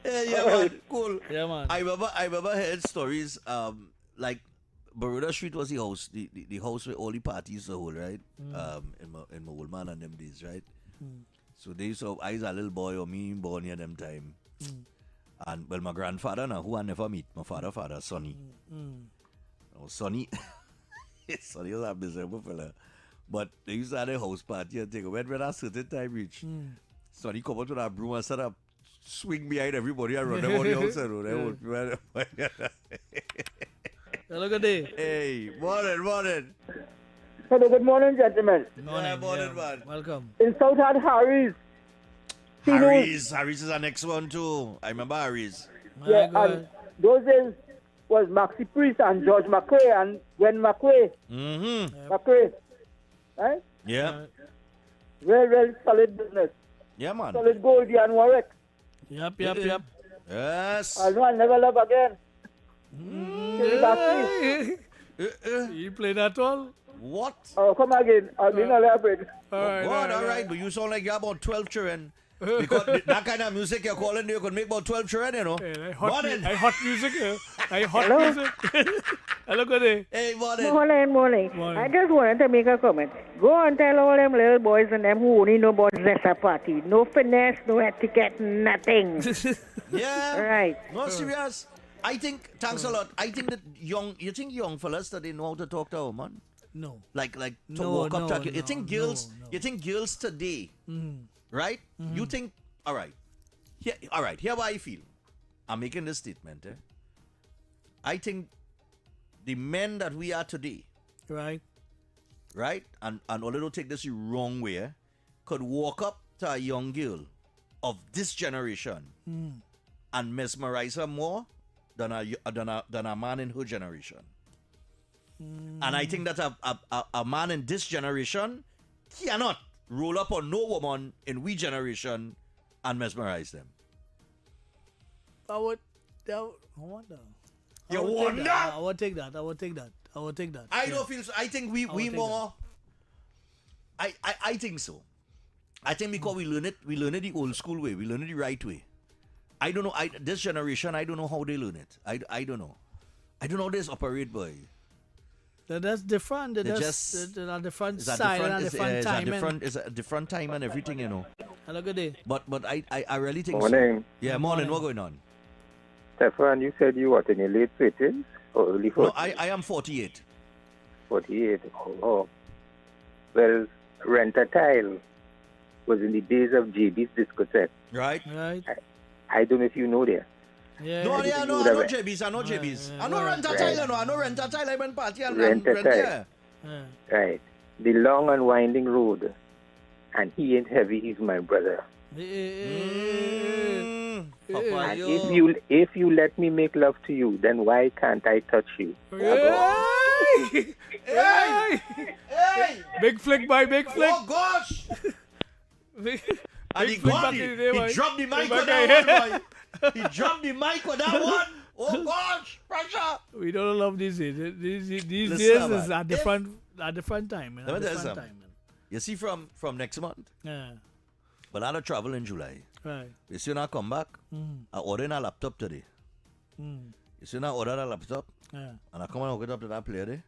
Yeah, man. Cool. Yeah, man. I remember heard stories, like Baroda Street was the house, the house where all the parties the whole, right? In my old man and them days, right? So they used to, I was a little boy or me born near them time. And well, my grandfather now, who I never meet, my father, Sonny. Sonny, Sonny was a miserable fella. But they used to have a house party and thing. When a certain time reach, Sonny come out with a broom and set up, swing behind everybody and run them on the outside. Hello, good day. Hey, morning. Hello, good morning, gentlemen. Morning, man. Welcome. In South had Harry's. Harry's is our next one too. I remember Harry's. Yeah, and those days was Maxi Priest and George McRae and Gwen McRae. McRae. Right? Yeah. Very solid business. Yeah, man. Solid Goldie and Warwick. Yep. Yes. I know I'll never love again. You play that all? What? Oh, come again. I'll be elaborate. All right. But you sound like you have about 12 children. Because that kind of music you're calling, you could make about 12 children, you know. I hot music. Hello, good day. Hey, morning. Morning. I just wanted to make a comment. Go and tell all them little boys and them who only know about Zessa party. No finesse, no etiquette, nothing. Yeah. Right. No, serious. I think, thanks a lot. I think that you think young fellas that they know how to talk to a woman? No. Like to walk up to you think girls today, right? You think, all right, here what I feel. I'm making this statement. I think the men that we are today, right, and although take this the wrong way, could walk up to a young girl of this generation and mesmerize her more than a man in her generation. And I think that a man in this generation cannot roll up on no woman in we generation and mesmerize them. I wonder. You wonder? I would take that. I don't feel so. I think we more. I think so. I think because we learn it the old school way. We learn it the right way. I don't know. This generation, I don't know how they learn it. I don't know. I don't know how this operate, boy. That's different. That's a different style and a different time. It's a different time and everything, you know. Hello, good day. But I really think Morning. so. Yeah, morning. What going on? Stephan, you said you what, in your late 30s or early 40s? No, I am 48. 48. Oh. Well, Rent-A-Tile was in the days of JB's discotheque. Right. I don't know if you know that. Yeah. No, I know JB's. I know Rent-A-Tile. I know Rent-A-Tile. I went party and Rent-A-Tile. Right. The long and winding road. And he ain't heavy, he's my brother. And if you let me make love to you, then why can't I touch you? Hey! Big flick, boy, big flick. Oh gosh! And he dropped the mic on that one, boy. He dropped the mic on that one. Oh gosh, pressure. We don't love these days. These days is a different time. You see, from next month. Yeah. But I don't travel in July. Right. You see, when I come back, I order a laptop today. You see, when I order a laptop, and I come and hook it up to that player there.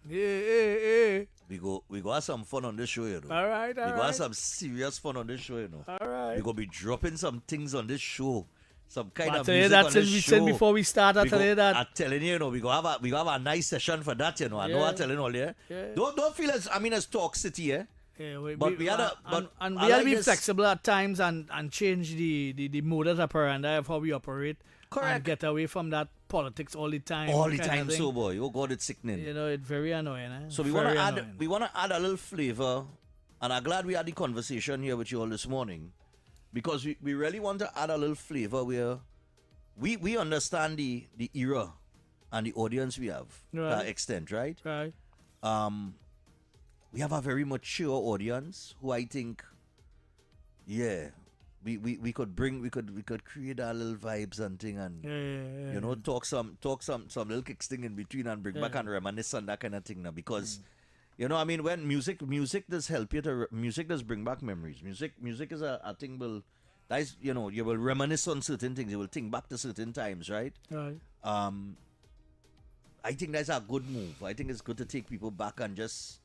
Yeah. We go have some fun on this show, you know. All right. We go have some serious fun on this show, you know. All right. We go be dropping some things on this show. Some kind of tell you music that on since this we show. said before we start, I tell you that. I'm telling you, you know, we go have a nice session for that, you know. I know I'm telling all you. Yeah. Don't feel as as Talk City, eh? Yeah, we had to be flexible at times and change the modus operandi of how we operate. Correct. And get away from that politics all the time. All the time, so boy. Oh God, it's sickening. You know, it's very annoying. Eh? So we want to add a little flavor, and I'm glad we had the conversation here with you all this morning, because we really want to add a little flavor where we understand the era and the audience we have to that extent, right? Right. We have a very mature audience who I think, we could create our little vibes and thing, and you know, talk some little kicks thing in between and bring back and reminisce and that kind of thing now, because you know, I mean, when music does help you to music does bring back memories. Music is a thing that is, you know, you will reminisce on certain things, you will think back to certain times, right? Right. I think that's a good move. I think it's good to take people back and just,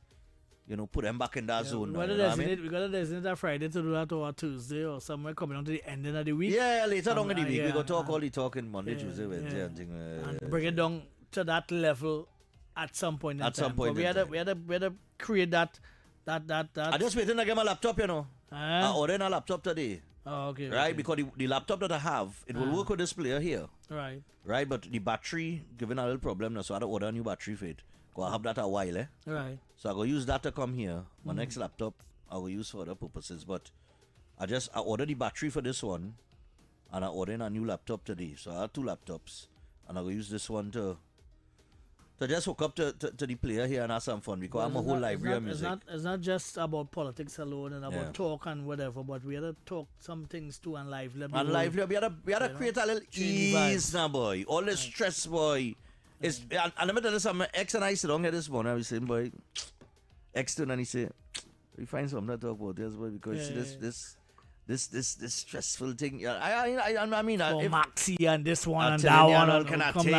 you know, put them back in that zone. We got to designate a Friday to do that, or a Tuesday or somewhere coming on to the ending of the week. Yeah, later on in the week. We go talk all the talking Monday, Tuesday, Wednesday, and thing. And bring it down to that level at some point in time. We had to create that. I just waiting to get my laptop, you know. I ordered a laptop today. Oh, okay. Right, okay. because the laptop that I have, it will work with this player here. Right. Right, but the battery giving a little problem now, so I had to order a new battery for it. Because I have that a while, eh? Right. So I go use that to come here. My next laptop I will use for other purposes, but I ordered the battery for this one, and I ordered a new laptop today. So I have 2 laptops, and I will use this one to just hook up to the player here and have some fun, because I'm a whole library of music. It's not just about politics alone and about talk and whatever, but we had to talk some things too and lively. And lively, we had to create a little ease now, boy. All the stress, boy. And let me tell you something, X and I sit down here this morning, I was saying, boy, X turned and he said, we find something to talk about this, boy, because this stressful thing. I mean, if Maxi and this one and that one and kind of thing.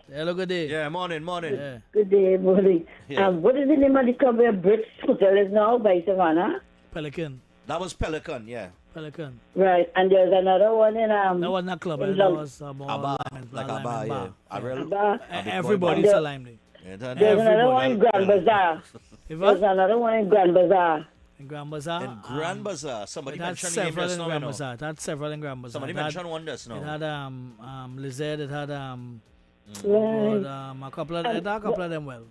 Hello, good day. Yeah, morning. Yeah. Good day, morning. Yeah. What is the name of the club where Brits Hotel is now by Savannah? Pelican. That was Pelican, yeah. Pelican. Right, and there's another one in That wasn't a club, that was a bar. Like a bar, yeah. A bar. Everybody's a limely. There's another one in Grand Bazaar. There's another one in Grand Bazaar. In Grand Bazaar? In Grand Bazaar. Somebody mentioned several in Grand now. Bazaar. It had several in Grand Bazaar. Somebody mentioned one just now. It had Lizard. It had a couple of them. Well,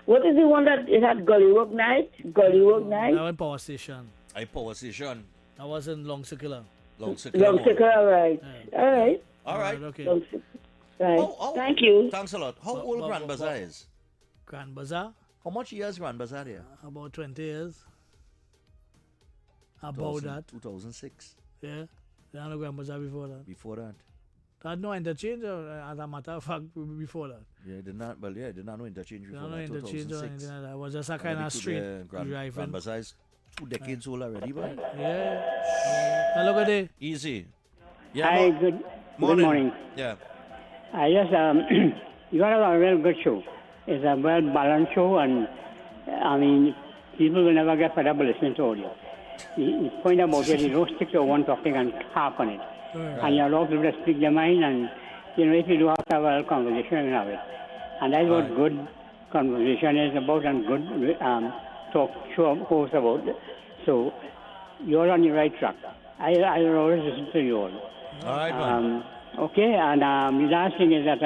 what is the one that it had Gollywood Night? That went Power Station. Power Station. That was in Long Circular. Long Circular, right. Yeah. All right. Okay. Right. Thank you. Thanks a lot. How old Grand Bazaar is? Grand Bazaar? How much years Grand Bazaar here? About 20 years. About that. 2006. Yeah. There had no Grand Bazaar before that. Before that. There had no interchange, as a matter of fact, before that. Yeah, it did not know interchange before that. No interchange or anything like that. It was just a kind of street driving. Grand Bazaar is 2 decades old already, but yeah. Hello, good day. Easy. Yeah. Hi, good morning. Yeah. I just you have a real good show. It's a well balanced show, and I mean, people will never get fed up listening to audio. The point about it, you don't stick to one topic and harp on it. Right. And you're allowed to speak their mind, and you know, if you do have to have a conversation, you have it. And that's what good conversation is about, and good talk show host about. So you're on the right track. I always listen to you all. All right, man. Okay, and the last thing is that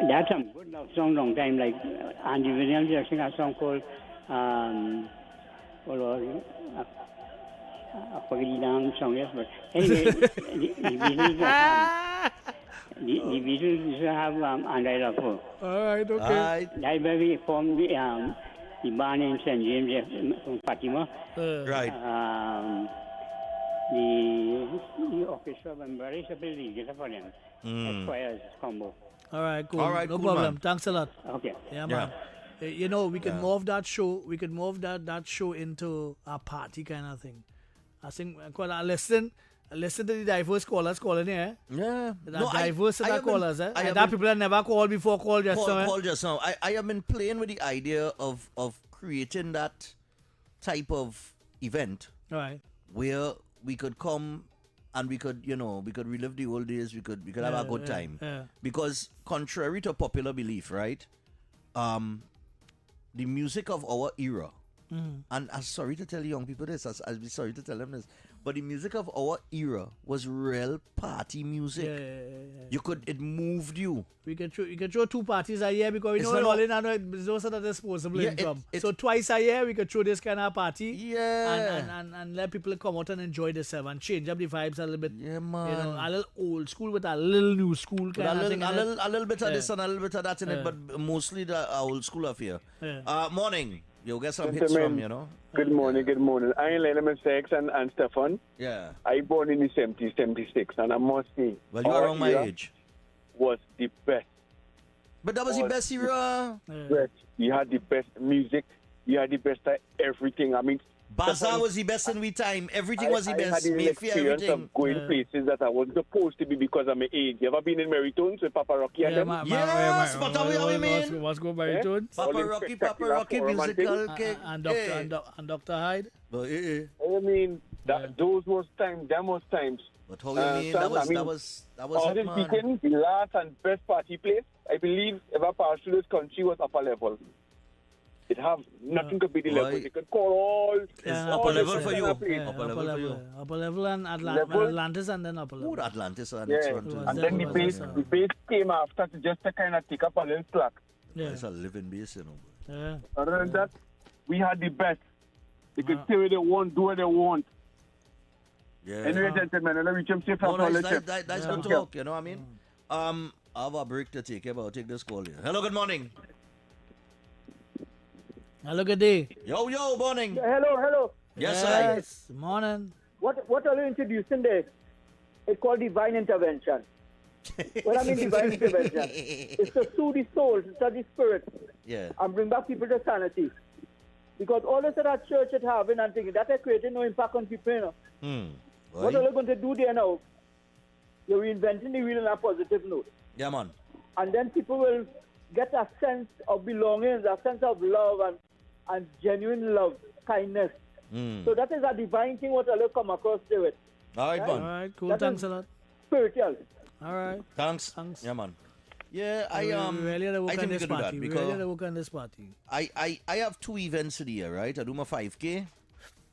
that's some good love song long time, like Andy Williams is sing a song called I forget the damn song, yes, but anyway, the Beatles used to have And I Love Her. All right, okay. That's where we formed the band in St. James from Fatima. Right. The orchestra member is a building, get for them. Choirs combo. All right, cool. All right, no cool, problem. Man. Thanks a lot. Okay. Yeah, man. You know, we could move that show. We could move that show into a party kind of thing. I think quite a listen. listen to the diverse callers calling here. Yeah. Diverse set of callers. And that people that never called before call just now. Call just now. I have been playing with the idea of creating that type of event. Right. Where we could come and we could relive the old days. We could have a good time. Yeah. Because contrary to popular belief, right? The music of our era, and I'm sorry to tell young people this, I'll be sorry to tell them this, but the music of our era was real party music. It moved you. We can throw 2 parties a year because we know all in and there's no sort of disposable income. So twice a year we could throw this kind of party. Yeah. And let people come out and enjoy themselves and change up the vibes a little bit. Yeah, man. You know, a little old school with a little new school kind of thing. A little bit of this and a little bit of that in it, but mostly the old school affair. Morning. You'll get some hits from, Good morning. I am Stephan and Mr X and Stephan. Yeah. I born in the 70s, 76, and I must say, well, you are around my age. Was the best. But that was the best era. You had the best music. You had the best of everything. I mean, Bazaar was the best in we time. Everything was the best. I had the experience of going places that I wasn't supposed to be because of my age. You ever been in Meritones with Papa Rocky and them? Yes, but how we mean? What's good Meritones? Papa Rocky musical cake. And Dr. Hyde? I mean, those was times, them was times. But how you mean? That was honestly speaking, the last and best party place, I believe, ever passed through this country was Upper Level. It have nothing to be the level. You could call all. Upper level for you. Upper level and Atlantis and then upper level. Atlantis and and then the base came after to just to kind of take up a little slack. It's a living base, Other than that, we had the best. They could say what they want, do what they want. Yeah. Anyway, gentlemen, let me jump safe from that's good talk, you know what I mean? I have a break to take, but I'll take this call here. Hello, good morning. Hello, good day. Yo, morning. Hello. Yes, morning. What are you introducing there? It's called divine intervention. What I mean divine intervention? It's to soothe the soul, to soothe the spirit. Yeah. And bring back people to sanity. Because all this that church is having and thinking, that is creating no impact on people, you know. What are you going to do there now? You're reinventing the wheel in a positive note. Yeah, man. And then people will get a sense of belonging, a sense of love and genuine love, kindness. So that is a divine thing what I'll come across to it. All right, man. All right, cool. Thanks a lot. Spiritual. All right. Thanks. Yeah, man. Yeah, I think we can do that because I have 2 events of the year, right? I do my 5K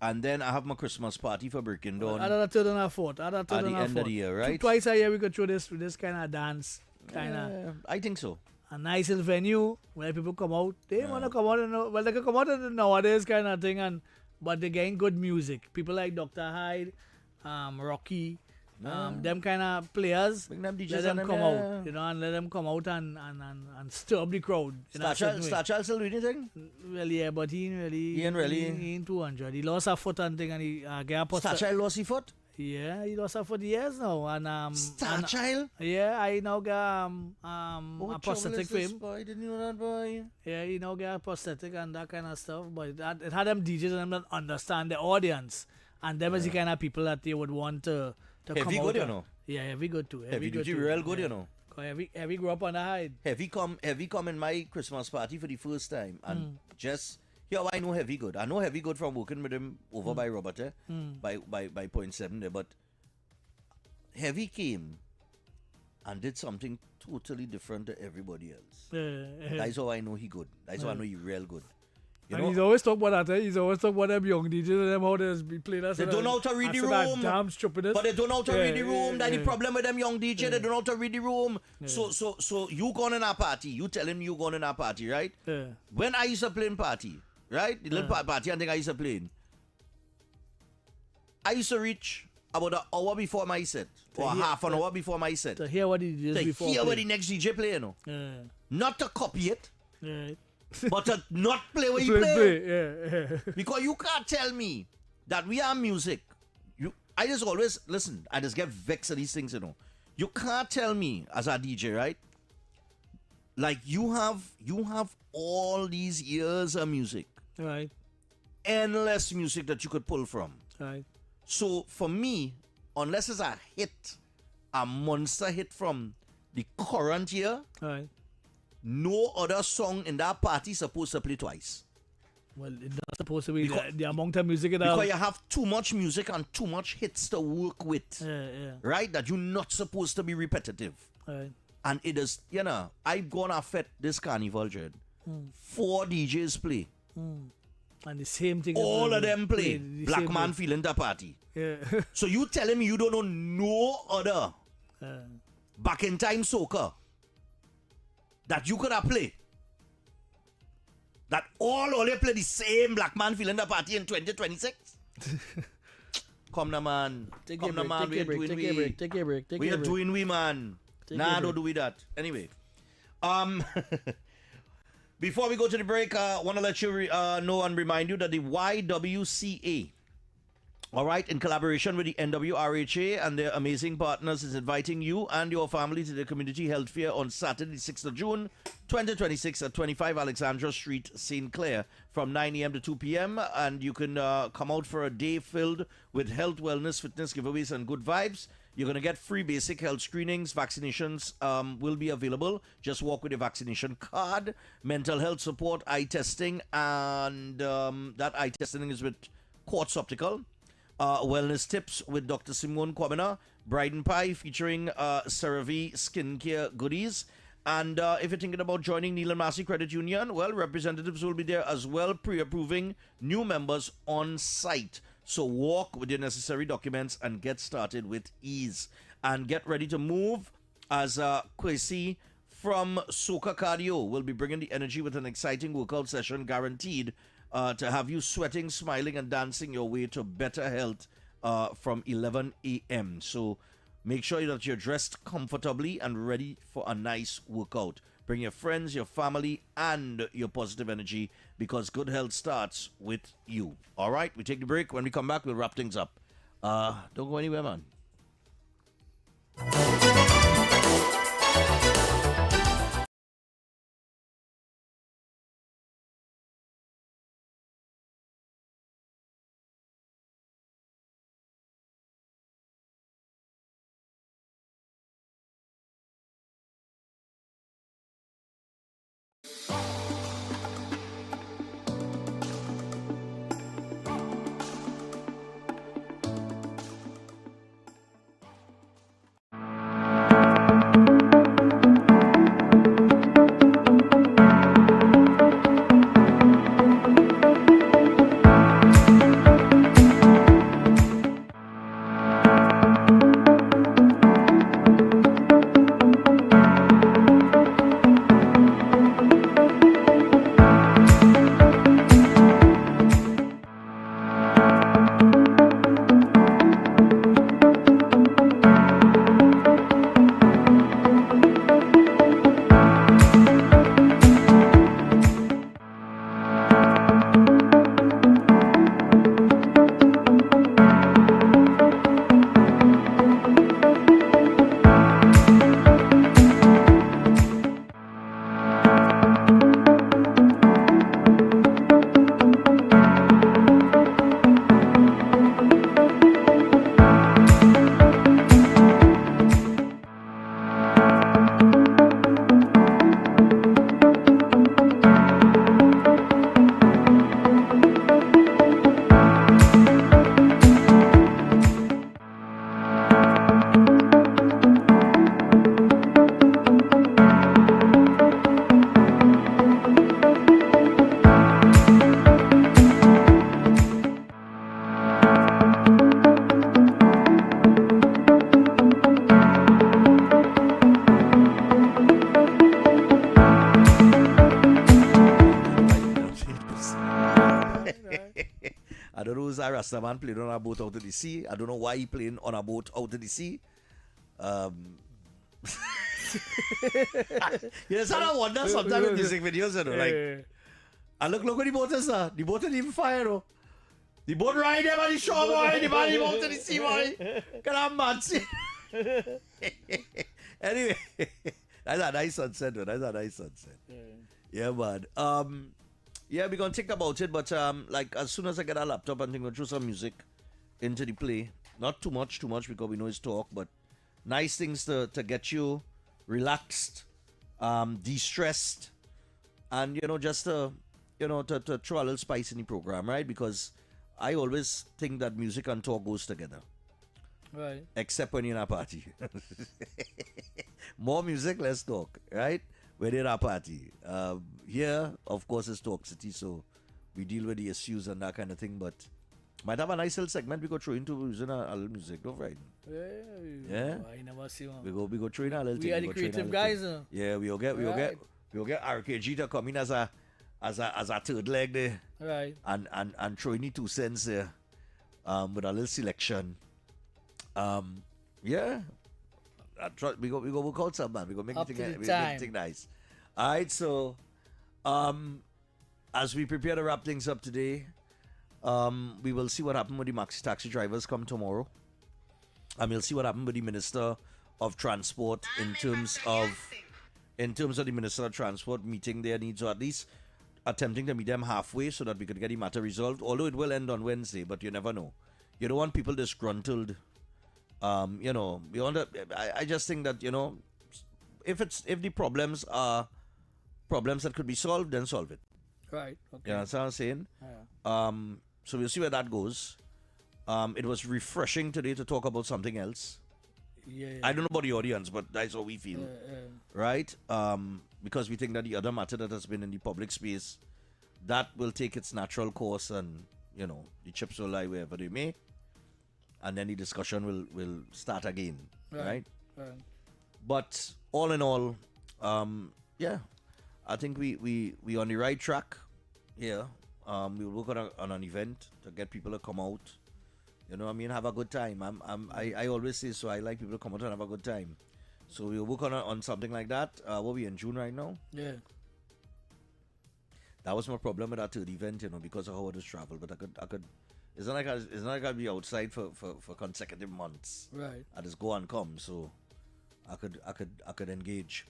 and then I have my Christmas party for Breaking Dawn. At the end of the year, right? Twice a year we could throw this kind of dance. I think so. A nice little venue where people come out. They want to come out they can come out in nowadays kind of thing, but they're getting good music. People like Dr. Hyde, Rocky, them kind of players. Let them come out, and let them come out and stir up the crowd. Star Child still doing anything? Well, yeah, but he ain't 200. He lost a foot and thing, and he got a Star Child lost his foot? Yeah, he lost a foot years now, and Star Child? Yeah, I now got a prosthetic for him. Boy, didn't you know that boy? Yeah, he now got a prosthetic and that kind of stuff. But it had them DJs and them that understand the audience, and them is the kind of people that they would want to come out. Heavy good, you know. Yeah, heavy good too. Heavy duty, real good, you know. Heavy grew up on the Hyde. Heavy come in my Christmas party for the first time, and just. Yeah, I know Heavy Good. I know Heavy Good from working with him over by Robert, by Point 7 there. But Heavy came and did something totally different to everybody else. That's how I know he good. That's how I know he real good. You know? He's always talking about that. He's always talking about them young DJs and them how they play that. They don't know how to read the room. Damn stupidness. But they don't know how to read the room. That's the problem with them young DJs. They don't know how to read the room. So you going in a party. You telling me you going in a party, right? When I used to play in party, right? The little party I think I used to play in. I used to reach about an hour before my set. Or half an hour before my set. To hear what he did before. To hear what the next DJ play, you know. Not to copy it. But to not play what you play. Because you can't tell me that we are music. I just always, listen, I just get vexed at these things, you know. You can't tell me as a DJ, right? Like you have all these years of music. Right. Endless music that you could pull from. Right. So for me, unless it's a hit, a monster hit from the current year, Right. no other song in that party supposed to play twice. Well, it's not supposed to be the amount of music it Because you have too much music and too much hits to work with. Yeah. Right? That you're not supposed to be repetitive. Right. And it is, I've gone off at this carnival, Jed. Mm. 4 DJs play. Mm. And the same thing. All of them play. the Black same man way. feeling the party. Yeah. So you telling me you don't know no other back in time soca that you could have played? That all only play the same black man feeling the party in 2026? Come now, man. Take Come a now, break, man. take a break, take a break, take a break, take We a are break. doing we, man. Take Nah, a don't break. do we that. Anyway. Before we go to the break, I want to let you know and remind you that the YWCA, all right, in collaboration with the NWRHA and their amazing partners, is inviting you and your family to the Community Health Fair on Saturday, 6th of June, 2026 at 25 Alexandra Street, St. Clair, from 9 a.m. to 2 p.m. And you can come out for a day filled with health, wellness, fitness giveaways, and good vibes. You're going to get free basic health screenings. Vaccinations will be available. Just walk with your vaccination card. Mental health support, eye testing, and that eye testing is with Quartz Optical. Wellness tips with Dr. Simone Kwamina. Bride and Pie featuring CeraVe skincare goodies. And if you're thinking about joining Neil and Massey Credit Union, well, representatives will be there as well, pre-approving new members on site. So walk with your necessary documents and get started with ease. And get ready to move as Kwesi from Soca Cardio will be bringing the energy with an exciting workout session guaranteed to have you sweating, smiling, and dancing your way to better health from 11 a.m. So make sure that you're dressed comfortably and ready for a nice workout. Bring your friends, your family, and your positive energy because good health starts with you. All right, we take the break. When we come back, we'll wrap things up. Don't go anywhere, man. I don't know who's a Rastaman playing on a boat out of the sea. I don't know why he playing on a boat out of the sea. Yes, I wonder sometimes in music videos, you know, like, and look what the boat is now. The boat didn't even fire, though. The boat right there by the shore, boy. The man out to the sea, boy. Get that mad shit. Anyway, that's a nice sunset, though. That's a nice sunset. Yeah, man. Yeah, we're gonna think about it, but like as soon as I get a laptop and think through some music into the play, Not too much because we know it's talk, but nice things to get you relaxed, de-stressed, and just to throw a little spice in the program, right? Because I always think that music and talk goes together. Right. Except when you're in a party. More music, less talk, right? When you're in a party. Here, of course, it's Talk City, so we deal with the issues and that kind of thing, but might have a nice little segment we go throw into using a little music, don't right? Yeah. I never see one. We go throw in a little thing. We are the creative guys, Yeah, we'll get RKG to come in as a third leg there. Right. And throw in the 2 cents there. With a little selection. Yeah. We go work out some, man. We go make it nice. Alright, so as we prepare to wrap things up today, we will see what happened with the maxi taxi drivers come tomorrow. And we'll see what happened with the Minister of Transport in terms of the Minister of Transport meeting their needs, or at least attempting to meet them halfway so that we could get the matter resolved. Although it will end on Wednesday, but you never know. You don't want people disgruntled. I just think that, if the problems are problems that could be solved, then solve it. Right. Okay. You know what I'm saying? Yeah. So we'll see where that goes. It was refreshing today to talk about something else. Yeah. I don't know about the audience, but that's how we feel. Right? Because we think that the other matter that has been in the public space, that will take its natural course, and, the chips will lie wherever they may. And then the discussion will start again. Right? But all in all, I think we on the right track here. We'll work on an event to get people to come out. Have a good time. I always say so. I like people to come out and have a good time. So we'll work on something like that. What are we in June right now? Yeah. That was my problem with that third event, because of how it was travel. But I could. It's not like I gotta be outside for consecutive months. Right. I just go and come. So I could engage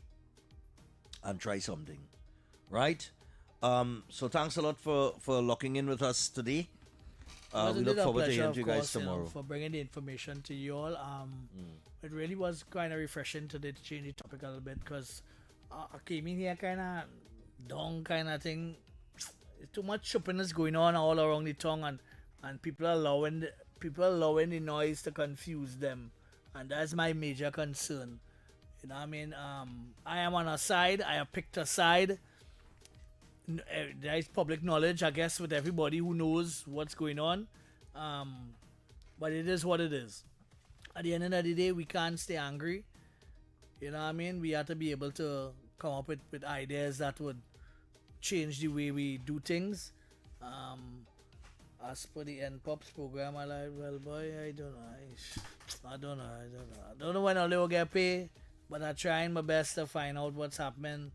and try something. Right? So thanks a lot for locking in with us today. We look forward to hearing you guys tomorrow. For bringing the information to you all. It really was kind of refreshing today to change the topic a little bit, because I came in here kind of down kind of thing. Too much shoppiness going on all around the tongue, and people allowing the noise to confuse them, and that's my major concern. You know what I mean? I am on a side. I have picked a side. There is public knowledge, I guess, with everybody who knows what's going on. But it is what it is. At the end of the day, we can't stay angry. You know what I mean? We have to be able to come up with ideas that would change the way we do things. As for the NPOPs program, I like, well, boy, I don't know when all they will get paid, but I'm trying my best to find out what's happening.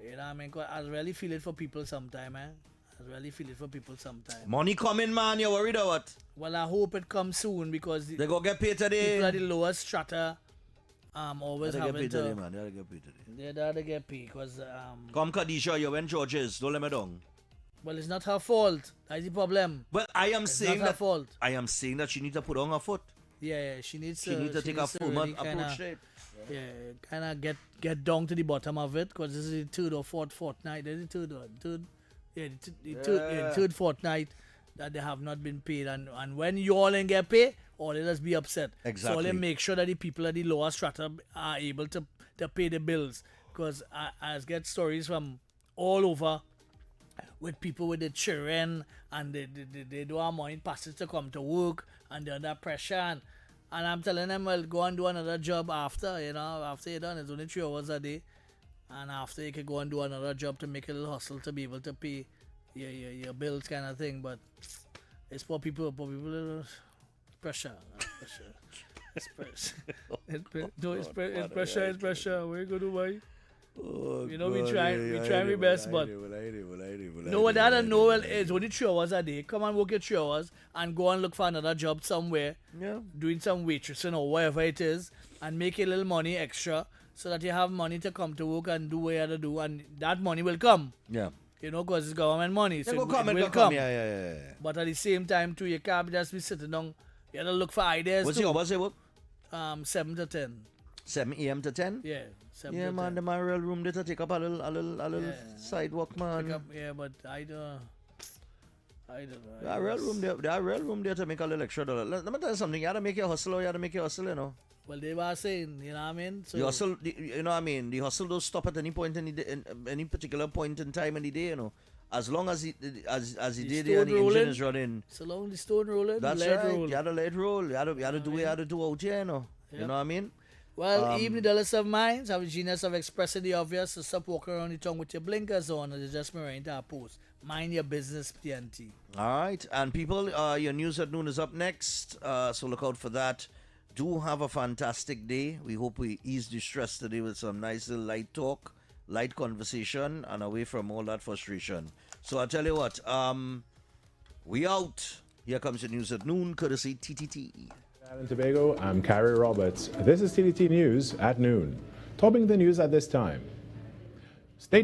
You know what I mean? I really feel it for people sometime, Money coming, man. You worried or what? Well, I hope it comes soon, because they go get paid today. People at the lowest strata always having to... They gotta get paid today. They gotta get paid, because... Come, Khadijah, you went George's. Don't let me down. Well, it's not her fault. That's the problem. Well, I am saying not her fault. I am saying that she needs to put on her foot. Yeah, she needs to take a full month approach to it. Yeah, kind of get down to the bottom of it, because this is the third or fourth fortnight. This is the third fortnight that they have not been paid, and when you all ain't get paid, all they just be upset. Exactly. So they make sure that the people at the lower strata are able to pay the bills, because I get stories from all over with people with the children, and they don't have money passes to come to work, and they're under pressure, and I'm telling them, well, go and do another job after you're done. It's only 3 hours a day, and after you can go and do another job to make a little hustle to be able to pay your bills, kind of thing. But it's for people pressure. It's pressure. We're gonna do, why? Oh, we try our best, but no one that I know, well, it's only 3 hours a day. Come and work your 3 hours and go and look for another job somewhere, doing some waitressing or whatever it is, and make a little money extra, so that you have money to come to work and do what you have to do, and that money will come. Yeah. Because it's government money, so it will come. Yeah. But at the same time, too, you can't just be sitting down. You gotta look for ideas. What's your work? 7 to 10. 7 a.m. to 10? Yeah. 7 yeah, to man, 10. the my real room there to take up a little sidewalk, man. Yeah, but I don't know. There are real room there to make a little extra dollar. Let me tell you something. You gotta make your hustle, you know. Well, they were saying, you know what I mean? So the hustle, you know what I mean? The hustle don't stop at any point in any particular point in time in the day, you know. As long as he did there and the engine is running. So long the stone rolling, that's let right. roll. You gotta let it roll. You gotta do what you gotta do out here, you know. Yep. You know what I mean? Well, even the dullest of minds have a genius of expressing the obvious, so stop walking around the tongue with your blinkers on and just mirroring into our post. Mind your business, TNT. Alright, and people, your news at noon is up next, so look out for that. Do have a fantastic day. We hope we ease the stress today with some nice little light talk, light conversation, and away from all that frustration. So I'll tell you what, we out. Here comes your news at noon, courtesy TTT. And Tobago, I'm Carrie Roberts. This is TTT News at noon. Topping the news at this time. State